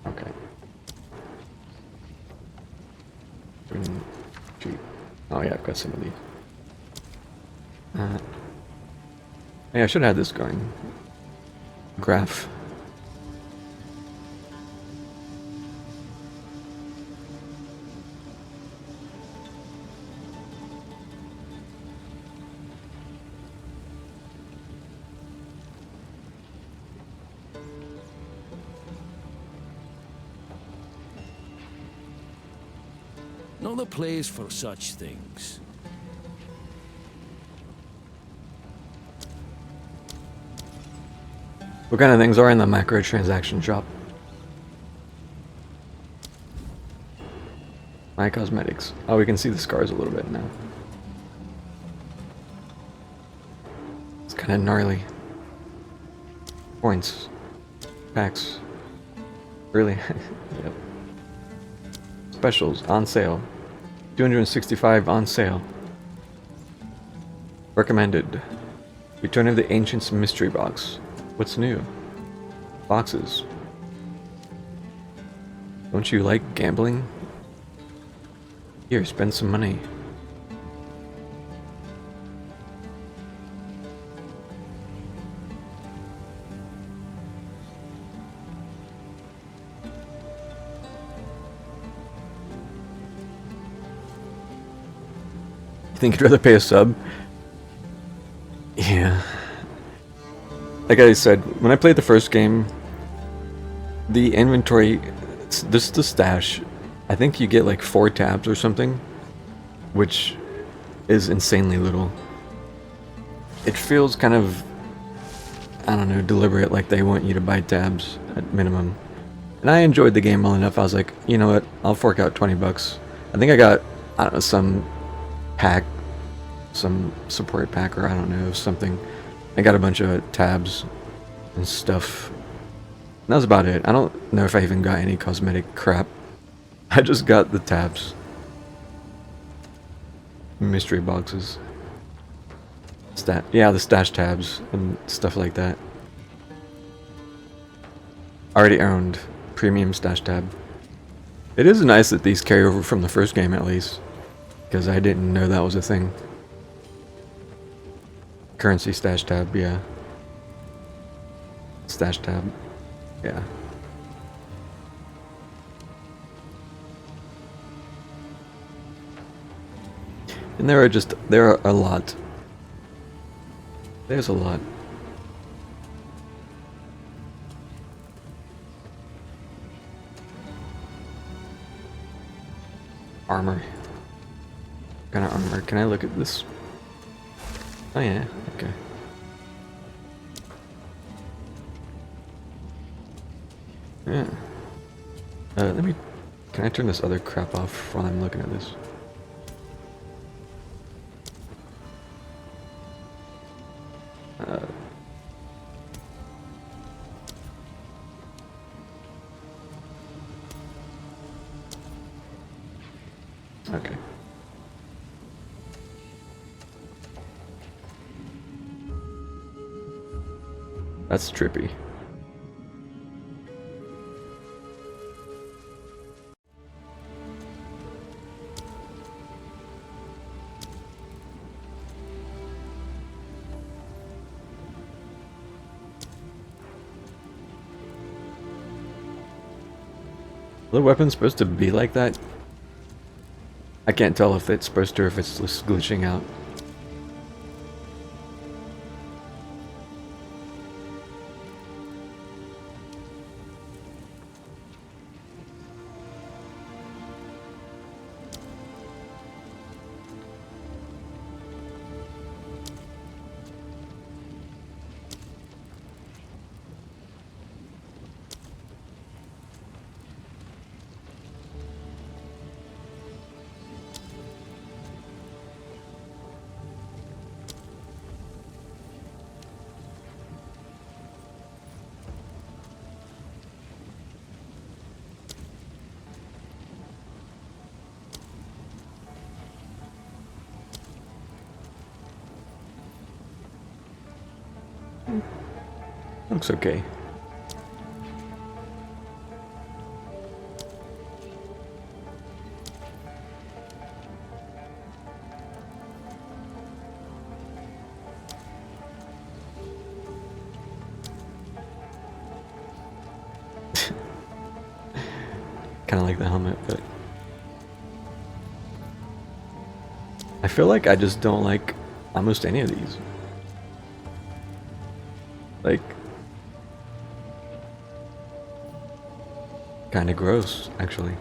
Speaker 1: Okay. Oh yeah, I've got some of these. Yeah, I should have had this going. Graph.
Speaker 2: Not the place for such things.
Speaker 1: What kind of things are in the microtransaction shop? My cosmetics. Oh, we can see the scars a little bit now. It's kind of gnarly. Points. Packs. Really? Yep. Specials on sale. 265 on sale. Recommended. Return of the Ancients mystery box. What's new? Boxes. Don't you like gambling? Here, spend some money. You think you'd rather pay a sub? Yeah. Like I said, when I played the first game, the inventory, this the stash, I think you get like 4 tabs or something, which is insanely little. It feels kind of, I don't know, deliberate, like they want you to buy tabs at minimum. And I enjoyed the game well enough, I was like, you know what, I'll fork out 20 bucks. I think I got, I don't know, some pack, some support pack, or I don't know, something. I got a bunch of tabs and stuff. And that was about it. I don't know if I even got any cosmetic crap. I just got the tabs. Mystery boxes. Yeah, the stash tabs and stuff like that. Already owned premium stash tab. It is nice that these carry over from the first game at least, because I didn't know that was a thing. Currency stash tab, yeah. Stash tab, yeah. And there are a lot. There's a lot. Armor. What kind of armor? Can I look at this? Oh yeah, okay. Yeah. Let me... Can I turn this other crap off while I'm looking at this? Okay. That's trippy. Are the weapons supposed to be like that? I can't tell if it's supposed to or if it's just glitching out. Looks okay. Kind of like the helmet, but I feel like I just don't like almost any of these. Like, kind of gross, actually.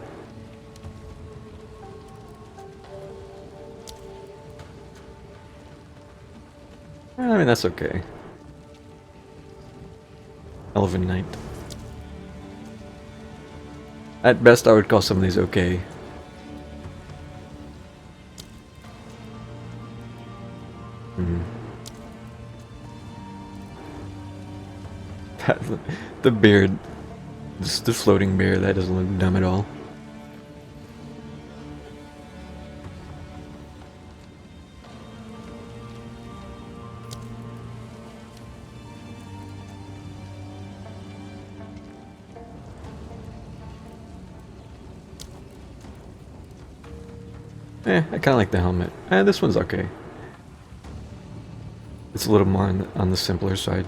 Speaker 1: I mean, that's okay. Elven Knight. At best, I would call some of these okay. The beard, just the floating beard, that doesn't look dumb at all. I kind of like the helmet. This one's okay. It's a little more on the simpler side.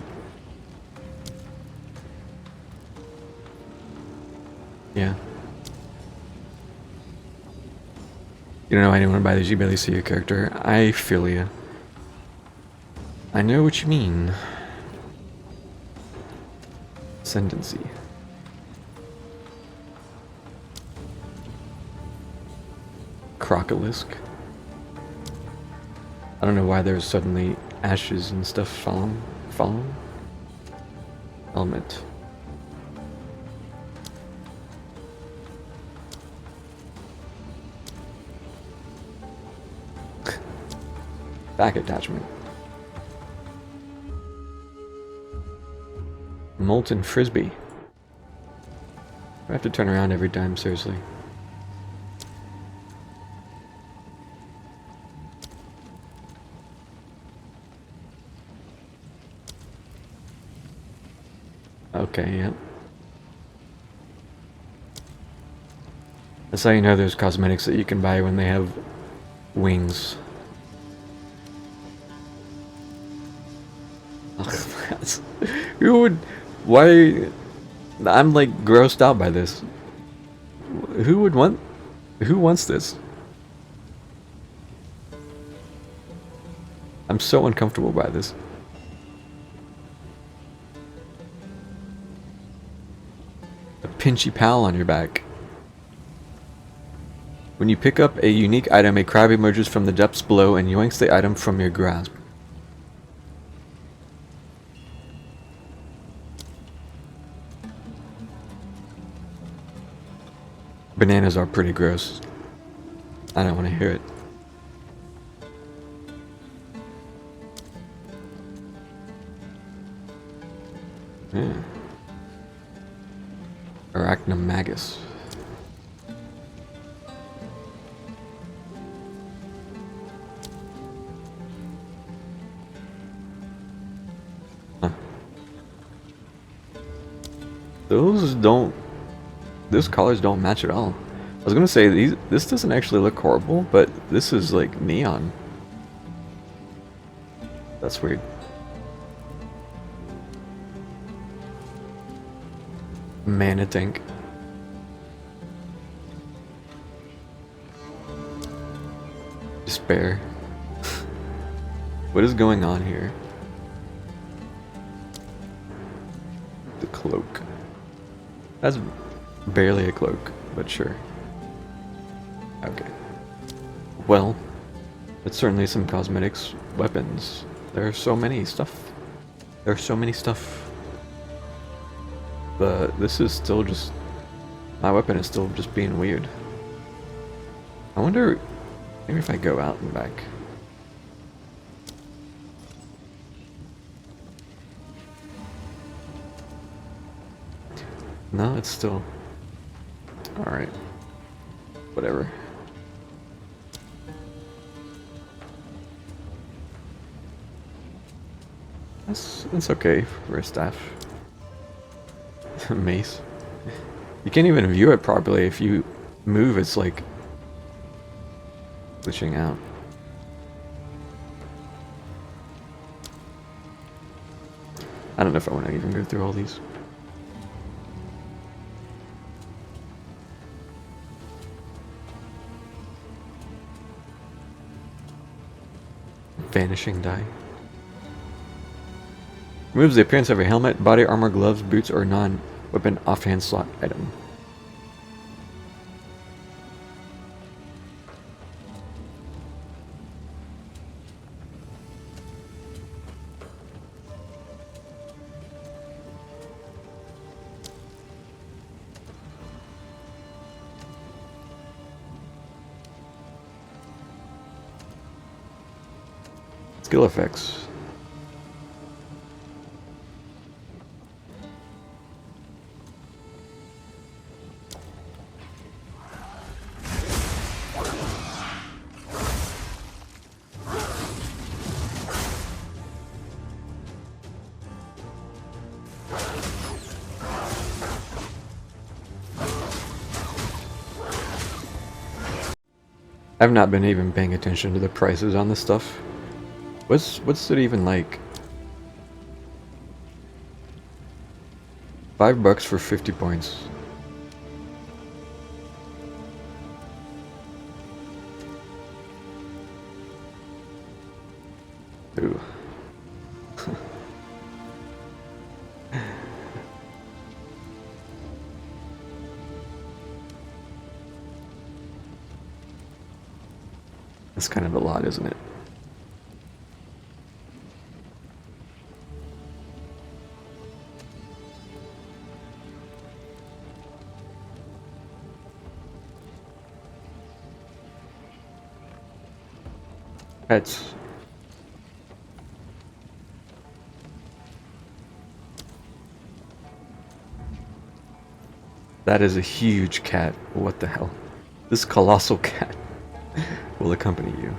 Speaker 1: Yeah. You don't know anyone buy these, you barely see your character. I feel ya. I know what you mean. Ascendancy. Crocolisk. I don't know why there's suddenly ashes and stuff falling. Element. Back attachment. Molten Frisbee. I have to turn around every time, seriously. Okay, yep. That's how you know there's cosmetics that you can buy when they have wings. Who would... Why... I'm like grossed out by this. Who would want... Who wants this? I'm so uncomfortable by this. A pinchy pal on your back. When you pick up a unique item, a crab emerges from the depths below and yoinks the item from your grasp. Bananas are pretty gross. I don't want to hear it. Yeah. Arachnomagus. Huh. Those colors don't match at all. I was gonna say this doesn't actually look horrible, but this is like neon. That's weird. Mana tank. Despair. What is going on here? The cloak. That's barely a cloak, but sure. Okay. Well, it's certainly some cosmetics, weapons. There are so many stuff. There's so many stuff. But this is still just... my weapon is still just being weird. I wonder... maybe if I go out and back. No, it's still... alright. Whatever. That's okay for a staff. Mace. You can't even view it properly. If you move, it's like glitching out. I don't know if I want to even go through all these. Vanishing die. Removes the appearance of a helmet, body armor, gloves, boots, or non-weapon offhand slot item. Skill effects. I've not been even paying attention to the prices on this stuff. What's it even like? $5 for 50 points. Ooh. That's kind of a lot, isn't it? Pets. That is a huge cat. What the hell? This colossal cat will accompany you.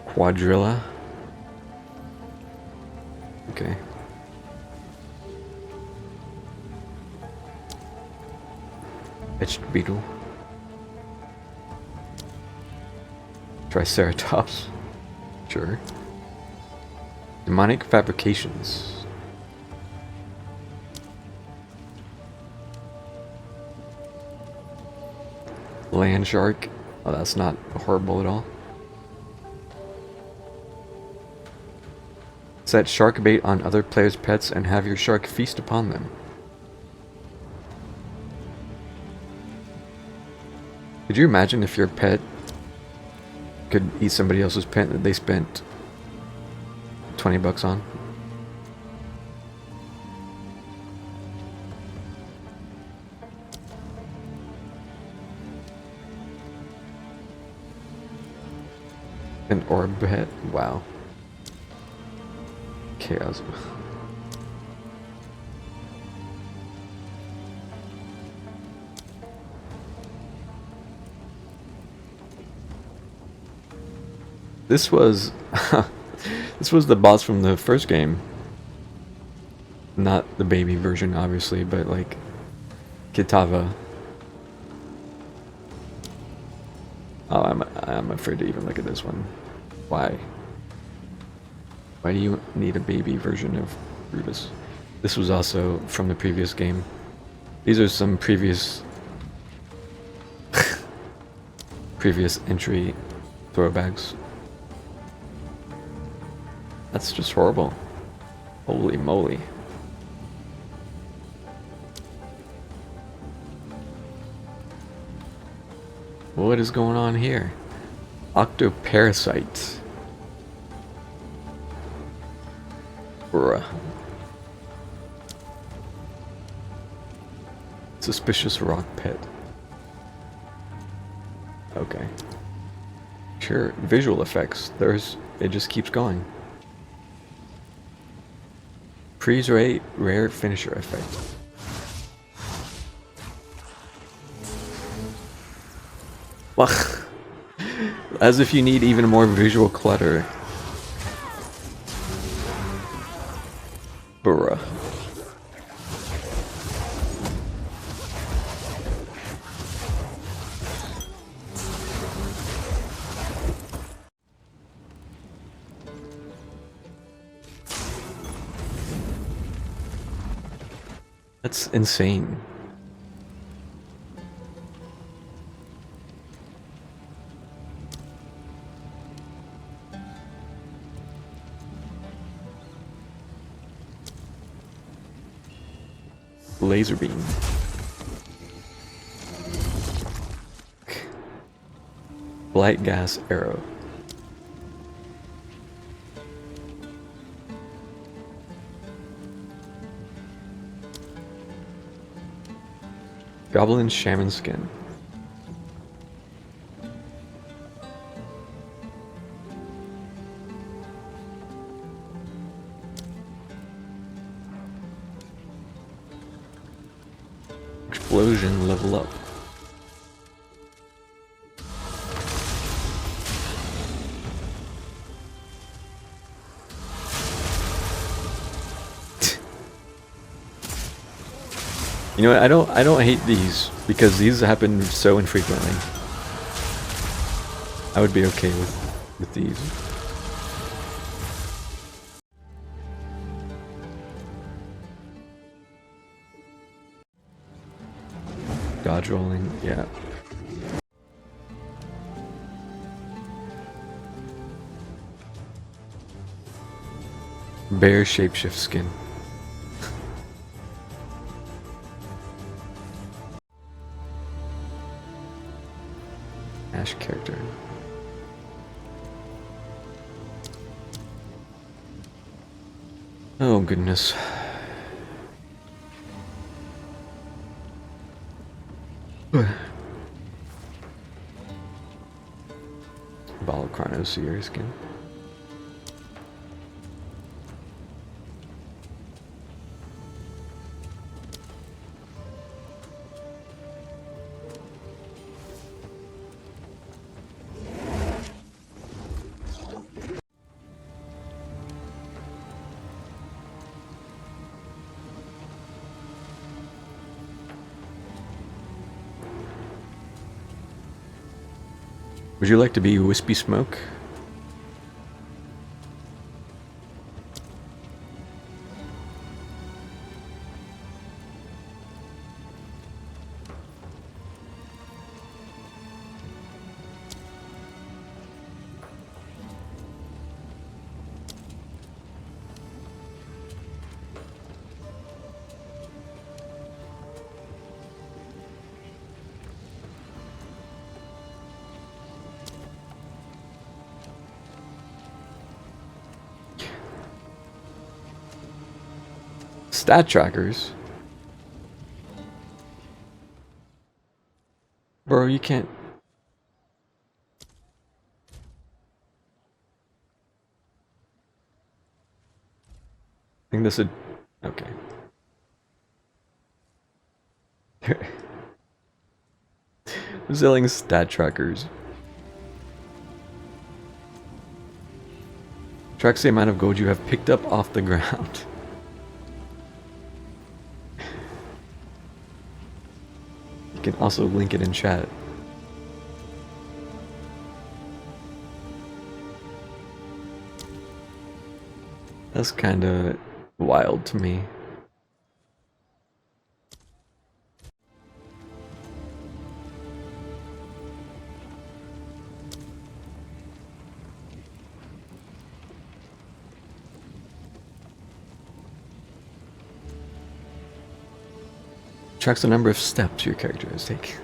Speaker 1: Quadrilla. Okay. Etched beetle. Triceratops. Sure. Demonic fabrications. Land shark. Oh, that's not horrible at all. Set shark bait on other players' pets and have your shark feast upon them. Could you imagine if your pet could eat somebody else's pet that they spent 20 bucks on? An orb pet? Wow. Chaos. This was this was the boss from the first game. Not the baby version, obviously, but like Kitava. Oh, I'm afraid to even look at this one. Why? Why do you need a baby version of Rubus? This was also from the previous game. These are some previous previous entry throwbacks. That's just horrible. Holy moly. What is going on here? Octoparasite. Bruh. Suspicious rock pet. Okay. Sure, visual effects. It just keeps going. Freeze rate, rare finisher effect. Well, as if you need even more visual clutter. Bruh. That's insane. Laser beam. Blight gas arrow. Goblin shaman skin. Explosion level up. You know what? I don't hate these because these happen so infrequently. I would be okay with these. Dodge rolling, yeah. Bear shapeshift skin. Ash character. Oh goodness. Balacrano Seer skin. Would you like to be Wispy Smoke? Stat trackers? Bro, you can't... I think this would... Okay. Selling stat trackers. Tracks the amount of gold you have picked up off the ground. You can also link it in chat. That's kinda wild to me. Tracks the number of steps your character has taken.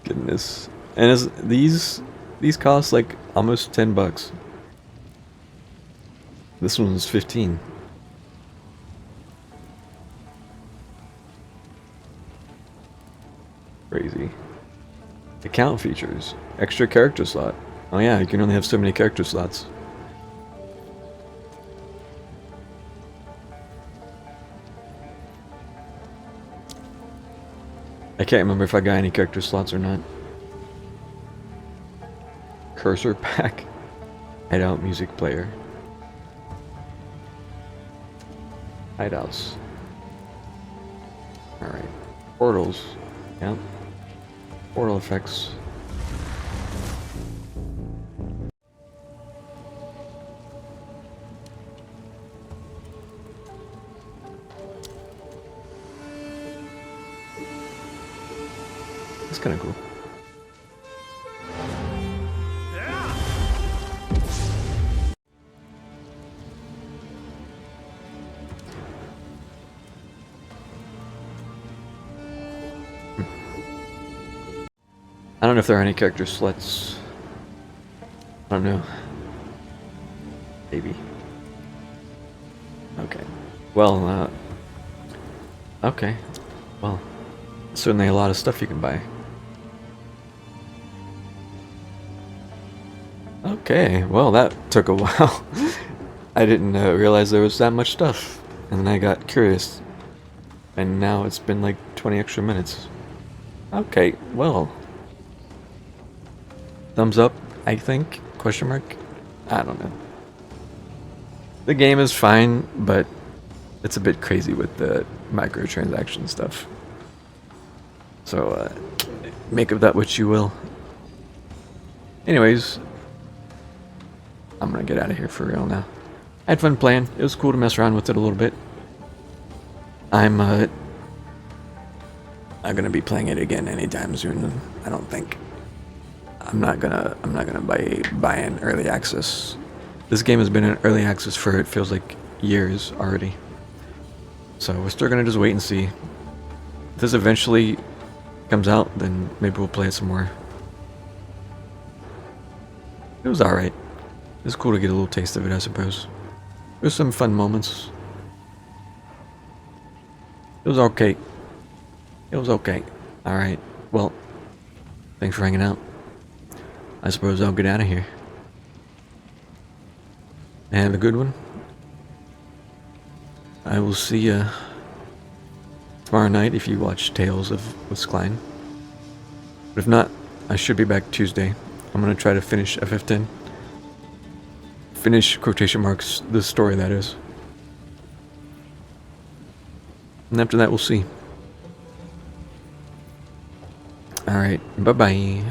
Speaker 1: Goodness. And as these cost like almost $10. This one's 15. Crazy. Account features. Extra character slot. Oh yeah, you can only have so many character slots. I can't remember if I got any character slots or not. Cursor pack. Hideout music player. Hideouts. Alright. Portals. Yep. Portal effects. That's kind of cool. I don't know if there are any character slots. I don't know. Maybe. Okay. Well, okay. Well, certainly a lot of stuff you can buy. Okay, well that took a while. I didn't realize there was that much stuff. And then I got curious. And now it's been like 20 extra minutes. Okay, well. Thumbs up, I think? Question mark? I don't know. The game is fine, but it's a bit crazy with the microtransaction stuff. So, make of that what you will. Anyways, I'm gonna get out of here for real now. I had fun playing. It was cool to mess around with it a little bit. I'm not gonna be playing it again anytime soon. I don't think. I'm not gonna buy in early access. This game has been in early access for it feels like years already. So we're still gonna just wait and see. If this eventually comes out, then maybe we'll play it some more. It was alright. It was cool to get a little taste of it, I suppose. There's some fun moments. It was okay. It was okay. Alright. Well, thanks for hanging out. I suppose I'll get out of here. Have a good one. I will see you tomorrow night if you watch Tales of Klein. But if not, I should be back Tuesday. I'm gonna try to finish FF10. Finish, quotation marks, the story that is. And after that, we'll see. Alright, bye-bye.